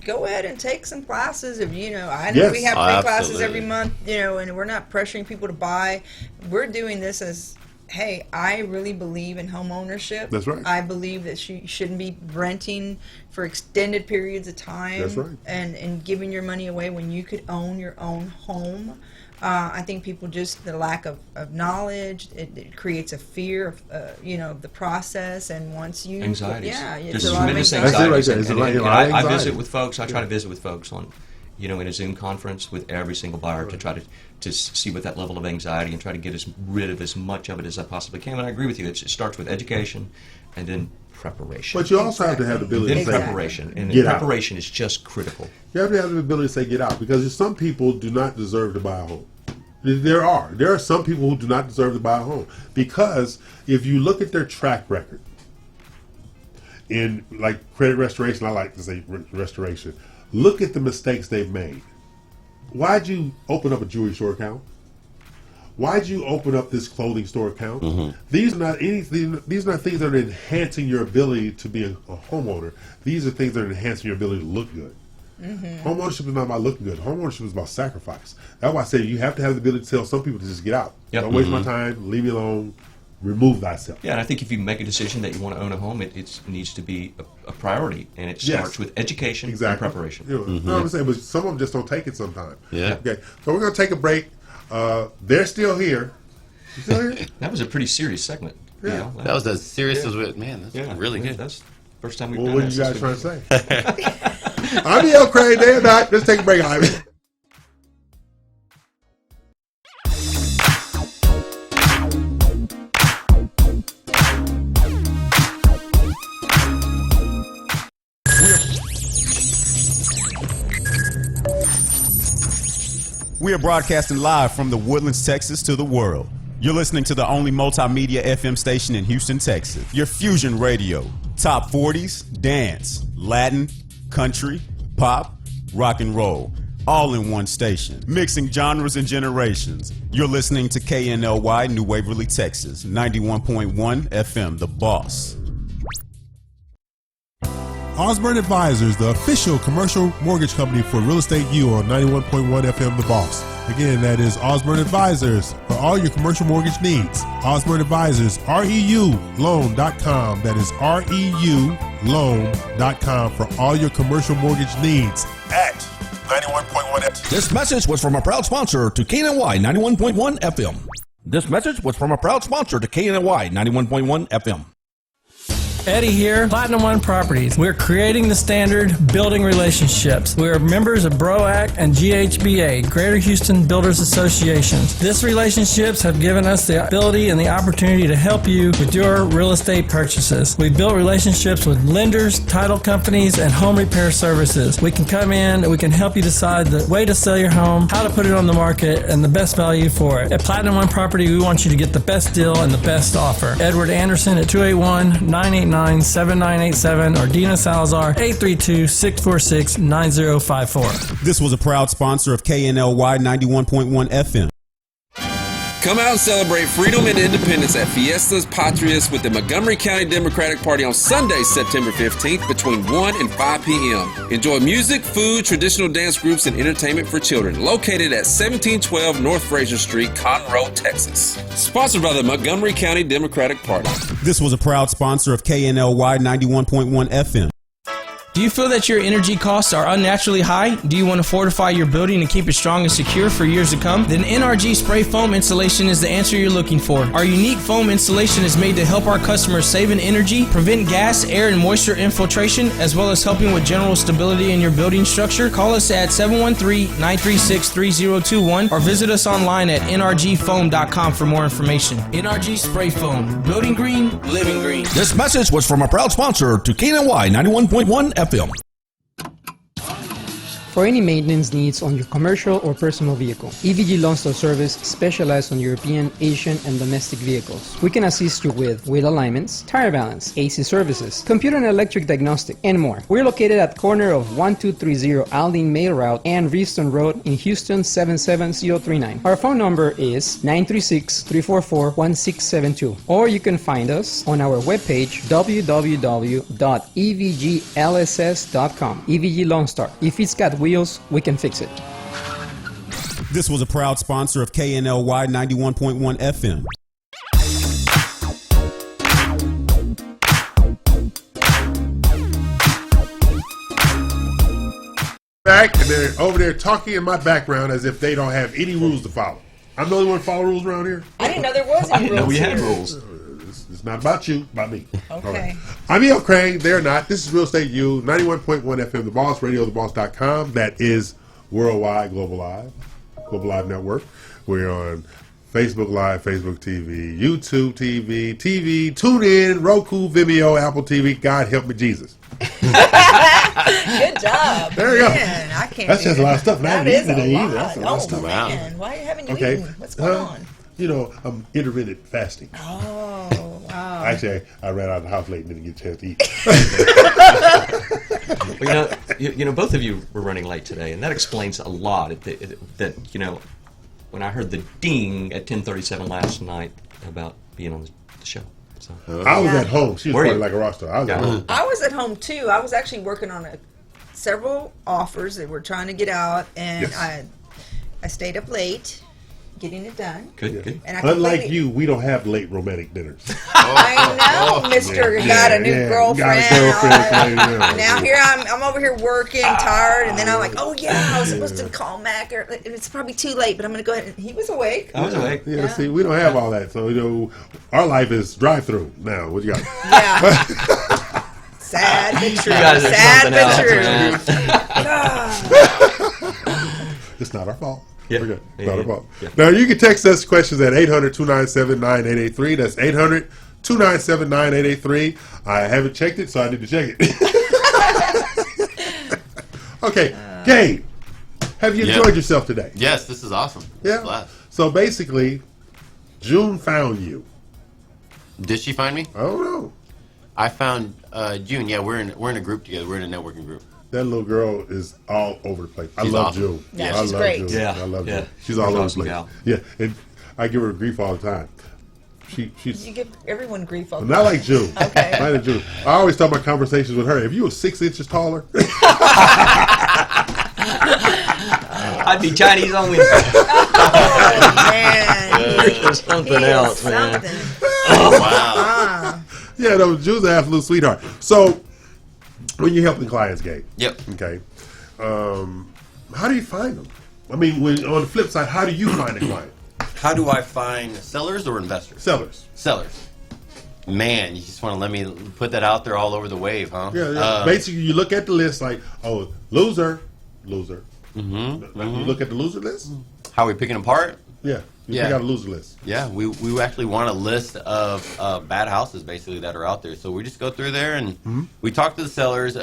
Speaker 12: go ahead and take some classes. If I know we have free classes every month, and we're not pressuring people to buy. We're doing this as, hey, I really believe in home ownership.
Speaker 4: That's right.
Speaker 12: I believe that you shouldn't be renting for extended periods of time.
Speaker 4: That's right.
Speaker 12: And giving your money away when you could own your own home. I think people the lack of knowledge, it creates a fear of, the process, and once you...
Speaker 5: Anxieties.
Speaker 12: Yeah.
Speaker 5: Just tremendous anxieties. I visit with folks, I try to visit with folks on, in a Zoom conference with every single buyer to try to see what that level of anxiety and try to get rid of as much of it as I possibly can. And I agree with you. It starts with education and then preparation.
Speaker 4: But you also have to have the ability to say...
Speaker 5: preparation. And preparation is just critical.
Speaker 4: You have to have the ability to say get out, because some people do not deserve to buy a home. There are some people who do not deserve to buy a home, because if you look at their track record in like credit restoration, I like to say restoration, look at the mistakes they've made. Why'd you open up a jewelry store account? Why'd you open up this clothing store account? These are not anything. These are not things that are enhancing your ability to be a homeowner. These are things that are enhancing your ability to look good. Home ownership is not about looking good. Home ownership is about sacrifice. That's why I say you have to have the ability to tell some people to just get out. Don't waste my time. Leave me alone. Remove thyself.
Speaker 5: Yeah, and I think if you make a decision that you want to own a home, it needs to be a priority, and it starts with education and preparation.
Speaker 4: No, I'm saying, but some of them just don't take it sometimes.
Speaker 6: Yeah.
Speaker 4: Okay, so we're going to take a break. They're still here. You still here?
Speaker 5: That was a pretty serious segment.
Speaker 4: Yeah.
Speaker 6: That was as serious as man. That's really good.
Speaker 5: That's the first time we've
Speaker 4: Well,
Speaker 5: done
Speaker 4: what are
Speaker 5: that.
Speaker 4: you guys trying to say? I'm E.L. Craig. They're not. Let's take a break, Ivan.
Speaker 1: We are broadcasting live from the Woodlands, Texas to the world. You're listening to the only multimedia FM station in Houston, Texas. Your Fusion Radio. Top 40s, dance, Latin, country, pop, rock and roll. All in one station. Mixing genres and generations. You're listening to KNLY New Waverly, Texas. 91.1 FM, The Boss.
Speaker 7: Osborne Advisors, the official commercial mortgage company for Real Estate U on 91.1 FM The Boss. Again, that is Osborne Advisors for all your commercial mortgage needs. Osborne Advisors, REULoan.com. That is REULoan.com for all your commercial mortgage needs at 91.1 FM.
Speaker 2: This message was from a proud sponsor to KNLY 91.1 FM. This message was from a proud sponsor to KNLY 91.1 FM.
Speaker 8: Eddie here, Platinum One Properties. We're creating the standard, building relationships. We're members of BROAC and GHBA, Greater Houston Builders Associations. These relationships have given us the ability and the opportunity to help you with your real estate purchases. We built relationships with lenders, title companies, and home repair services. We can come in and we can help you decide the way to sell your home, how to put it on the market, and the best value for it. At Platinum One Property, we want you to get the best deal and the best offer. Edward Anderson at 281-989-7987 or Dina Salazar 832-646-9054.
Speaker 1: This was a proud sponsor of KNLY 91.1 FM.
Speaker 9: Come out and celebrate freedom and independence at Fiestas Patrias with the Montgomery County Democratic Party on Sunday, September 15th between 1 and 5 p.m. Enjoy music, food, traditional dance groups, and entertainment for children. Located at 1712 North Fraser Street, Conroe, Texas. Sponsored by the Montgomery County Democratic Party.
Speaker 1: This was a proud sponsor of KNLY 91.1 FM.
Speaker 10: Do you feel that your energy costs are unnaturally high? Do you want to fortify your building and keep it strong and secure for years to come? Then NRG Spray Foam Insulation is the answer you're looking for. Our unique foam insulation is made to help our customers save in energy, prevent gas, air, and moisture infiltration, as well as helping with general stability in your building structure. Call us at 713-936-3021 or visit us online at nrgfoam.com for more information. NRG Spray Foam. Building green, living green.
Speaker 2: This message was from a proud sponsor to KNLY 91.1 FM.
Speaker 11: For any maintenance needs on your commercial or personal vehicle, EVG Loan Store Service specializes on European, Asian, and domestic vehicles. We can assist you with wheel alignments, tire balance, AC services, computer and electric diagnostic, and more. We're located at corner of 1230 Aldine Mail Route and Reeston Road in Houston 77039. Our phone number is 936-344-1672, or you can find us on our webpage www.evglss.com. EVG Loan Star. If it's got wheels, we can fix it.
Speaker 1: This was a proud sponsor of KNLY 91.1 FM.
Speaker 4: Back, and they're over there talking in my background as if they don't have any rules to follow. I'm the only one to follow rules around here?
Speaker 12: I didn't know there was any rules.
Speaker 5: we had
Speaker 12: here.
Speaker 5: rules.
Speaker 4: It's not about you, about me.
Speaker 12: Okay.
Speaker 4: All right. I'm E.L. Crane. They're not. This is Real Estate U, 91.1 FM, The Boss, radiotheboss.com. That is worldwide, Global Live Network. We're on Facebook Live, Facebook TV, YouTube TV, TuneIn, Roku, Vimeo, Apple TV. God help me, Jesus.
Speaker 12: Good job.
Speaker 4: There you go.
Speaker 12: Man, I can't.
Speaker 4: That's just a lot of stuff.
Speaker 12: That is a lot.
Speaker 4: That's a lot of stuff.
Speaker 12: Man, why haven't you eaten? What's going on?
Speaker 4: You know, I'm intermittent fasting.
Speaker 12: Oh, wow.
Speaker 4: Actually, I ran out of the house late and didn't get a chance to eat.
Speaker 5: Well, you know, both of you were running late today, and that explains a lot. That you know, when I heard the ding at 10:37 last night about being on the show. So
Speaker 4: I was at home. She was probably like a rock star. I was at home.
Speaker 12: I was at home too. I was actually working on several offers that we're trying to get out, and yes. I stayed up late getting it done.
Speaker 5: Good.
Speaker 12: And
Speaker 4: unlike you, we don't have late romantic dinners.
Speaker 12: I know, Mister. Got a new girlfriend. Now here I'm over here working, tired, and then I'm like, oh yeah, I was supposed to call Mac. It's probably too late, but I'm going to go ahead. And he was awake.
Speaker 5: I was awake.
Speaker 4: Yeah, see, we don't have all that, so you know, our life is drive-through now. What you got?
Speaker 12: Yeah. Sad but true. Sad but true.
Speaker 4: It's not our fault.
Speaker 5: Yeah.
Speaker 4: We're good. Not our fault. Yeah. Now, you can text us questions at 800-297-9883. That's 800-297-9883. I haven't checked it, so I need to check it. Okay, Gabe. Have you enjoyed yourself today?
Speaker 6: Yes, this is awesome.
Speaker 4: Yeah. So basically, June found you.
Speaker 6: Did she find me?
Speaker 4: I don't know.
Speaker 6: I found June. Yeah, we're in a group together. We're in a networking group.
Speaker 4: That little girl is all over the place. I
Speaker 6: She's
Speaker 4: love
Speaker 6: awesome.
Speaker 4: June.
Speaker 12: Yeah,
Speaker 4: I
Speaker 12: she's
Speaker 4: love
Speaker 12: great.
Speaker 4: June.
Speaker 5: Yeah,
Speaker 4: I love
Speaker 5: yeah.
Speaker 4: June. She's all over the
Speaker 5: Awesome
Speaker 4: place.
Speaker 5: gal.
Speaker 4: Yeah, and I give her grief all the time. She's
Speaker 12: You give everyone grief all the
Speaker 4: not
Speaker 12: time.
Speaker 4: like June.
Speaker 12: Okay.
Speaker 4: Not like June. I always talk about conversations with her. If you were 6 inches taller,
Speaker 5: I'd be Chinese on Wednesday.
Speaker 12: Oh, man.
Speaker 5: You're something else, man.
Speaker 6: Oh wow.
Speaker 4: yeah, no, June's an absolute sweetheart. So, when you're helping clients, Gabe.
Speaker 6: Yep.
Speaker 4: Okay. How do you find them? I mean, on the flip side, how do you find a client?
Speaker 6: How do I find sellers or investors?
Speaker 4: Sellers.
Speaker 6: Sellers. Man, you just want to let me put that out there all over the wave, huh?
Speaker 4: Yeah. Basically, you look at the list like, oh, loser.
Speaker 6: Mm-hmm.
Speaker 4: You look at the loser list?
Speaker 6: How are we picking apart?
Speaker 4: Yeah. You pick out a loser list.
Speaker 6: Yeah, we actually want a list of bad houses, basically, that are out there. So we just go through there and we talk to the sellers.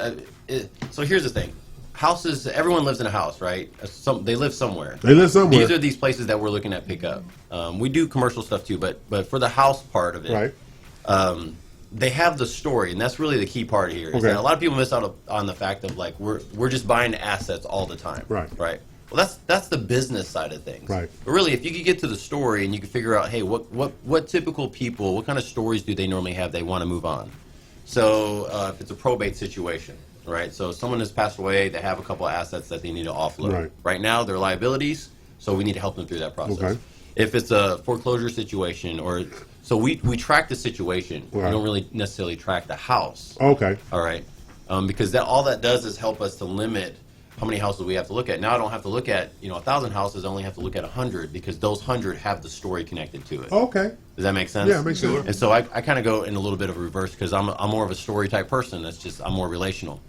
Speaker 6: So here's the thing. Houses, everyone lives in a house, right? They live somewhere.
Speaker 4: They live somewhere.
Speaker 6: These are these places that we're looking at pick up. We do commercial stuff too, but for the house part of it,
Speaker 4: right.
Speaker 6: They have the story, and that's really the key part here. Is that a lot of people miss out on the fact of like we're just buying assets all the time,
Speaker 4: Right.
Speaker 6: Right. Well, that's the business side of things,
Speaker 4: Right.
Speaker 6: But really, if you could get to the story and you could figure out, hey, what typical people, what kind of stories do they normally have they want to move on? So if it's a probate situation, right? So someone has passed away, they have a couple of assets that they need to offload. Right now, they're liabilities, so we need to help them through that process.
Speaker 4: Okay.
Speaker 6: If it's a foreclosure situation, so we track the situation.
Speaker 4: Right.
Speaker 6: We don't really necessarily track the house.
Speaker 4: Okay.
Speaker 6: All right. Because all that does is help us to limit how many houses we have to look at. Now I don't have to look at 1,000 houses. I only have to look at 100 because those 100 have the story connected to it.
Speaker 4: Okay.
Speaker 6: Does that make sense?
Speaker 4: Yeah, it makes sense.
Speaker 6: And so I kind of go in a little bit of a reverse because I'm more of a story type person. I'm more relational.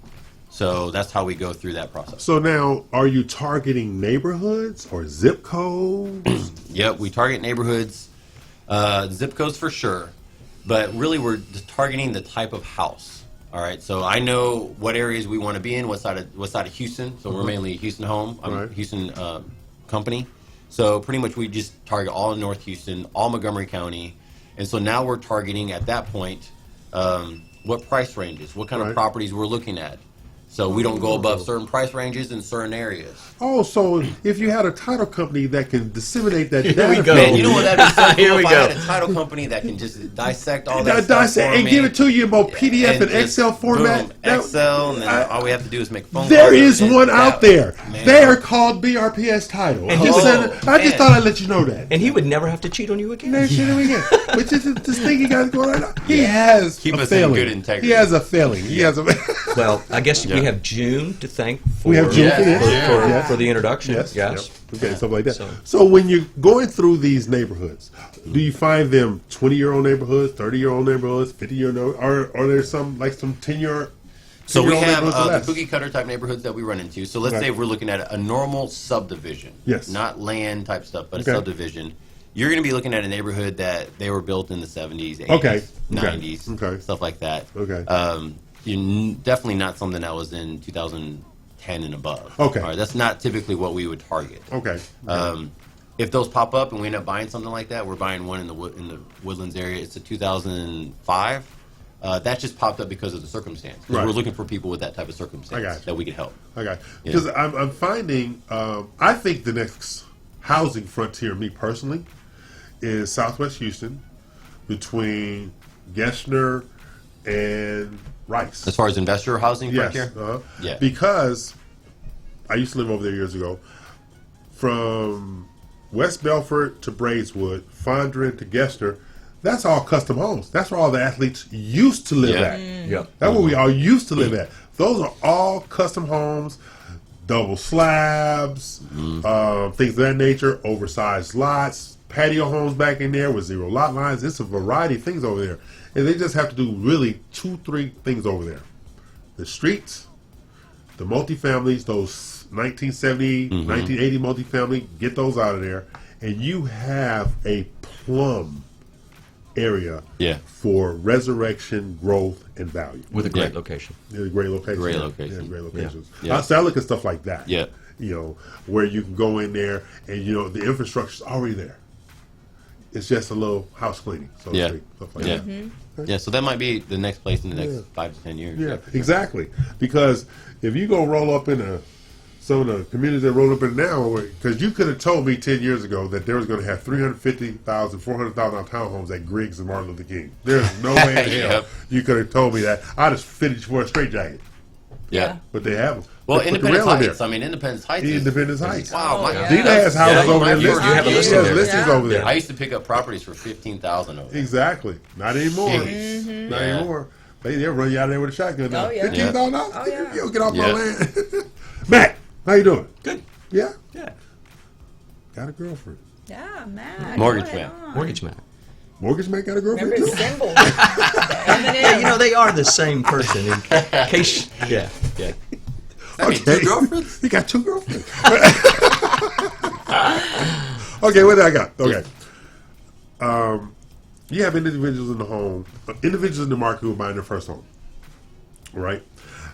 Speaker 6: So that's how we go through that process.
Speaker 4: So now, are you targeting neighborhoods or zip codes?
Speaker 6: Yep, we target neighborhoods, zip codes for sure, but really we're targeting the type of house. All right, so I know what areas we want to be in, what side of Houston. So we're mainly a Houston home, I'm a Houston company. So pretty much we just target all in North Houston, all Montgomery County, and so now we're targeting at that point what price ranges, what kind of properties we're looking at. So we don't go above certain price ranges in certain areas.
Speaker 4: Oh, so if you had a title company that can disseminate that
Speaker 6: Here
Speaker 4: data,
Speaker 6: we go. Man, you know what that'd be so cool
Speaker 5: Here we
Speaker 6: if
Speaker 5: go.
Speaker 6: I had a title company that can just dissect all that stuff
Speaker 4: dissect
Speaker 6: for
Speaker 4: and
Speaker 6: me.
Speaker 4: give it to you in both PDF and
Speaker 6: just
Speaker 4: Excel format.
Speaker 6: boom, Excel, and then all we have to do is make phone calls.
Speaker 4: There is one out there.
Speaker 6: Man.
Speaker 4: They are called BRPS title.
Speaker 5: And
Speaker 4: I just thought I'd let you know that.
Speaker 5: And he would never have to cheat on you again.
Speaker 4: Never cheat on me again. Which is this thing he got going on right now. He has
Speaker 6: Keep
Speaker 4: a
Speaker 6: us
Speaker 4: failing.
Speaker 6: in good integrity.
Speaker 4: He has a failing. He has a.
Speaker 5: Well, I guess we have June to thank for,
Speaker 4: We have June for this.
Speaker 5: for the introduction.
Speaker 4: Yes.
Speaker 5: Yes.
Speaker 4: Okay, stuff like that.
Speaker 5: So-
Speaker 4: So when you're going through these neighborhoods, do you find them 20-year-old neighborhoods, 30-year-old neighborhoods, 50-year-old, or are there some 10-year?
Speaker 6: So we
Speaker 4: 10-year-old
Speaker 6: have
Speaker 4: neighborhoods or
Speaker 6: the
Speaker 4: less?
Speaker 6: cookie cutter type neighborhoods that we run into. So let's
Speaker 4: Right.
Speaker 6: say if we're looking at a normal subdivision,
Speaker 4: Yes.
Speaker 6: not land type stuff, but
Speaker 4: Okay.
Speaker 6: a subdivision. You're going to be looking at a neighborhood that they were built in the 70s, 80s,
Speaker 4: Okay.
Speaker 6: 90s,
Speaker 4: Okay.
Speaker 6: stuff like that.
Speaker 4: Okay.
Speaker 6: Definitely not something that was in 2010 and above.
Speaker 4: Okay.
Speaker 6: All right, that's not typically what we would target.
Speaker 4: Okay.
Speaker 6: If those pop up and we end up buying something like that, we're buying one in the Woodlands area. It's a 2005. That just popped up because of the circumstance. 'Cause
Speaker 4: Right.
Speaker 6: We're looking for people with that type of circumstance
Speaker 4: I got you.
Speaker 6: that we could help.
Speaker 4: Okay.
Speaker 6: Yeah.
Speaker 4: Because I'm finding, I think the next housing frontier, me personally, is Southwest Houston between Gessner and Rice.
Speaker 6: As far as investor housing
Speaker 4: Yes.
Speaker 6: frontier? Yeah.
Speaker 4: Because I used to live over there years ago. From West Belford to Braeswood, Fondren to Gessner, that's all custom homes. That's where all the athletes used to live at.
Speaker 5: Yeah.
Speaker 4: That's where we all used to live at. Those are all custom homes, double slabs, things of that nature, oversized lots, patio homes back in there with 0 lot lines. It's a variety of things over there. And they just have to do really 2-3 things over there. The streets, the multifamilies, those 1970, 1980 multifamily, get those out of there. And you have a plum area
Speaker 6: Yeah.
Speaker 4: for resurrection, growth, and value.
Speaker 5: With a great location.
Speaker 4: Yeah, great location.
Speaker 6: Great
Speaker 4: Yeah,
Speaker 6: location.
Speaker 4: Yeah, great locations.
Speaker 6: Yeah.
Speaker 4: I look at stuff like that.
Speaker 6: Yeah.
Speaker 4: You know, where you can go in there and, you know, the infrastructure's already there. It's just a little house cleaning, so to speak. Stuff like that.
Speaker 6: Yeah, so that might be the next place in the next 5 to 10 years.
Speaker 4: Yeah, exactly. Because if you go roll up in some of the communities that roll up in now, because you could have told me 10 years ago that they was going to have 350,000, 400,000 townhomes at Griggs and Martin Luther King. There's no way in hell you could have told me that. I just finished for a straitjacket.
Speaker 6: Yeah.
Speaker 4: But they have them.
Speaker 6: Well,
Speaker 4: They put the
Speaker 6: Independence
Speaker 4: rail in
Speaker 6: Heights.
Speaker 4: there.
Speaker 6: I mean, Independence Heights.
Speaker 4: Independence Heights.
Speaker 6: Wow.
Speaker 4: Dina has houses over there.
Speaker 6: You have a listing there.
Speaker 4: Listings over there.
Speaker 6: I used to pick up properties for $15,000 over there.
Speaker 4: Exactly. Not anymore.
Speaker 6: Jeez.
Speaker 4: Not
Speaker 6: Yeah.
Speaker 4: anymore. They'll run you out of there with a shotgun now.
Speaker 12: Oh, yeah.
Speaker 4: $15,000?
Speaker 12: Oh, yeah.
Speaker 4: You'll get off my
Speaker 6: Yeah.
Speaker 4: land. Matt, how you doing?
Speaker 5: Good.
Speaker 4: Yeah?
Speaker 5: Yeah.
Speaker 4: Got a girlfriend.
Speaker 12: Yeah, Matt.
Speaker 6: Mortgage
Speaker 12: go
Speaker 6: man.
Speaker 12: ahead on.
Speaker 5: Mortgage man.
Speaker 4: Mortgage man got a girlfriend
Speaker 12: Remember
Speaker 4: too?
Speaker 12: the symbol.
Speaker 5: Yeah, you know, they are the same person. In case, yeah.
Speaker 4: Okay. 2 girlfriends? He got 2 girlfriends. Okay, what did I got? Okay. You have individuals in the home, individuals in the market who are buying their first home. Right?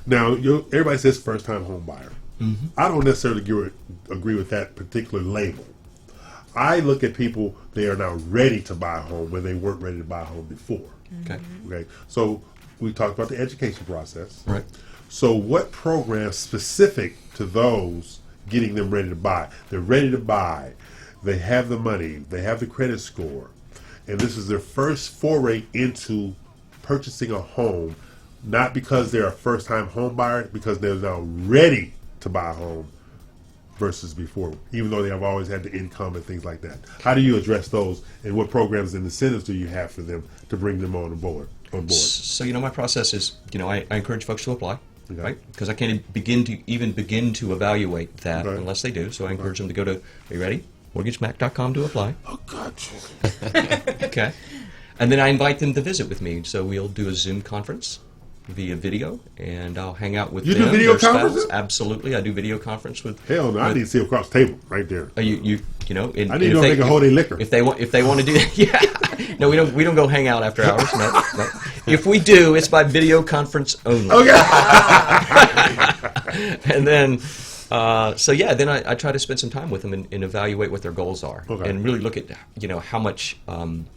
Speaker 4: Now, everybody says first-time home buyer.
Speaker 5: Mm-hmm.
Speaker 4: I don't necessarily agree with that particular label. I look at people, they are now ready to buy a home when they weren't ready to buy a home before.
Speaker 5: Okay.
Speaker 4: Okay. So we talked about the education process.
Speaker 5: Right.
Speaker 4: So what programs specific to those getting them ready to buy? They're ready to buy. They have the money. They have the credit score. And this is their first foray into purchasing a home, not because they're a first-time home buyer, because they're now ready to buy a home versus before, even though they have always had the income and things like that. How do you address those, and what programs and incentives do you have for them to bring them on board?
Speaker 5: So, you know, my process is, you know, I encourage folks to apply,
Speaker 4: Okay.
Speaker 5: right? Because I can't begin to evaluate that unless they do. So I encourage them to go to, are you ready? MortgageMac.com to apply.
Speaker 4: Oh, God.
Speaker 5: Okay. And then I invite them to visit with me. So we'll do a Zoom conference via video, and I'll hang out with
Speaker 4: You
Speaker 5: them.
Speaker 4: do video
Speaker 5: their spouse.
Speaker 4: conferences?
Speaker 5: Absolutely. I do video conference with...
Speaker 4: Hell no, I need to see across the table right there.
Speaker 5: You know...
Speaker 4: I need to know if they can hold their liquor.
Speaker 5: If they want to do that, yeah. No, we don't go hang out after hours. No. If we do, it's by video conference only.
Speaker 4: Okay.
Speaker 5: And then, then I try to spend some time with them and evaluate what their goals are, and really look at, you know, how much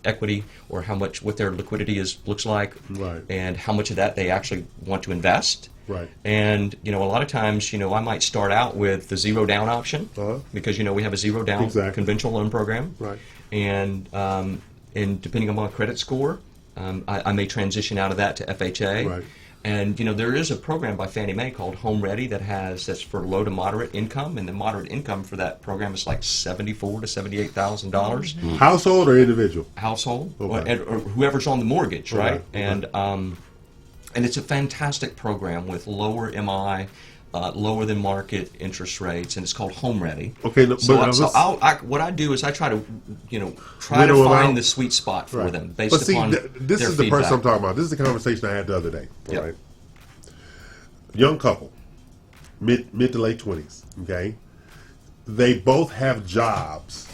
Speaker 5: equity or what their liquidity looks like,
Speaker 4: right,
Speaker 5: and how much of that they actually want to invest.
Speaker 4: Right.
Speaker 5: And, you know, a lot of times, you know, I might start out with the zero down option, because, you know, we have a zero down conventional loan program.
Speaker 4: Right.
Speaker 5: And depending on my credit score, I may transition out of that to FHA.
Speaker 4: Right.
Speaker 5: And, you know, there is a program by Fannie Mae called Home Ready that's for low to moderate income, and the moderate income for that program is like $74,000 to $78,000.
Speaker 4: Household or individual?
Speaker 5: Household,
Speaker 4: Okay.
Speaker 5: or whoever's on the mortgage, right?
Speaker 4: Okay.
Speaker 5: And it's a fantastic program with lower MI, lower than market interest rates, and it's called Home Ready.
Speaker 4: Okay, no,
Speaker 5: so,
Speaker 4: but
Speaker 5: what I do is I try to, you know,
Speaker 4: Whittle them
Speaker 5: find
Speaker 4: out.
Speaker 5: the sweet spot for
Speaker 4: Right.
Speaker 5: them based
Speaker 4: But see,
Speaker 5: upon
Speaker 4: this
Speaker 5: their
Speaker 4: is the person
Speaker 5: feedback.
Speaker 4: I'm talking about. This is the conversation I had the other day.
Speaker 5: Yep.
Speaker 4: Right. Young couple, mid to late 20s. Okay. They both have jobs.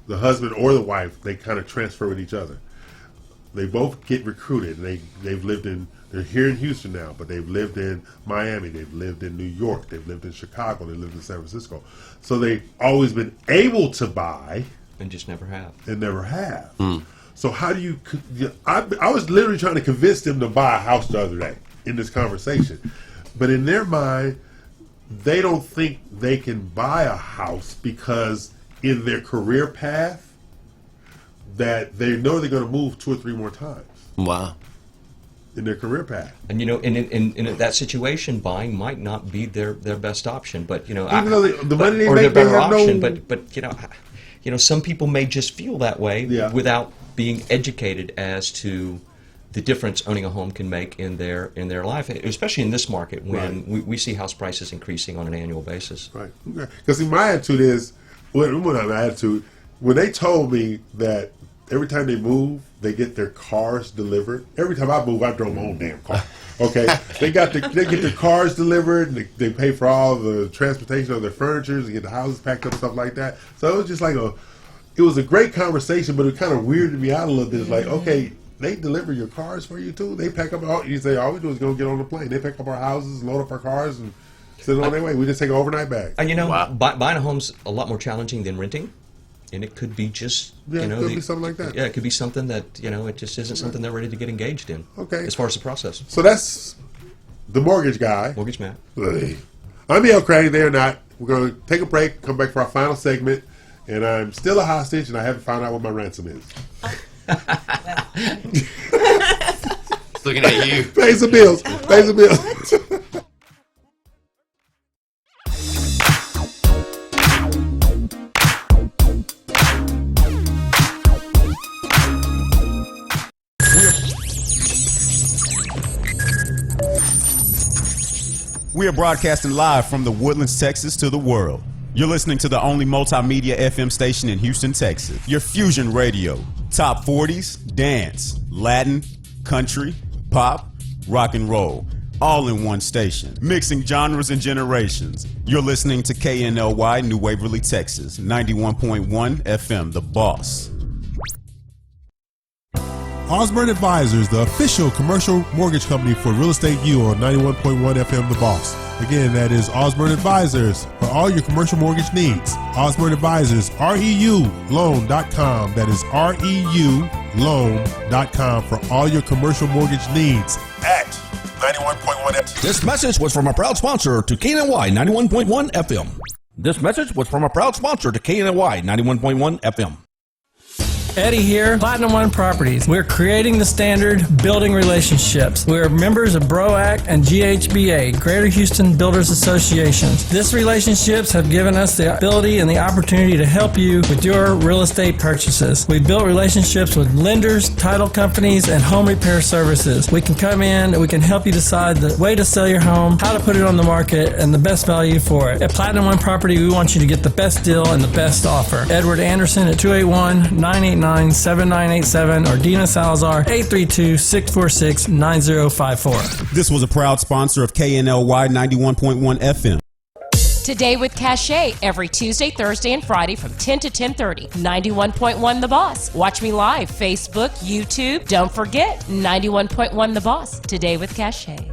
Speaker 4: The husband or the wife, they kind of transfer with each other. They both get recruited. They're here in Houston now, but they've lived in Miami, they've lived in New York, they've lived in Chicago, they've lived in San Francisco. So they've always been able to buy.
Speaker 5: And just never have.
Speaker 4: And never have. So how do you... I was literally trying to convince them to buy a house the other day in this conversation. But in their mind, they don't think they can buy a house because in their career path, that they know they're going to move 2 or 3 more times.
Speaker 6: Wow.
Speaker 4: In their career path.
Speaker 5: And, you know, in that situation, buying might not be their best option, but, you know...
Speaker 4: Even though the money they
Speaker 5: or
Speaker 4: make,
Speaker 5: their
Speaker 4: they
Speaker 5: better
Speaker 4: have
Speaker 5: option,
Speaker 4: no...
Speaker 5: but you know, some people may just feel that way without being educated as to the difference owning a home can make in their life, especially in this market when we see house prices increasing on an annual basis.
Speaker 4: Right. Because my attitude is, when they told me that every time they move, they get their cars delivered. Every time I move, I drove my own damn car. Okay, they get their cars delivered. And they pay for all the transportation of their furniture. They get the houses packed up, stuff like that. So it was just like it was a great conversation, but it kind of weirded me out a little bit. It's like, okay, they deliver your cars for you too. They pack up all. You say all we do is go get on the plane. They pick up our houses, load up our cars, and send it on their way. We just take an overnight bag.
Speaker 5: And you know, buying a home's a lot more challenging than renting. And it could be just,
Speaker 4: Yeah,
Speaker 5: you know,
Speaker 4: it could be something like that.
Speaker 5: Yeah, it could be something that, you know, it just isn't something they're ready to get engaged in.
Speaker 4: Okay.
Speaker 5: As far as the process.
Speaker 4: So that's the mortgage guy.
Speaker 5: Mortgage Matt.
Speaker 4: I'm E.L. Craddy. They're not. We're going to take a break, come back for our final segment, and I'm still a hostage, and I haven't found out what my ransom is.
Speaker 6: It's looking at you.
Speaker 4: Pay some bills. Pay some bills.
Speaker 1: We are broadcasting live from the Woodlands, Texas to the world. You're listening to the only multimedia FM station in Houston, Texas. Your fusion radio. Top 40s, dance, Latin, country, pop, rock and roll. All in one station. Mixing genres and generations. You're listening to KNLY New Waverly, Texas. 91.1 FM, The Boss.
Speaker 7: Osborne Advisors, the official commercial mortgage company for Real Estate U on 91.1 FM The Boss. Again, that is Osborne Advisors for all your commercial mortgage needs. Osborne Advisors, REULoan.com. That is REULoan.com for all your commercial mortgage needs at 91.1 FM.
Speaker 2: This message was from a proud sponsor to KNLY 91.1 FM. This message was from a proud sponsor to KNLY 91.1 FM.
Speaker 8: Eddie here, Platinum One Properties. We're creating the standard, building relationships. We're members of BROAC and GHBA, Greater Houston Builders Associations. These relationships have given us the ability and the opportunity to help you with your real estate purchases. We've built relationships with lenders, title companies, and home repair services. We can come in and we can help you decide the way to sell your home, how to put it on the market, and the best value for it. At Platinum One Property, we want you to get the best deal and the best offer. Edward Anderson at 281-989-7987 or Dina Salazar 832-646-9054.
Speaker 1: This was a proud sponsor of KNLY 91.1 FM.
Speaker 13: Today with Cachet every Tuesday, Thursday, and Friday from 10 to 10:30. 91.1 The Boss. Watch me live, Facebook, YouTube. Don't forget, 91.1 The Boss. Today with Cachet.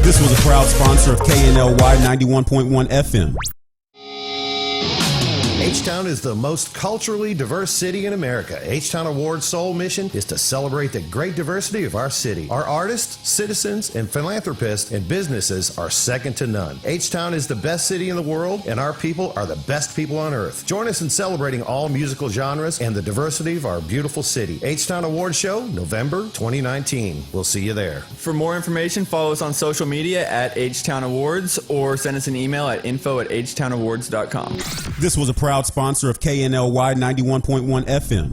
Speaker 1: This was a proud sponsor of KNLY 91.1 FM.
Speaker 14: H-Town is the most culturally diverse city in America. H-Town Award's sole mission is to celebrate the great diversity of our city. Our artists, citizens, and philanthropists and businesses are second to none. H-Town is the best city in the world, and our people are the best people on earth. Join us in celebrating all musical genres and the diversity of our beautiful city. H-Town Award Show, November 2019. We'll see you there.
Speaker 15: For more information, follow us on social media at H-Town Awards or send us an email at info@htownawards.com.
Speaker 1: This was a proud sponsor of KNLY 91.1 FM.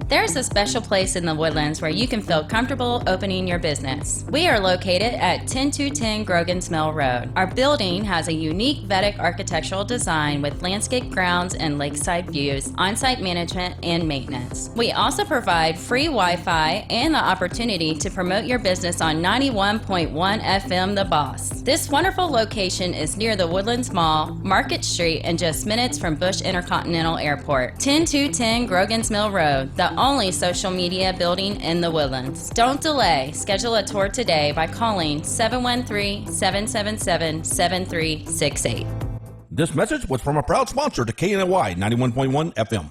Speaker 16: There's a special place in the Woodlands where you can feel comfortable opening your business. We are located at 10210 Grogan's Mill Road. Our building has a unique Vedic architectural design with landscape grounds and lakeside views, on-site management, and maintenance. We also provide free Wi-Fi and the opportunity to promote your business on 91.1 FM The Boss. This wonderful location is near the Woodlands Mall, Market Street, and just minutes from Bush Intercontinental Airport. 10210 Grogan's Mill Road, the only social media building in the Woodlands. Don't delay. Schedule a tour today by calling 713-777-7368.
Speaker 2: This message was from a proud sponsor to KNLY 91.1 FM.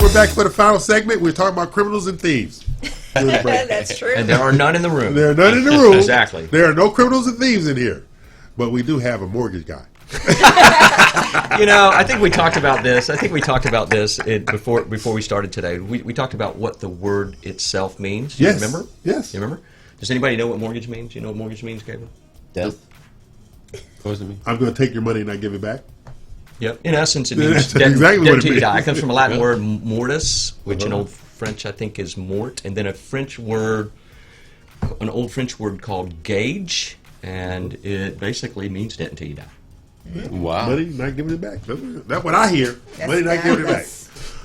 Speaker 4: We're back for the final segment. We're talking about criminals and thieves.
Speaker 12: That's true.
Speaker 5: And there are none in the room.
Speaker 4: There are none in the room.
Speaker 5: Exactly.
Speaker 4: There are no criminals and thieves in here. But we do have a mortgage guy.
Speaker 5: You know, I think we talked about this. Before we started today. We talked about what the word itself means. Do you remember?
Speaker 4: Yes.
Speaker 5: You remember? Does anybody know what mortgage means? You know what mortgage means, Gabriel?
Speaker 6: Death. What does it mean?
Speaker 4: I'm going to take your money and not give it back.
Speaker 5: Yep. In essence, it means
Speaker 4: That's exactly what it means.
Speaker 5: It comes from a Latin word mortis, which in Old French I think is mort, and then an old French word called gage, and it basically means debt until you die.
Speaker 6: Wow.
Speaker 4: Money not giving it back. That's what I hear. Money not giving it back.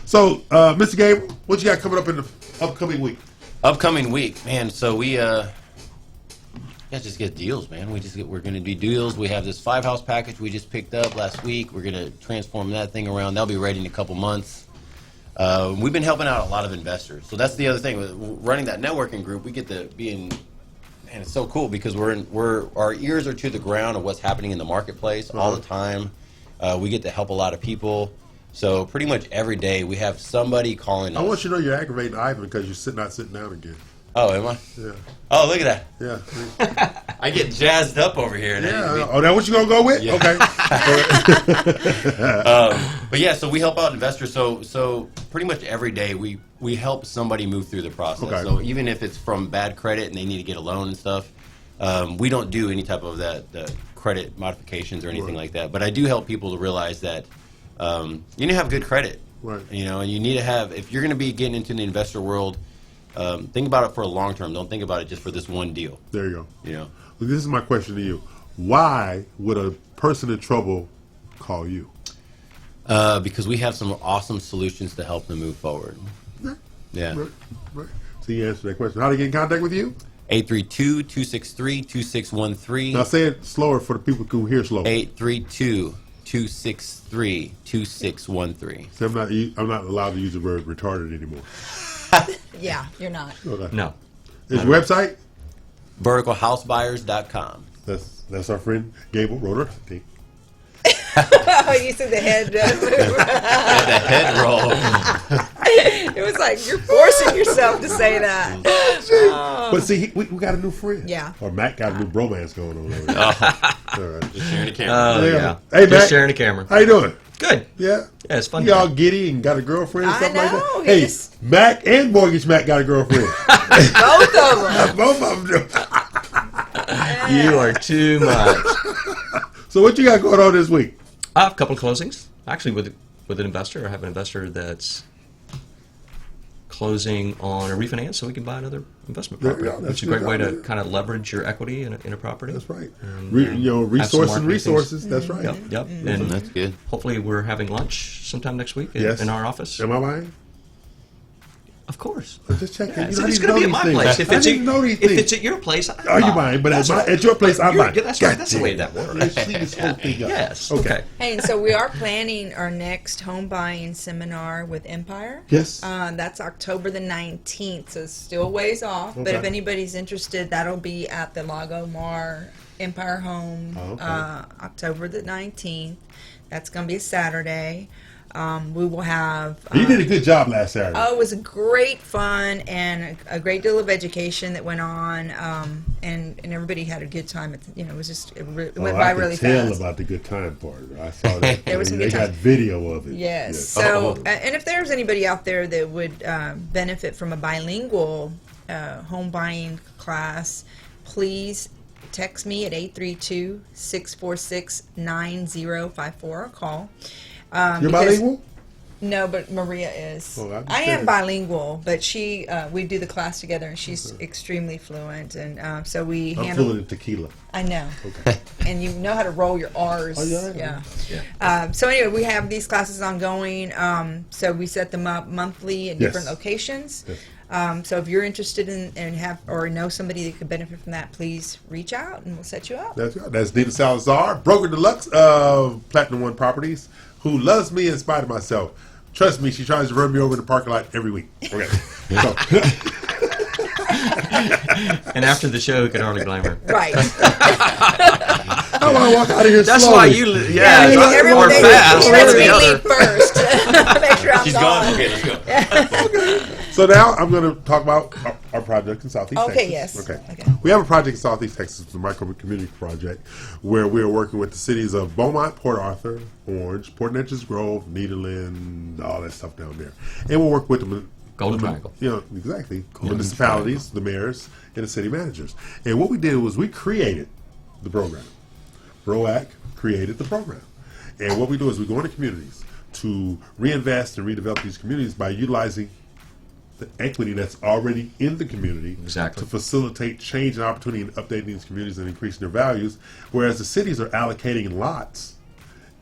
Speaker 4: So, Mr. Gabriel, what you got coming up in the upcoming week?
Speaker 6: Upcoming week, man. So we just get deals, man. We're going to do deals. We have this 5-house package we just picked up last week. We're going to transform that thing around. That'll be ready in a couple months. We've been helping out a lot of investors. So that's the other thing. With running that networking group, we get to be in, and it's so cool because our ears are to the ground of what's happening in the marketplace all the time. We get to help a lot of people. So pretty much every day we have somebody calling us.
Speaker 4: I want you to know you're aggravating Ivan because you're not sitting down again.
Speaker 6: Oh, am I?
Speaker 4: Yeah.
Speaker 6: Oh, look at that.
Speaker 4: Yeah.
Speaker 6: I get jazzed up over here.
Speaker 4: Yeah. Oh, that what you gonna go with?
Speaker 6: Yeah.
Speaker 4: Okay.
Speaker 6: But yeah, so we help out investors. So pretty much every day we help somebody move through the process.
Speaker 4: Okay.
Speaker 6: So even if it's from bad credit and they need to get a loan and stuff, we don't do any type of the credit modifications or anything like that. But I do help people to realize that you need to have good credit.
Speaker 4: Right.
Speaker 6: You know, and you need to have, if you're going to be getting into the investor world, think about it for a long term. Don't think about it just for this one deal.
Speaker 4: There you go.
Speaker 6: You know.
Speaker 4: Well, this is my question to you. Why would a person in trouble call you?
Speaker 6: Because we have some awesome solutions to help them move forward. Yeah.
Speaker 4: Right. So you answered that question. How to get in contact with you?
Speaker 6: 832-263-2613.
Speaker 4: Now say it slower for the people who hear slow.
Speaker 6: 832-263-2613.
Speaker 4: See, I'm not allowed to use the word retarded anymore.
Speaker 12: Yeah, you're not.
Speaker 4: Okay.
Speaker 5: No.
Speaker 4: His website?
Speaker 6: VerticalHouseBuyers.com.
Speaker 4: That's our friend Gable Roder.
Speaker 12: Oh, you said the head.
Speaker 6: The head roll.
Speaker 12: It was like you're forcing yourself to say that.
Speaker 4: But see, we got a new friend.
Speaker 12: Yeah.
Speaker 4: Or Matt got a new bromance going on over there.
Speaker 6: All
Speaker 4: right.
Speaker 6: Just sharing the camera.
Speaker 5: Yeah.
Speaker 4: Hey,
Speaker 5: Just
Speaker 4: Matt.
Speaker 5: sharing the camera.
Speaker 4: How you doing?
Speaker 5: Good.
Speaker 4: Yeah.
Speaker 5: Yeah, it's fun.
Speaker 4: You all giddy and got a girlfriend and
Speaker 12: I
Speaker 4: stuff like
Speaker 12: know,
Speaker 4: that? Hey,
Speaker 12: he's-
Speaker 4: Mac and Mortgage Mac got a girlfriend.
Speaker 12: Both of them.
Speaker 4: Both of them do.
Speaker 5: You are too much.
Speaker 4: So what you got going on this week?
Speaker 5: I have a couple of closings. Actually, with an investor. I have an investor that's closing on a refinance so we can buy another investment
Speaker 4: There you
Speaker 5: property.
Speaker 4: go.
Speaker 5: Which is a
Speaker 4: That's
Speaker 5: great way
Speaker 4: good.
Speaker 5: to kind of leverage your equity in a property.
Speaker 4: That's right.
Speaker 5: And,
Speaker 4: Resource
Speaker 5: have some
Speaker 4: and
Speaker 5: marketing
Speaker 4: resources.
Speaker 5: things.
Speaker 4: That's right.
Speaker 5: Yep. And
Speaker 6: That's good.
Speaker 5: hopefully we're having lunch sometime next week in our office.
Speaker 4: Am I buying?
Speaker 5: Of course.
Speaker 4: I'm just checking.
Speaker 5: Yeah,
Speaker 4: You know, I
Speaker 5: it's
Speaker 4: need
Speaker 5: going to
Speaker 4: to
Speaker 5: be
Speaker 4: know
Speaker 5: at
Speaker 4: these
Speaker 5: my
Speaker 4: things.
Speaker 5: place. If
Speaker 4: I
Speaker 5: it's,
Speaker 4: need to know these
Speaker 5: if
Speaker 4: things.
Speaker 5: it's at your place, I'm
Speaker 4: Oh, you
Speaker 5: buying.
Speaker 4: buying, but
Speaker 5: That's
Speaker 4: at your place, I'm buying.
Speaker 5: That's right. That's the way that works.
Speaker 4: Let's see this whole thing up.
Speaker 5: Yes.
Speaker 4: Okay.
Speaker 12: Hey, and so we are planning our next home buying seminar with Empire.
Speaker 4: Yes.
Speaker 12: That's October the 19th, so it's still ways off. But
Speaker 4: Okay.
Speaker 12: if anybody's interested, that'll be at the Lago Mar Empire Home, October the 19th. That's going to be a Saturday. We will have.
Speaker 4: You did a good job last Saturday.
Speaker 12: Oh, it was great fun and a great deal of education that went on, and everybody had a good time. It was just it went by really
Speaker 4: I could tell
Speaker 12: fast.
Speaker 4: about the good time part. I saw that.
Speaker 12: There was some
Speaker 4: they
Speaker 12: good
Speaker 4: got
Speaker 12: time.
Speaker 4: video of it.
Speaker 12: Yes. So, and if there's anybody out there that would benefit from a bilingual home buying class, please text me at 832-646-9054 or call.
Speaker 4: You're
Speaker 12: because-
Speaker 4: bilingual?
Speaker 12: No, but Maria is.
Speaker 4: Oh,
Speaker 12: I am bilingual, but she we do the class together, and she's extremely fluent, and so we
Speaker 4: I'm
Speaker 12: handle.
Speaker 4: fluent in tequila.
Speaker 12: I know.
Speaker 4: Okay.
Speaker 12: And you know how to roll your R's.
Speaker 4: Oh, yeah.
Speaker 12: So anyway, we have these classes ongoing. So we set them up monthly in different locations.
Speaker 4: Yes.
Speaker 12: So if you're interested in and have or know somebody that could benefit from that, please reach out and we'll set you up.
Speaker 4: That's right. That's Nina Salazar, broker deluxe of Platinum One Properties, who loves me in spite of myself. Trust me, she tries to run me over in the parking lot every week. Okay. So.
Speaker 5: And after the show, you can hardly blame her.
Speaker 12: Right.
Speaker 4: I want to walk out of here
Speaker 5: That's
Speaker 4: slowly.
Speaker 5: why you, or fast.
Speaker 12: Let's
Speaker 5: One or the
Speaker 12: me
Speaker 5: other.
Speaker 12: leave first. Make sure I'm
Speaker 6: She's
Speaker 12: gone.
Speaker 6: gone. Okay, let's go.
Speaker 4: So now I'm going to talk about our project in Southeast Texas.
Speaker 12: Okay, yes.
Speaker 4: Okay.
Speaker 12: Okay.
Speaker 4: We have a project in Southeast Texas, the Micro Community Project, where we are working with the cities of Beaumont, Port Arthur, Orange, Port Neches Grove, Nederland, all that stuff down there. And we'll work with them.
Speaker 5: Golden Triangle.
Speaker 4: You know, exactly. Municipalities, the mayors, and the city managers. And what we did was we created the program. ROAC created the program. And what we do is we go into communities to reinvest and redevelop these communities by utilizing the equity that's already in the community
Speaker 5: Exactly.
Speaker 4: to facilitate change and opportunity in updating these communities and increasing their values, whereas the cities are allocating lots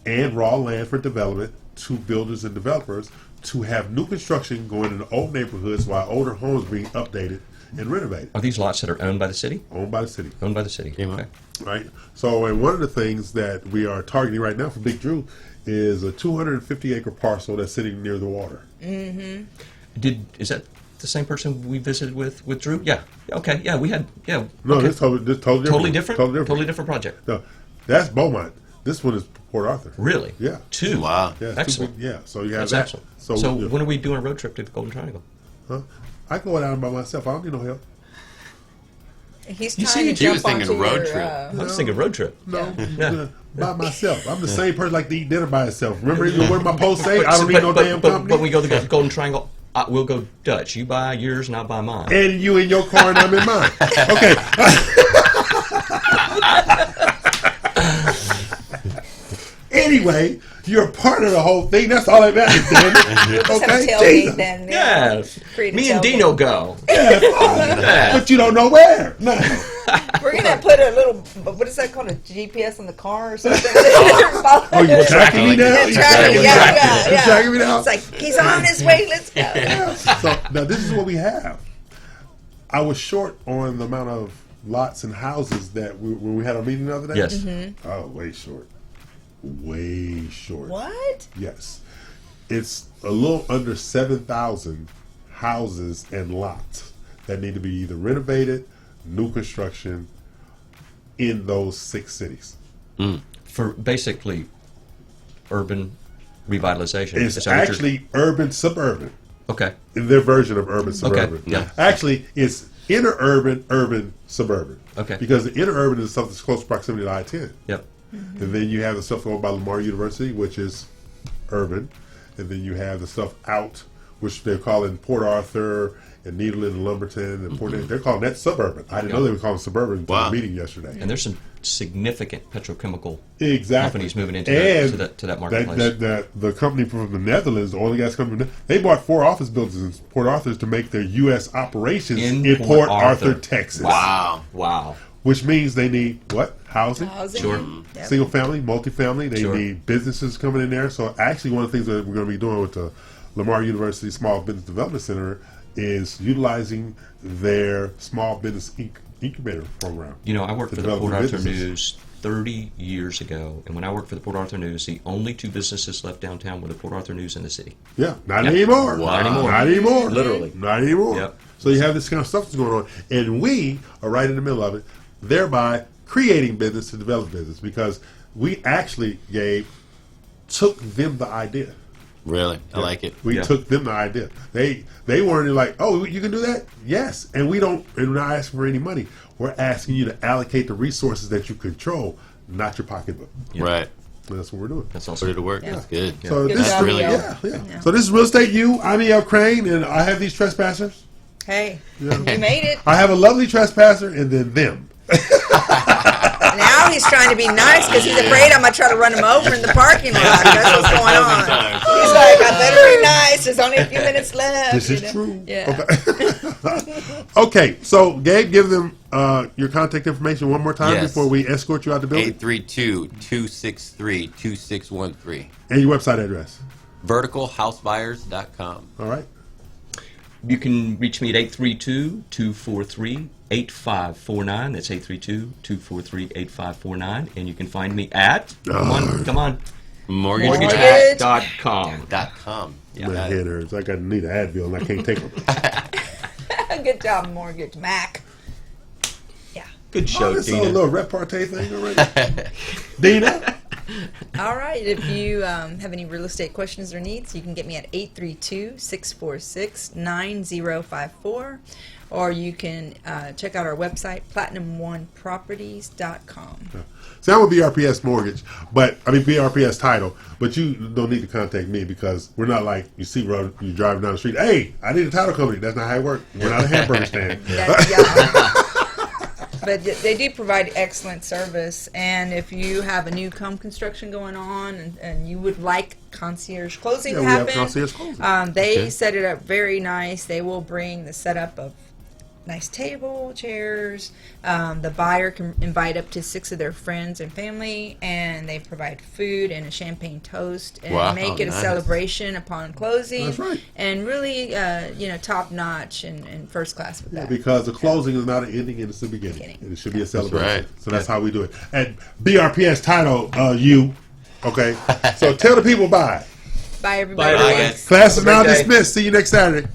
Speaker 4: and raw land for development to builders and developers to have new construction going into old neighborhoods while older homes being updated and renovated.
Speaker 5: Are these lots that are owned by the city?
Speaker 4: Owned by the city.
Speaker 5: Owned by the city. Okay.
Speaker 4: Right. So, and one of the things that we are targeting right now for Big Drew is a 250-acre parcel that's sitting near the water.
Speaker 12: Mm-hmm.
Speaker 5: Is that the same person we visited with Drew? Yeah. Okay. Yeah, we had. Yeah.
Speaker 4: No,
Speaker 5: okay.
Speaker 4: this totally different.
Speaker 5: Totally different. Totally different project.
Speaker 4: No, that's Beaumont. This one is Port Arthur.
Speaker 5: Really?
Speaker 4: Yeah.
Speaker 5: Two.
Speaker 6: Wow.
Speaker 4: Yeah,
Speaker 5: Excellent.
Speaker 4: Yeah. So you have
Speaker 5: That's
Speaker 4: that.
Speaker 5: excellent.
Speaker 4: So
Speaker 5: when are we doing a road trip to the Golden Triangle?
Speaker 4: Huh? I can go down by myself. I don't need no help.
Speaker 12: He's
Speaker 5: You
Speaker 12: trying
Speaker 5: see,
Speaker 12: to
Speaker 6: he was
Speaker 12: jump
Speaker 6: thinking
Speaker 12: onto
Speaker 6: road
Speaker 12: your,
Speaker 6: trip.
Speaker 5: I was thinking road trip.
Speaker 4: No,
Speaker 5: Yeah.
Speaker 4: by myself. I'm the same person like to eat dinner by itself. Remember what my post say? I don't need no damn company.
Speaker 5: But we go to the Golden Triangle. We'll go Dutch. You buy yours, and I'll buy mine.
Speaker 4: And you in your car and I'm in mine. Okay. Anyway, you're part of the whole thing. That's all that matters, damn it. Okay?
Speaker 12: Tailgate then.
Speaker 5: Yes.
Speaker 12: Create a
Speaker 5: Me and
Speaker 12: tailgate.
Speaker 5: Dino go.
Speaker 4: Yeah, fine. But you don't know where. No.
Speaker 12: We're gonna put a little, what is that called, a GPS on the car or something?
Speaker 4: Oh, you're tracking me now?
Speaker 12: Yeah, tracking, yeah.
Speaker 4: You're tracking me now?
Speaker 12: It's like, he's on his way, let's go.
Speaker 4: So now this is what we have. I was short on the amount of lots and houses that when we had our meeting the other day.
Speaker 5: Yes.
Speaker 12: Mm-hmm.
Speaker 4: Oh, way short. Way short.
Speaker 12: What?
Speaker 4: Yes. It's a little under 7,000 houses and lots that need to be either renovated, new construction in those 6 cities.
Speaker 5: For basically urban revitalization.
Speaker 4: It's
Speaker 5: Is that what you're-
Speaker 4: actually urban suburban.
Speaker 5: Okay.
Speaker 4: In their version of urban suburban.
Speaker 5: Yeah.
Speaker 4: Actually, it's inner urban suburban.
Speaker 5: Okay.
Speaker 4: Because the inner urban is stuff that's close proximity to I-10.
Speaker 5: Yep.
Speaker 4: And then you have the stuff going by Lamar University, which is urban. And then you have the stuff out, which they're calling Port Arthur and Needland and Lumberton and Port. They're calling that suburban. I didn't know they were calling suburban until the meeting yesterday.
Speaker 5: And there's some significant petrochemical
Speaker 4: Exactly.
Speaker 5: companies moving into that marketplace.
Speaker 4: The company from the Netherlands, the oil and gas company, they bought 4 office buildings in Port Arthur to make their U.S. operations in Port Arthur, Texas.
Speaker 5: Wow.
Speaker 4: Which means they need what? Housing?
Speaker 5: Sure.
Speaker 12: Yep.
Speaker 4: Single family, multifamily. They
Speaker 5: Sure.
Speaker 4: need businesses coming in there. So actually one of the things that we're going to be doing with the Lamar University Small Business Development Center is utilizing their small business incubator program.
Speaker 5: You know, I worked
Speaker 4: to
Speaker 5: for the
Speaker 4: develop
Speaker 5: Port
Speaker 4: new
Speaker 5: Arthur
Speaker 4: businesses.
Speaker 5: News 30 years ago, and when I worked for the Port Arthur News, the only 2 businesses left downtown were the Port Arthur News and the city.
Speaker 4: Yeah, not
Speaker 5: Yep.
Speaker 4: anymore.
Speaker 5: Not anymore.
Speaker 4: Not anymore.
Speaker 5: Literally.
Speaker 4: Not anymore.
Speaker 5: Yep.
Speaker 4: So you have this kind of stuff that's going on, and we are right in the middle of it, thereby creating business to develop business, because we actually took them the idea.
Speaker 6: Really? I like it.
Speaker 4: We took them the idea. They weren't like, oh, you can do that? Yes. And we're not asking for any money. We're asking you to allocate the resources that you control, not your pocketbook.
Speaker 6: Right.
Speaker 4: And that's what we're doing.
Speaker 5: That's
Speaker 6: Put it to work. That's good.
Speaker 4: So
Speaker 12: Good
Speaker 4: this
Speaker 12: job,
Speaker 4: is really,
Speaker 12: Leo.
Speaker 4: yeah. So this is Real Estate U. I'm E.L. Crane, and I have these trespassers.
Speaker 12: Hey,
Speaker 4: Yeah.
Speaker 12: you made it.
Speaker 4: I have a lovely trespasser, and then them.
Speaker 12: Now he's trying to be nice because he's afraid I'm going to try to run him over in the parking lot. That's what's going on. He's like, I better be nice. There's only a few minutes left.
Speaker 4: This is
Speaker 12: you know?
Speaker 4: true.
Speaker 12: Yeah.
Speaker 4: Okay. Okay, so Gabe, give them your contact information one more time
Speaker 6: Yes.
Speaker 4: before we escort you out the building.
Speaker 6: 832-263-2613.
Speaker 4: And your website address.
Speaker 6: VerticalHouseBuyers.com.
Speaker 4: All right.
Speaker 5: You can reach me at 832-243-8549. That's 832-243-8549. And you can find me at, come on, mortgagehack.com.
Speaker 6: Yeah,
Speaker 4: My head hurts. I need an Advil, and I can't take them.
Speaker 12: Good job, Mortgage Mac.
Speaker 5: Good show,
Speaker 4: This is a
Speaker 5: Dina.
Speaker 4: little repartee thing already. Dina?
Speaker 12: All right. If you have any real estate questions or needs, you can get me at 832-646-9054. Or you can check out our website, PlatinumOneProperties.com.
Speaker 4: See, I'm a BRPS mortgage, BRPS title, but you don't need to contact me because we're not like you see you're driving down the street. Hey, I need a title company. That's not how it works. We're not a hamburger stand.
Speaker 12: But they do provide excellent service, and if you have a new home construction going on and you would like concierge closing
Speaker 4: Yeah,
Speaker 12: to
Speaker 4: we have
Speaker 12: happen,
Speaker 4: concierge closing.
Speaker 12: they
Speaker 4: Okay.
Speaker 12: set it up very nice. They will bring the setup of nice table, chairs. The buyer can invite up to 6 of their friends and family, and they provide food and a champagne toast, and make it a celebration upon closing.
Speaker 4: That's right.
Speaker 12: And really, top notch and first class with that.
Speaker 4: Because the closing is not an ending, and it's the beginning. And it should be a celebration.
Speaker 6: right.
Speaker 4: So that's how we do it. And BRPS title, you. Okay. So tell the people bye.
Speaker 12: Bye, everybody.
Speaker 6: Bye, guys.
Speaker 4: Class is now dismissed. See you next Saturday.